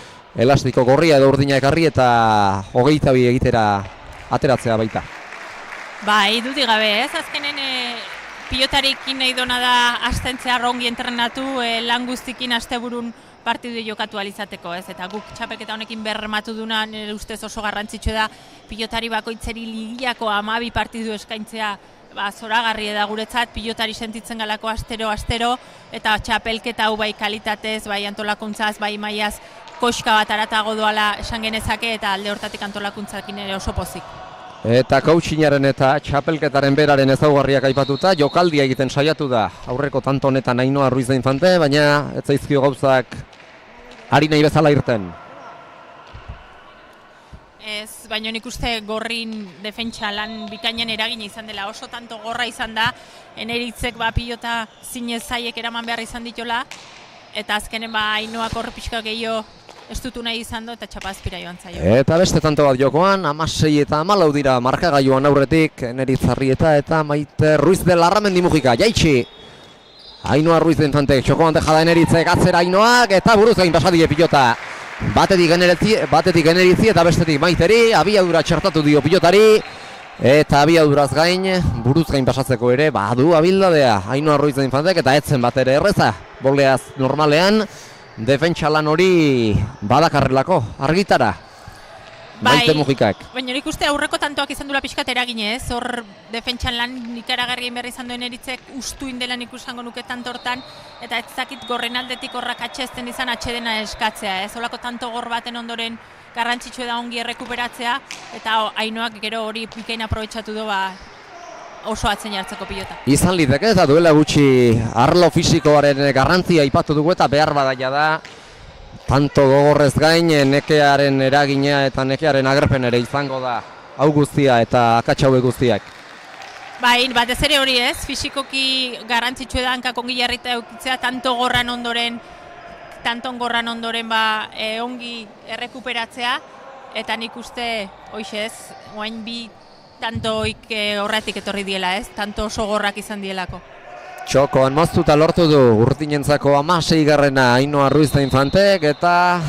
elastiko gorria edo urdina ekarri eta 22 egitera ateratzea baita. Bai, dudik gabe ez, azkenen pilotarekin nahi dona da astentzea rongi entrenatu, lan guztikin asteburun partidu jokatu alizateko ez, eta guk txapelketa honekin bermatu duna nire ustez oso garrantzitsu da pilotari bakoitzeri ligiako 12 partidu eskaintzea zoragarri da guretzat, pilotari sentitzen galako astero, eta txapelketa hau bai kalitatez, bai antolakuntzaz, bai mailaz koska bat aratago doala esan genezake, eta alde hortatik antolakuntzakin ere oso pozik. Eta coachingaren eta txapelketaren beraren ezaugarriak aipatuta, jokaldia egiten saiatu da aurreko tanto honetan Ainhoa Ruiz de Infante, baina ez zaizkio gauzak ari nahi bezala irten. Ez, baina nik uste gorrin defentsa lan bikainen eragina izan dela, oso tanto gorra izan da, eneritzek pilota zinez zaiek eraman behar izan ditola, eta azkenen Ainhoak horre pixka gehiago estutu nahi izan du eta txapazpira joan zaio. Eta beste tanto bat jokoan, 16 eta 14 dira markagailuan aurretik, Eneritz Arrieta eta Maite Ruiz de Larramendi Mujika, jaitsi! Ainhoa Ruiz de Infantek, txokoan dejada Eneritzek atzera Ainhoak, eta buruz gain pasadie pilota. Batetik Eneritzi eta bestetik Maiteri, abiadura txertatu dio pilotari, eta abiaduraz gain, buruz gain pasatzeko ere, badu abildadea Ainhoa Ruiz de Infantek, eta etzen bat ere erreza, boleaz normalean, defentsa lan hori badakarrelako, argitara, Maite Mujikak. Baina nik uste aurreko tantoak izan dula pixkat eraginez, hor defentsan lan ikaragarrien berri izan duen Eritzek ustu indelan ikusango nuke tanto hortan, eta ez zakit gorren aldetik horrak atxezten izan atxedena eskatzea, ez holako tanto gor baten ondoren garrantzitsu da ongi errekuperatzea, eta Ainhoak gero hori bikain aprobetxatu du oso atzen jartzeko pilota. Izan liteke eta duela gutxi arlo fisikoaren garrantzia aipatu dugu eta behar badaia da tanto gogorrez gain nekearen eragina eta nekearen agerpen ere izango da hau guztia eta akats hauek guztiak. Bai, batez ere hori ez, fisikoki garrantzitsu da hankak ongi jarrita eukitzea tanto gorran ondoren ongi errekuperatzea, eta nik uste hoxe ez, oain bi tantoik horretik etorri diela ez, tanto oso gorrak izan dielako. Txokoan moztuta lortu du urtinentzako 16garrena Ainhoa Ruiz de Infantek eta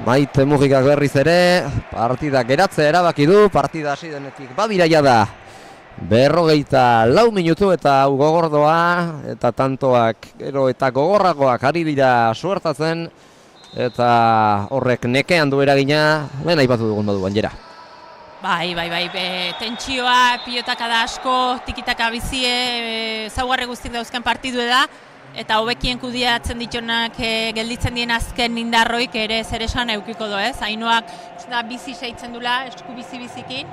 Maite Mujikak berriz ere partida geratzea erabaki du, partida hasi denetik badiraia da 54 minutu eta hau gogordoa eta tantoak gero eta gogorragoak ari dira suertatzen eta horrek nekean du eragina, lehen aipatu dugun moduan jera. Bai, tentsioa, pilotaka da asko, tikitaka bizie, zaugarre guztik dauzken partidu da, eta hobekien kudiatzen ditunak gelditzen dien azken indarroik ere zer esan eukiko do ez. Ainhoak bizi seitzen dula, esku bizikin,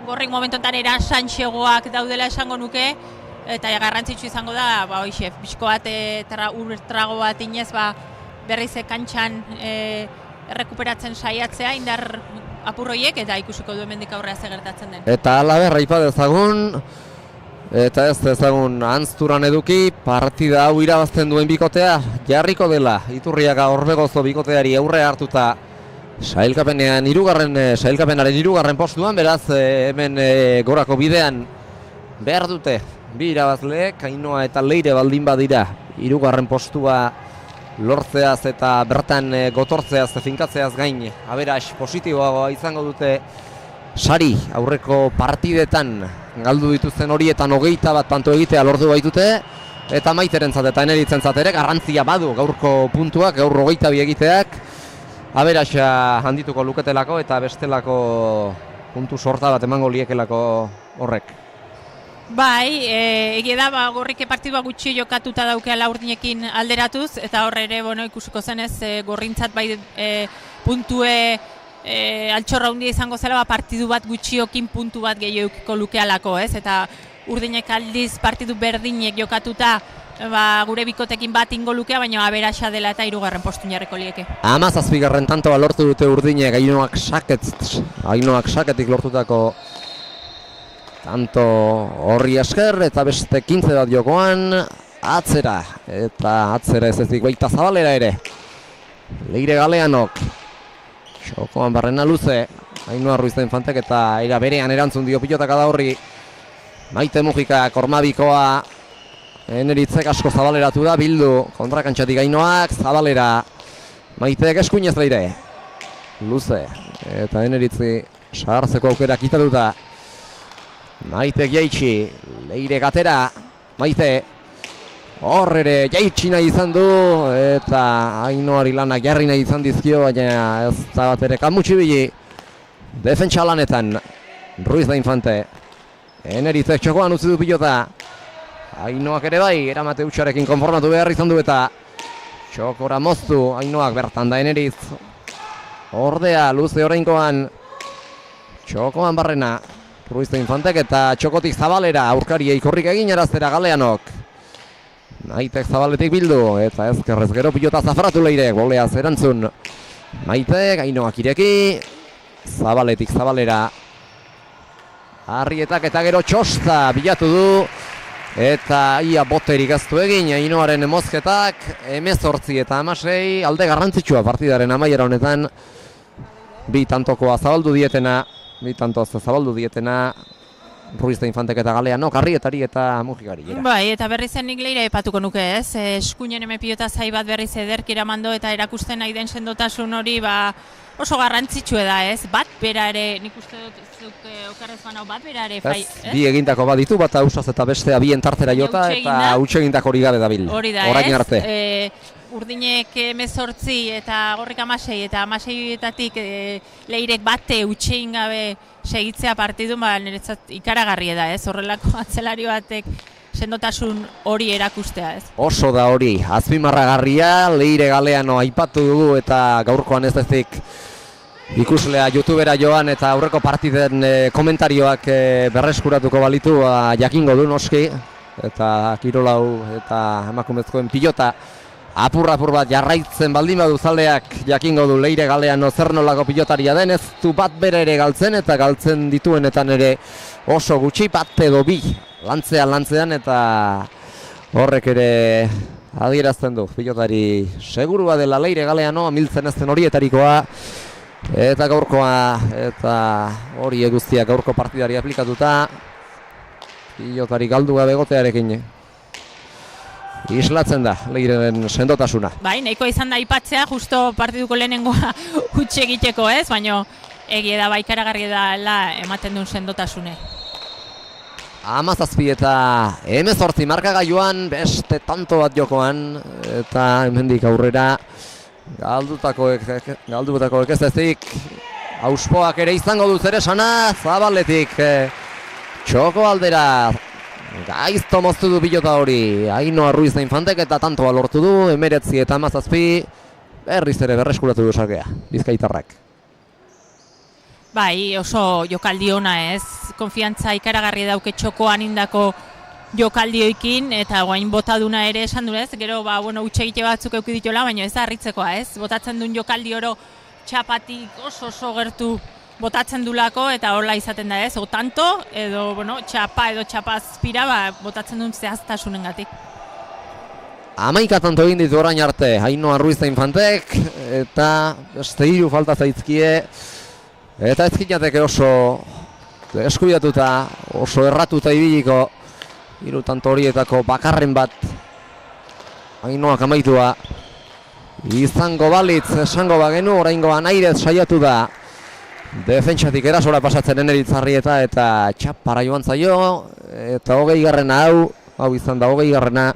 gorrik momentotan erasan xegoak daudela esango nuke, eta garrantzitsu izango da, hoxe, pixko bat trago bat inez, berriz kantxan errekuperatzen saiatzea, indar apurroiek, eta ikusiko du hemendik aurrea ze gertatzen den. Eta halaber aipa dezagun, eta ez dezagun antzturan eduki, partida hau irabazten duen bikotea jarriko dela, Iturriaga Orbegozo bikoteari aurre hartuta sailkapenaren hirugarren postuan, beraz hemen gorako bidean behar dute bi irabazleek, Ainhoa eta Leire baldin badira hirugarren postua lortzeaz eta bertan gotortzeaz, finkatzeaz gain aberats positiboagoa izango dute sari aurreko partidetan galdu dituzten horietan 21 tanto egitea lortu baitute, eta Maiterentzat eta Eneritzentzat ere garrantzia badu gaurko puntuak, gaur 22 egiteak aberatsa handituko luketelako eta bestelako puntu sorta bat emango liekelako horrek. Bai, egia da, gorrik partidua gutxi jokatuta daukeala Urdinekin alderatuz, eta horre ere, bueno, ikusiko zenez, gorrintzat bai puntue altxorra handia izango zela, partidu bat gutxiokin puntu bat gehiagiko lukealako, ez? Eta Urdinek aldiz partidu berdinek jokatuta, gure bikotekin bat ingo lukea, baina aberaxa dela eta 3. postun jarriko lieke. 17. tantoa lortu dute Urdinek, Ainoak saketik lortutako tanto horri esker, eta beste 15 bat jokoan atzera, eta atzera ez ezik baita Zabalera ere. Leire Galeanok jokoan Barrena luze, Ainhoa Ruiz da Infantek eta era berean erantzun dio pilotaka da horri. Maite Mujika Kormabikoa, Eneritzek asko Zabaleratu da, bildu kontrakantxatik Ainoak, Zabalera Maitek eskuinez leire luze, eta Eneritzi sagartzeko aukera kitatuta. Maitek jaitsi, leire gatera, Maite hor ere jaitsi nahi izan du, eta Ainoari lanak jarri nahi izan dizkio, baina ez da bat ere kamutsi bili. Defentsa lanetan, Ruiz da Infante, Eneritzek txokoan utzi du pilota. Ainoak ere bai, eramate utxarekin konformatu behar izan du eta txokora moztu, Ainoak bertan da Eneritz. Ordea, luze orainkoan, txokoan Barrena. Ruiz da Infantek eta txokotik Zabalera, aurkariei korrik egin eraztera Galeanok. Maitek Zabaletik bildu, eta ezkerrez gero pilota zafaratu leire, goleaz erantzun. Maitek, Ainoak ireki, Zabaletik Zabalera. Arrietak eta gero txosta bilatu du, eta ia boterik aztu egin, Ainoaren mozketak, 18 eta 16, alde garrantzitsua partidaren amaiera honetan. Bi tantokoa zabaldu dietena, Ruiz da Infantek eta Galeanok, Arrietari eta Mujikari. Bai, eta berriz nik Leira epatuko nuke, ez? Eskuinen eme pilota zai bat berriz ederki eramando eta erakusten nahi den sendotasun hori oso garrantzitsue da, ez? Bat bera ere, nik uste dut okarrez banau bat bera ere fai, ez? Bi egindako bat ditu, bat ausaz eta bestea bien tartera jota eta hutsegindako hori gabe dabil. Hori da, orain arte. Urdinek 18 eta Gorrik 16 eta 16etatik Leirek bate hutsegin gabe segitzea partidu, niretzat ikaragarria da, ez? Horrelako atzelari batek sendotasun hori erakustea, ez? Oso da hori, azpimarragarria, Leire Galeano aipatu dugu eta gaurkoan ez ezik ikuslea YouTubera joan eta aurreko partiden komentarioak berreskuratuko balitu jakingo du noski, eta kirolau eta emakumezkoen pilota apur bat jarraitzen baldin badu zaleak jakingo du Leire Galeano zer nolako pilotaria den, ez du bat bere ere galtzen eta galtzen dituenetan ere oso gutxi, bat edo bi lantzean eta horrek ere adierazten du pilotari segurua dela Leire Galeano, amiltzen ezten horietarikoa eta gaurkoa eta hori guztiak gaurko partidari aplikatuta pilotari galdu gabe egotearekin islatzen da Leireren sendotasuna. Bai, nahiko izan da aipatzea justo partiduko lehenengoa huts egiteko, ez? Baina egia da ikaragarria dela ematen duen sendotasune. 17 eta 18 markagailuan beste tanto bat jokoan eta hemendik aurrera galdutako ez ezik auspoak ere izango du zer esana, Zabaletik txoko aldera gaizto moztu du pilota hori Ainoa Ruiz da Infantek eta tantoa lortu du, 19 eta 17 berriz ere berreskuratu du sakea bizkaitarrak. Bai, oso jokaldi ona, ez? Konfiantza ikaragarri dauke txokoan indako jokaldioikin eta guain botaduna ere esan du, ez? Gero, utxe egite batzuk euki dituela, baina ez da harritzekoa, ez? Botatzen duen jokaldi oro txapatik oso gertu botatzen dulako eta hola izaten da, ez? O tanto, edo, txapa edo txapazpira, botatzen duen zehaztasunengatik. 11 tanto egin ditu orain arte, Ainoa Ruiz da Infantek, eta beste 3 falta zaizkie, eta ezkinateke oso eskubidatuta, oso erratuta ibiliko, 3 tanto horietako bakarren bat, Ainoak amaitua, izango balitz, esango bagenu, oraingoan airez saiatu da, defentsatik erasora pasatzen Eneritzarrieta eta txapara joan zaio, eta 20garrena hau izan da 20garrena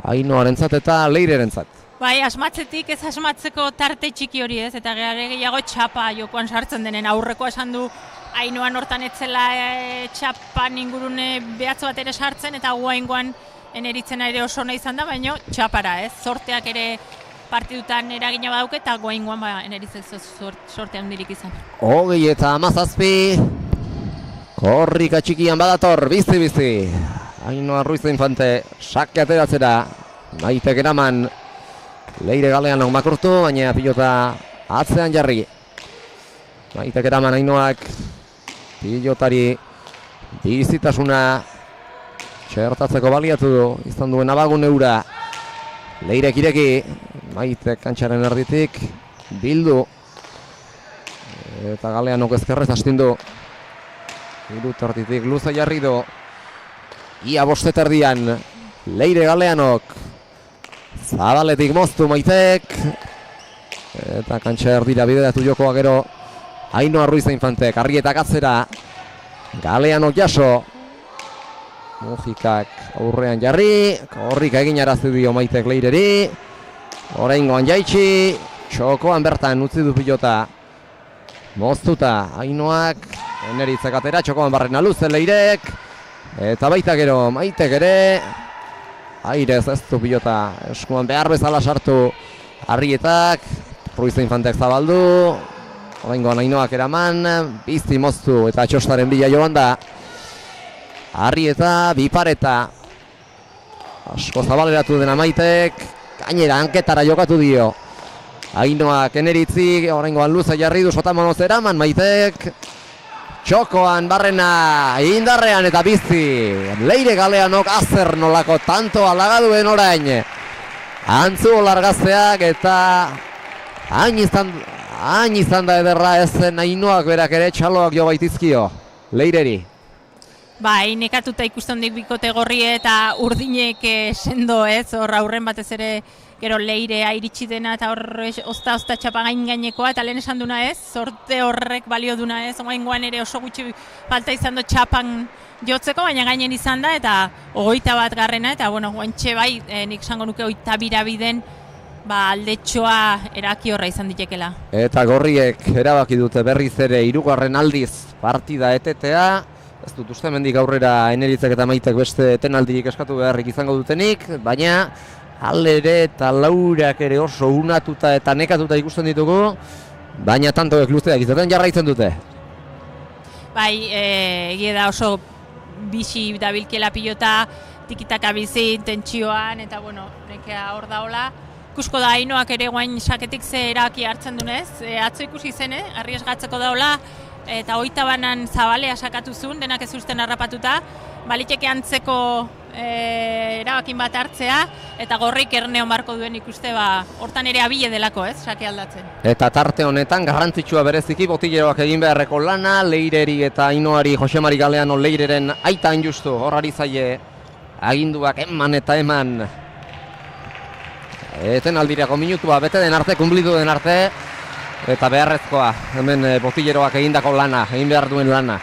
Ainoarentzat eta Leirerentzat. Bai, asmatzetik ez asmatzeko tarte txiki hori, ez? Eta gehiago txapa jokoan sartzen denen aurrekoa esan du Ainoan hortan etzela txapan ingurune behatz bat ere sartzen, eta guaingoan eneritzen ere oso nahi izan da, baina txapara, ez? Sorteak ere partidutan eragina badauke, eta guaingoan eneritzen sorte handirik izan. 37, korrika txikian badator, bizi. Ainhoa Ruiz de Infante, sake ateratzera, Maitek eraman, Leire Galeanok makurtu, baina pilota atzean jarri. Maitek eraman Ainhoak, pilotari bizitasuna txertatzeko baliatu du, izan duen abagun eura. Leirek ireki, Maitek kantxaren erditik, bildu. Eta Galeanok ezkerrez astindu. Irut erditik luze jarri du. Ia bosteterdian, Leire Galeanok. Zabaletik moztu Maitek. Eta kantxa erdira bideratu jokoa gero. Ainhoa Ruiz de Infantek, Arrietak atzera. Galeanok jaso. Mujikak aurrean jarri. Korrika egin arazi dio Maitek Leireri. Oraingoan jaitsi. Txokoan bertan utzi du pilota. Moztuta Ainhoak. Eneritzak atera, txokoan barrena luze Leirek. Eta baita gero Maitek ere. Airez ez du pilota eskuan behar bezala sartu. Arrietak. Ruiz de Infantek zabaldu. Oraingoan Ainhoak eraman, bizti moztu eta txostaren bila joan da. Arrieta, bipareta. Asko zabaleratu dena Maitek. Gainera hanketara jokatu dio. Ainhoak eneritzi, oraingoan luze jarri du sotamonoz eraman Maitek. Txokoan barrena indarrean eta bizi. Leire Galeanok azer nolako tanto alagaduen orain. Antzu largazteak eta hain izan da ederra ezen Ainhoak berak ere txaloak jo baitizkio Leireri. Bai, nekatuta ikusten dik bikote gorri eta urdinek sendo ez, hor aurren batez ere gero Leirea iritsi dena eta hor ozta txapagain gainekoa eta lehen esan duna ez, sorte horrek balio duna ez, oaingoan ere oso gutxi falta izan du txapan jotzeko, baina gainen izan da eta 21 garrena eta bueno, guantxe bai, nik esango nuke 22 biden aldetxoa eraki horra izan ditekela. Eta gorriek erabaki dute berriz ere 3. aldiz partida etetea. Ez dut uste mendik aurrera Eneritzek eta Maitek beste etenaldirik eskatu beharrik izango dutenik, baina Alere eta Laurak ere oso unatuta eta nekatuta ikusten ditugu, baina tantoek luzeak izaten jarraitzen dute. Bai, egia da oso bizi dabilkela pilota, tikitaka bizi, tentsioan, eta bueno, nekea hor daola. Ikusko da Ainhoak ere guain saketik ze eraki hartzen dunez, atzo ikusi zen, arriesgatzeko daola, eta 21an Zabalea sakatu zuen, denak ez usten harrapatuta, baliteke antzeko erabakin bat hartzea, eta gorrik erneon barko duen ikuste, hortan ere abile delako, sake aldatzen. Eta tarte honetan garrantzitsua bereziki botileroak egin beharreko lana, Leireri eta Ainhoari Jose Mari Galeano Leireren aita injustu, horari zaie aginduak eman eta eman. Eten aldirako minutua bete den arte, kumplitu den arte, eta beharrezkoa, hemen botileroak egindako lana, egin behar duen lana.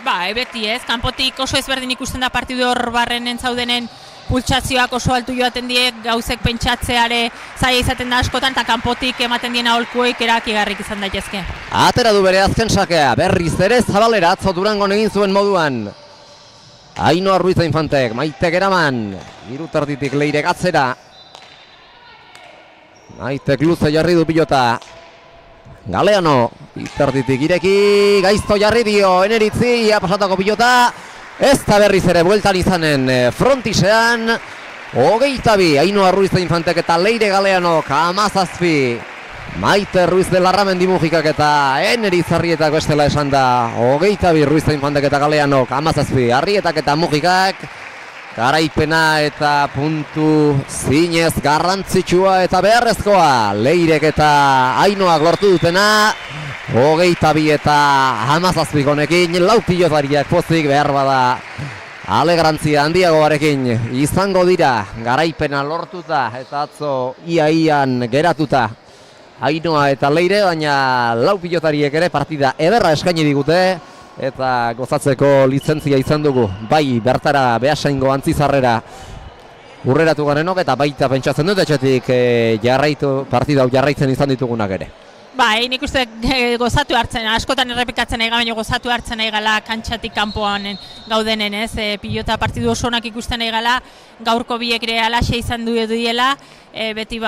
Beti ez, kanpotik oso ezberdin ikusten da partidu hor barrenen zaudenen pultsazioak oso altu joaten die, gauzek pentsatzeare zaila izaten da askotan, eta kanpotik ematen dien aholkuek erakigarrik izan daitezke. Atera du bere azken sakea, berriz ere Zabalera atzo Durangon egin zuen moduan. Ainhoa Ruiz de Infantek, Maitek eraman, iruterditik Leirek atzera. Maitek luze jarri du pilota. Galeano, izterditik ireki, gaizto jarri dio, Eneritzi, pasatako pilota. Ez da berriz ere bueltan izanen frontisean. 22, Ainhoa Ruiz de Infantek eta Leire Galeanok 17. Maite Ruiz de Larramendi Mujikak eta Eneritz Arrietak bestela esan da. 22 Ruiz de Infantek eta Galeanok 17, Arrietak eta Mujikak. Garaipena eta puntu zinez garrantzitsua eta beharrezkoa. Leirek eta Ainhoak lortu dutena. 22 eta 17 honekin lau pilotariak pozik behar bada alegrantzia handiagoarekin izango dira garaipena lortuta eta atzo iaian geratuta Ainhoa eta Leire, baina lau pilotariek ere partida ederra eskaini digute eta gozatzeko lizentzia izan dugu, bai bertara Beasaingo Antzizarrera urreratu garenok eta baita pentsatzen dut etxetik partida hau jarraitzen izan ditugunak ere. Bai, nik uste gozatu hartzen, askotan errepikatzen nahi baina gozatu hartzen nahi gala kantxatik kanpoan gaudenen, ez? Pilota partidu oso onak ikusten nahi gala, gaurko biek ere alaxe izan duela, beti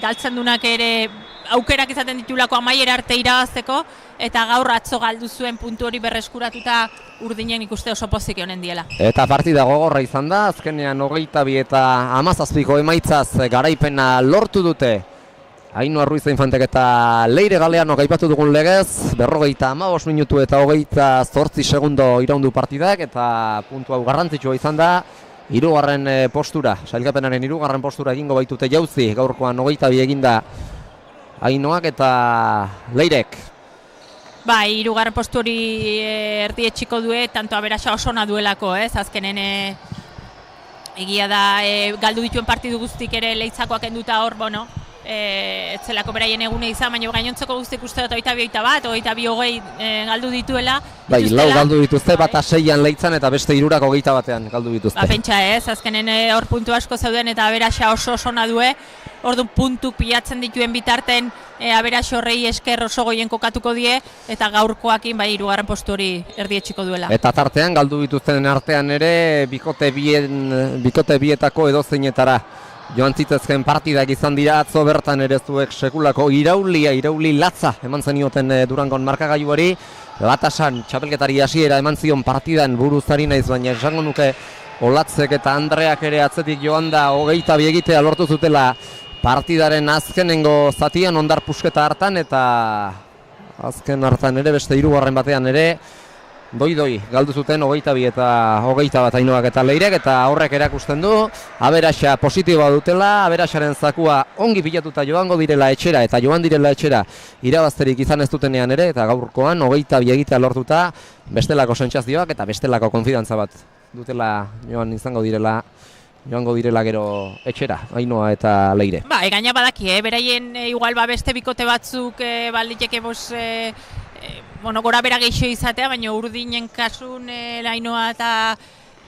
galtzen dunak ere aukerak izaten ditulako amaiera arte irabazteko, eta gaur atzo galdu zuen puntu hori berreskuratuta urdinen ikuste oso pozik honen diela. Eta partida gogorra izan da, azkenean 22 eta 17ko emaitzaz garaipena lortu dute. Ainhoa Ruiz Infantek eta Leire Galeanok aipatu dugun legez, 55 minutu eta 28 segundo iraundu partidak, eta puntu hau garrantzitsua izan da, 3. postura, sailkapenaren 3. postura egingo baitute jauzi, gaurkoan 22 eginda Ainhoak eta Leirek. Bai, 3. postu hori erdietsiko due, tanto aberasa oso ona duelako, ez? Azkenen egia da, galdu dituen partidu guztik ere Leitzakoak enduta hor, etzelako beraien egune izan, baina gainontzeko guztik uste dut 22-21, 22-20 galdu dituela. Bai, 4 galdu dituzte, bata 6an Leitzan eta beste 3 21 galdu dituzte. Pentsa ez, azkenen hor puntu asko zeuden eta aberasa oso ona due, ordu puntuk pilatzen dituen bitarten aberas horrei esker oso goien kokatuko die, eta gaurkoakin 3. postu hori erdietsiko duela. Eta tartean galdu dituzten artean ere, bikote bietako edozeinetara joan zitezken partidak izan dira, atzo bertan ere zuek sekulako irauli latza eman zenioten Durangon markagailuari, Batasan txapelketari hasiera eman zion partidan buruzari naiz, baina esango nuke Olatzek eta Andreak ere atzetik joan da 22 egitea lortu zutela partidaren azkenengo zatian ondar pusketa hartan, eta azken hartan ere beste 3. batean ere doi galdu zuten 22 eta 21 Ainhoak eta Leirek, eta horrek erakusten du aberasa positiboa dutela, aberasaren zakua ongi pilatuta joango direla etxera, eta joan direla etxera irabazterik izan ez dutenean ere, eta gaurkoan 22 egitea lortuta bestelako sentsazioak eta bestelako konfidantza bat dutela joango direla gero etxera, Ainhoa eta Leire. Gaina badaki, beraien igual beste bikote batzuk balditeke gora bera geixo izatea, baina urdinen kasun Ainhoa eta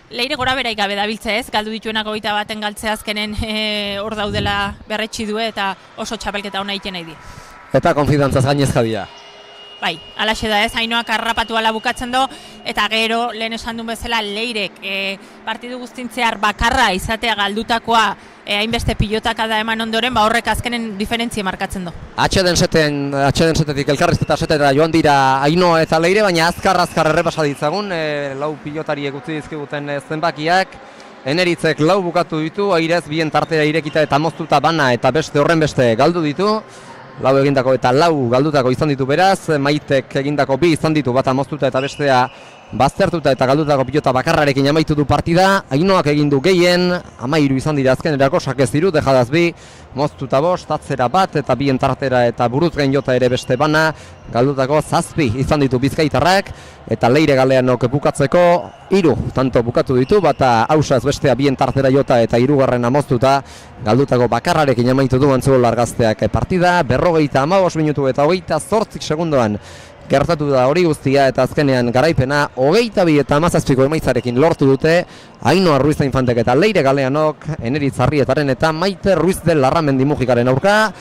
Leire gora bera ikabe dabiltze ez, galdu dituenak 21 galtzea azkenen hor daudela berretsi du eta oso txapelketa ona egiten nahi di. Eta konfidantzaz gainezka dira. Bai, alaxe da ez, Ainhoak harrapatu ala bukatzen do, eta gero lehen esan duen bezala Leirek partidu guztintzear bakarra izatea galdutakoa hainbeste pilotaka da eman ondoren, horrek azkenen diferentzia markatzen do. Atxeden setetik elkarrizketa setera joan dira Ainhoa eta Leire, baina azkar errepasa ditzagun, 4 pilotari egutzi dizkiguten zenbakiak, Eneritzek 4 bukatu ditu, Airez bien tartera irekita eta moztuta bana eta beste horren beste galdu ditu, 4 egindako eta 4 galdutako izan ditu beraz, Maitek egindako 2 izan ditu, bata moztuta eta bestea baztertuta eta galdutako pilota bakarrarekin amaitu du partida. Ainhoak egin du gehien, 13 izan dira azkenerako, sakez 3, dejadaz 2, moztuta 5, tatzera 1 eta bien tartera eta buruzgen jota ere beste bana, galdutako 7 izan ditu Bizkaitarrak, eta Leire Galeanok bukatzeko 3 tanto bukatu ditu, bata hausaz bestea bien tartera jota eta 3. moztuta, galdutako bakarrarekin amaitu du Antzuola Argazteak partida, 55 minutu eta 28 segundoan gertatu da hori guztia, eta azkenean garaipena 22 eta 17ko emaitzarekin lortu dute Ainhoa Ruiz Infantek eta Leire Galeanok, Eneritz Arrietaren eta Maite Ruiz del Larramendi Mujikaren aurka,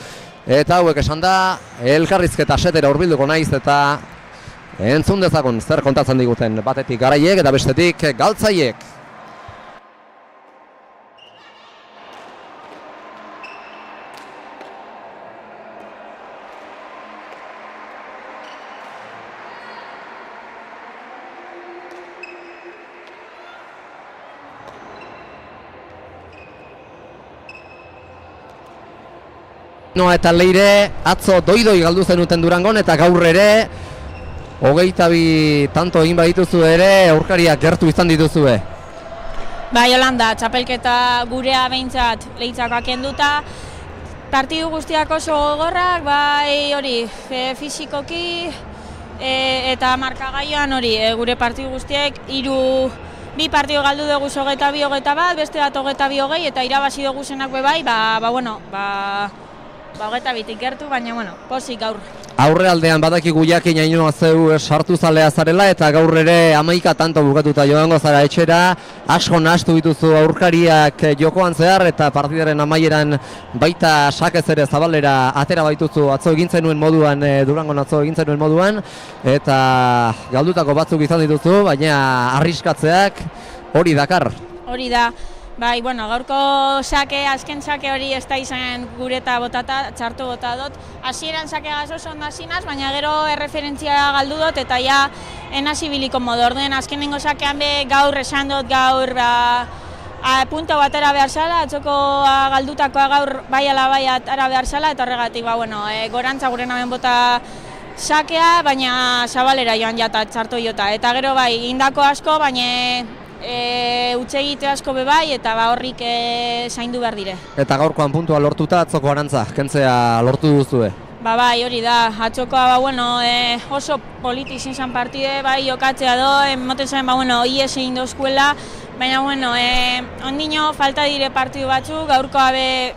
eta hauek esan da elkarrizketa setera hurbilduko naiz eta entzun dezagun zer kontatzen diguten, batetik Garaiek eta bestetik Galtzaiek. Ainhoa eta Leire atzo doi galdu zenuten Durangon, eta gaur ere 22 tanto egin badituzu ere aurkariak gertu izan dituzue. Bai, Holanda, txapelketa gurea behintzat Leitzakoak kenduta, partidu guztiak oso gogorrak, bai hori fisikoki eta markagailuan hori gure partidu guztiek 2 partidu galdu dugu 22-21, beste bat 22-20 eta irabazi dugu zenak bai, 22-tik gertu, baina pozik gaur. Aurrealdean badakigu jakin Ainhoa zeu sartu zalea zarela eta gaur ere 11 tanto bukatuta joango zara etxera. Asko nahastu dituzu aurkariak jokoan zehar eta partidaren amaieran baita sakez ere zabalera atera baituzu atzo egin zenuen moduan, Durangon atzo egin zenuen moduan, eta galdutako batzuk izan dituzu, baina arriskatzeak hori dakar. Hori da. Bai, bueno, gaurko azken sake hori ez da izan gureta botata, txartu bota dut. Hasieran sake gazoz ondo hasinaz, baina gero erreferentzia galdu dut eta ja enasi biliko modu. Orduen azkenengo sakean be gaur esan dut punto batera behar zala, atzoko galdutakoa gaur bai ala bai atara behar zala, eta horregatik, gorantza gure naben bota sakea, baina zabalera joan jata txartu jota. Eta gero bai, indako asko, baina utxe egite asko bebai eta horrik zaindu behar dire. Eta gaurkoan puntua lortuta atzoko arantza, kentzea lortu duzue? Bai, hori da, atzokoa oso politi izin zan partide, bai, jokatzea do, moten zen, ies egin dozkuela, baina, ondino falta dire partidu batzu, gaurkoa be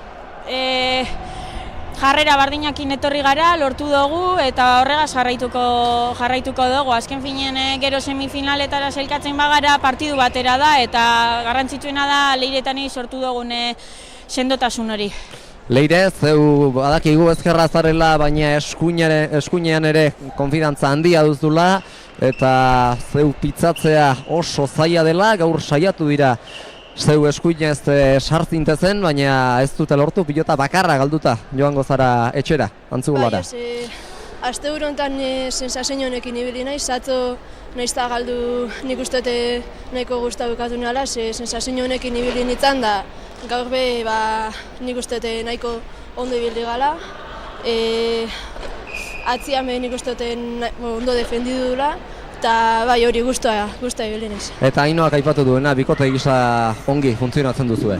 jarrera bardinakin etorri gara, lortu dugu eta horregaz jarraituko dugu. Azken finean gero semifinaletara sailkatzen bagara partidu batera da eta garrantzitsuena da Leiretan sortu dugun sendotasun hori. Leire, zeu badakigu ezkerra zarela, baina eskuinean ere konfidantza handia duzula eta zeu pitzatzea oso zaila dela, gaur saiatu dira zeu eskuinez sartzintezen, baina ez dute lortu, pilota bakarra galduta joango zara etxera, antzugolara. Aste honetan sensazio honekin ibili naiz, atzo naizta galdu nik uste nahiko guzta bukatu nala, sensazio honekin ibili nintzen da, gaur be nik uste nahiko ondo ibili gala, atzian be nik uste ondo defendidu dula, eta bai hori guztua ibilinez. Eta Ainhoak aipatu duena, bikote gisa ongi funtzionatzen duzue?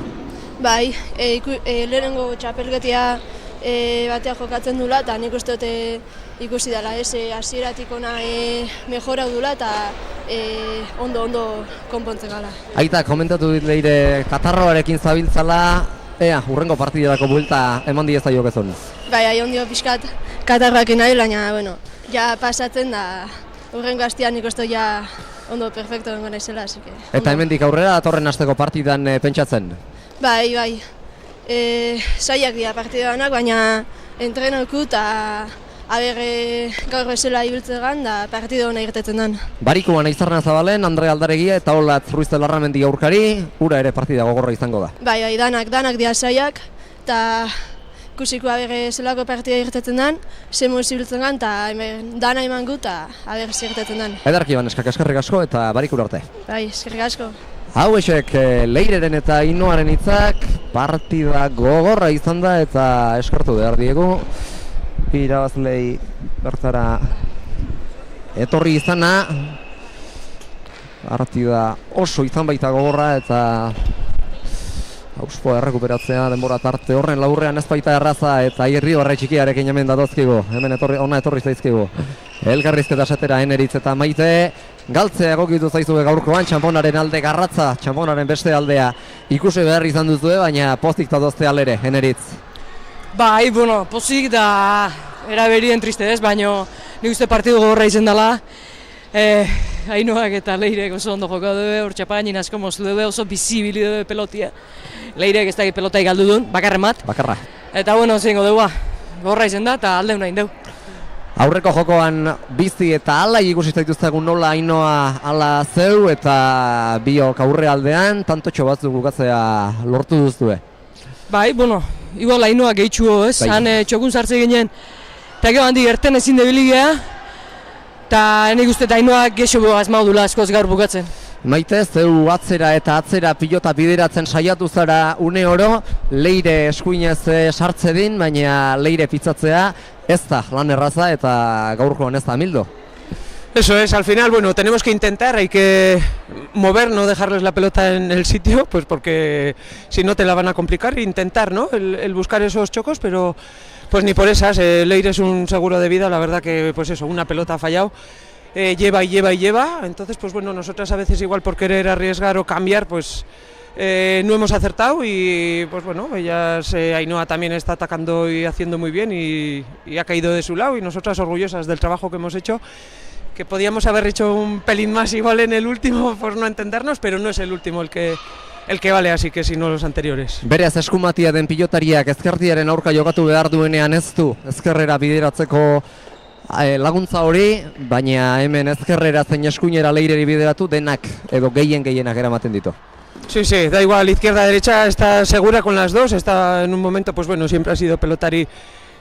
Bai, lehenengo txapelketia batea jokatzen dula eta nik uste ikusi dela, hasieratik ona mejorau dula eta ondo konpontzen gala. Aita, komentatu dit Leire, Katarroarekin zabiltzala, hurrengo partiderako buelta eman dieza jokezon. Bai, ondio pixkat Katarroakin nahi, baina, ja pasatzen da, hurrengo hastian nik uste ondo perfecto dengo naizela, así que... Eta hemendik aurrera datorren asteko partidan pentsatzen? Bai, saiak dira partidanak, baina entrenoku eta gaur bezala ibiltzen gan, da partido hona irtetzen den. Barikuan Aizarna Zabalen, Andre Aldaregia eta Olatz Ruiz de Larramendi aurkari, ura ere partida gogorra izango da. Bai, danak dira saiak, eta ikusiko zelako partida irtetzen den, zemuz ibiltzen gan, eta dana eman gu, eta irtetzen den. Edarki baneskak, eskerrik asko eta barikura arte. Bai, eskerrik asko. Hau esek, Leireren eta Ainhoaren hitzak partida gogorra izan da eta eskertu behar diegu. Irabazlei bertara etorri izana. Partida oso izan baita gogorra eta Auspoa errekuperatzea denbora tarte horren laburrean ez baita erraza eta Irri Barre txikiarekin hemen datozkigu. Hemen ona etorri zaizkigu. Elkarrizketa esatera Eneritz eta Maite. Galtzea egokitu zaizue gaurkoan, txamponaren alde garratza, txamponaren beste aldea ikusi behar izan duzue, baina pozik dadozte alere, Eneritz. Bai, pozik da eraberien triste ez, baina nik uste partidu gogorra izan dela. Ainhoak eta Leirek oso ondo joko dugu, hor txapagainin asko moztu dugu, oso bizibili dugu pelotia. Leirek ez dakit pelotai galdu duen, bakarren bat. Bakarra. Eta zengo dugu, gogorra izan da eta alde nahi dugu. Aurreko jokoan bizi eta ala ikusi zaituztegun nola Ainhoa ala zeu eta biok aurrealdean tantotxo batzuk bukatzea lortu duzue. Bai, igual Ainhoa gehitxuo ez, han txokun sartze ginen eta gero handi erten ezin debiligea eta nik uste Ainhoa gehitxo azmau dula askoz gaur bukatzen. Maite, zeu atzera eta atzera pilota bideratzen saiatu zara une oro, Leire eskuinez sartze din, baina Leire pitzatzea ez da lan erraza eta gaurkoan ez da amildo. Eso es, al final, tenemos que intentar, hay que mover, no dejarles la pelota en el sitio, pues porque si no te la van a complicar, intentar, ¿no? El buscar esos chocos, pero pues ni por esas, Leire es un seguro de vida, la verdad que pues eso, una pelota ha fallado. Lleva, entonces pues nosotras a veces igual por querer arriesgar o cambiar pues no hemos acertado y pues bueno, Ainhoa también está atacando y haciendo muy bien y ha caído de su lado y nosotras orgullosas del trabajo que hemos hecho, que podíamos haber hecho un pelín más igual en el último por no entendernos, pero no es el último el que vale, así que sino los anteriores. Bereaz eskumatia den pilotariak ezkertiaren aurka jokatu behar duenean ez du ezkerrera bideratzeko laguntza hori, baina hemen ezkerrera zein eskuinera leireri bideratu denak edo gehienak eramaten ditu. Sí, da igual, izquierda-derecha está segura con las dos, está en un momento, pues bueno, siempre ha sido pelotari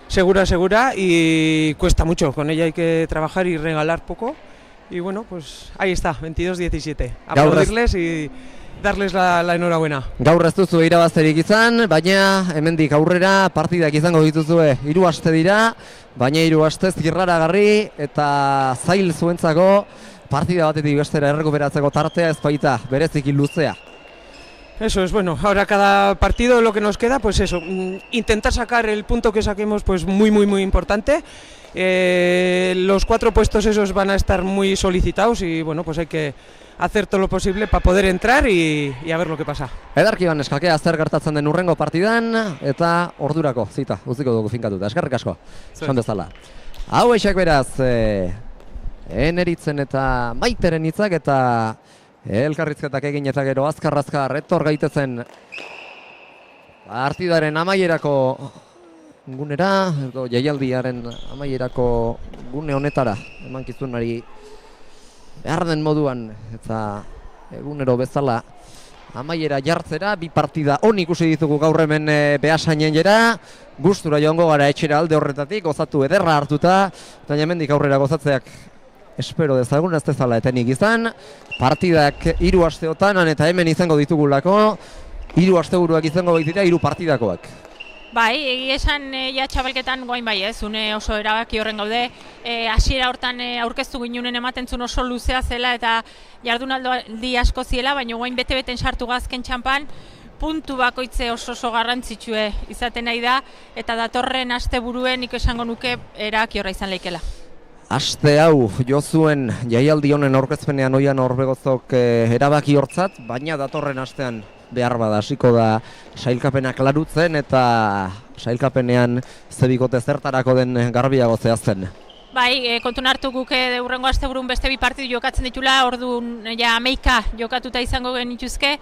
segura y cuesta mucho, con ella hay que trabajar y regalar poco y bueno, pues ahí está, 22-17, aplaudirles y darles la enhorabuena. Gaur ez duzu irabazerik izan, baina hemendik aurrera partidak izango dituzue 3 aste dira, baina 3 aste zirraragarri eta zail zuentzako partida batetik bestera errekuperatzeko tartea ez baita bereziki luzea. Eso es, bueno, ahora cada partido lo que nos queda, pues eso, intentar sacar el punto que saquemos, pues muy importante. Los 4 puestos esos van a estar muy solicitados y bueno, pues hay que hacer todo lo posible para poder entrar y a ver lo que pasa. Edarki baneskakea zer gertatzen den urrengo partidan eta ordurako zita utziko dugu finkatuta. Eskerrik asko. Esan bezala. Hauexek beraz Eneritzen eta Maiteren hitzak eta elkarrizketak egin eta gero azkar etor gaitezen partidaren amaierako gunera edo jaialdiaren amaierako gune honetara emankizunari behar den moduan eta egunero bezala amaiera jartzera, 2 partida on ikusi ditugu gaur hemen Beasainen jera, gustura joango gara etxera alde horretatik, gozatu ederra hartuta, eta hemendik aurrera gozatzeak espero dezagun ez dezala etenik izan, partidak 3 asteotan eta hemen izango ditugulako, 3 asteburuak izango baitira 3 partidakoak. Bai, egia esan ja txapelketan goain bai ez, une oso erabaki horren gaude, hasiera hortan aurkeztu ginunen ematen zuen oso luzea zela eta jardunaldi asko ziela, baina goain bete-beten sartu gazken txampan, puntu bakoitze oso garrantzitsue izaten nahi da, eta datorren asteburuen nik esango nuke erabaki horra izan leikela. Aste hau jo zuen jaialdi honen aurkezpenean Oian Orbegozok erabaki hortzat, baina datorren astean behar bada hasiko da sailkapenak larutzen eta sailkapenean zebikote zertarako den garbiago zehazten. Bai, kontun hartu guke hurrengo asteburun beste 2 partidu jokatzen ditula, orduan ja 11 jokatuta izango genituzke,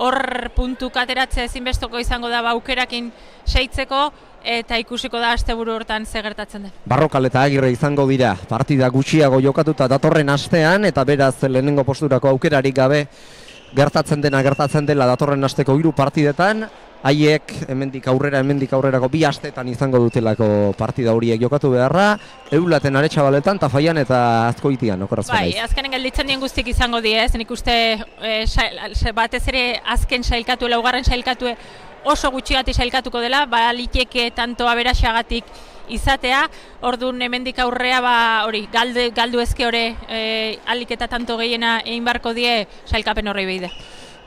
hor puntuk ateratzea ezinbesteko izango da aukerakin seitzeko eta ikusiko da asteburu hortan ze gertatzen den. Barrokal eta Agirre izango dira partida gutxiago jokatuta datorren astean eta beraz lehenengo posturako aukerarik gabe gertatzen dela datorren asteko 3 partidetan, haiek hemendik aurrerako 2 astetan izango dutelako partida horiek jokatu beharra, Eulaten Aretxabaletan, Tafaian eta Azkoitian, okorrazko naiz. Bai, azkenen gelditzen dien guztik izango die, nik uste batez ere azken sailkatu, laugarren sailkatu oso gutxigati sailkatuko dela, liteke tanto aberaxagatik izatea, orduan hemendik aurrea hori galdu ezke hori alik eta tanto gehiena egin barko die sailkapen horrei behide.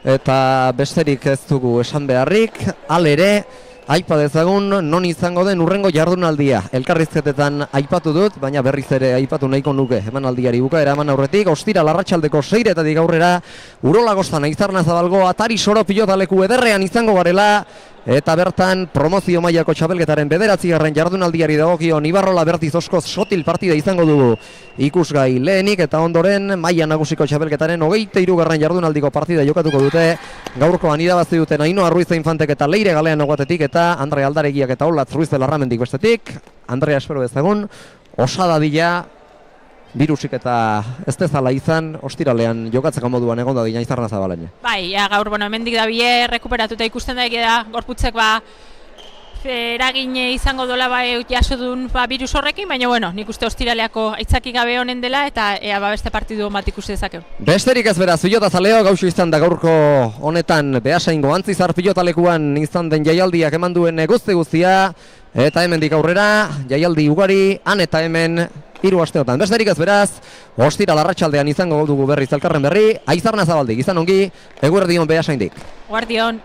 Eta besterik ez dugu esan beharrik, halere aipa dezagun non izango den urrengo jardunaldia. Elkarrizketetan aipatu dut, baina berriz ere aipatu nahiko nuke emanaldiari bukaera eman aurretik. Ostiral arratsaldeko 6 aurrera Urolagostan Aizarna Zabalgo Atari Soro pilotaleku ederrean izango garela. Eta bertan promozio mailako txapelketaren 9. jardunaldiari dagokion Ibarrola Bertiz Oskoz Sotil partida izango dugu ikusgai lehenik eta ondoren maila nagusiko txapelketaren 23. jardunaldiko partida jokatuko dute. Gaurkoan irabazi duten Ainhoa Ruiz Infantek eta Leire Galean Oguatetik eta Andre Aldaregiak eta Olatz Ruiz de Larramendik bestetik. Andrea espero dezagun, osadadila birusik eta ez dezala izan, ostiralean jokatzeko moduan egon dadina Aizarna Zabalain. Bai, gaur, hemendik da bie rekuperatuta ikusten da egia gorputzek eragin izango dola jaso duen birus horrekin, baina nik uste ostiraleako aitzaki gabe honen dela eta beste partidu bat ikusi dezakeu. Besterik ez beraz, pilota zaleo gautxo izan da gaurko honetan Beasaingo Antzizar pilotalekuan izan den jaialdiak eman duen guztia eta hemendik aurrera jaialdi ugari han eta hemen 3 asteotan. Besterik ez beraz, ostiral arratsaldean izango dugu berriz elkarren berri, Aizarna Zabaldik izan ongi, eguerdion Beasaindik. Guardion.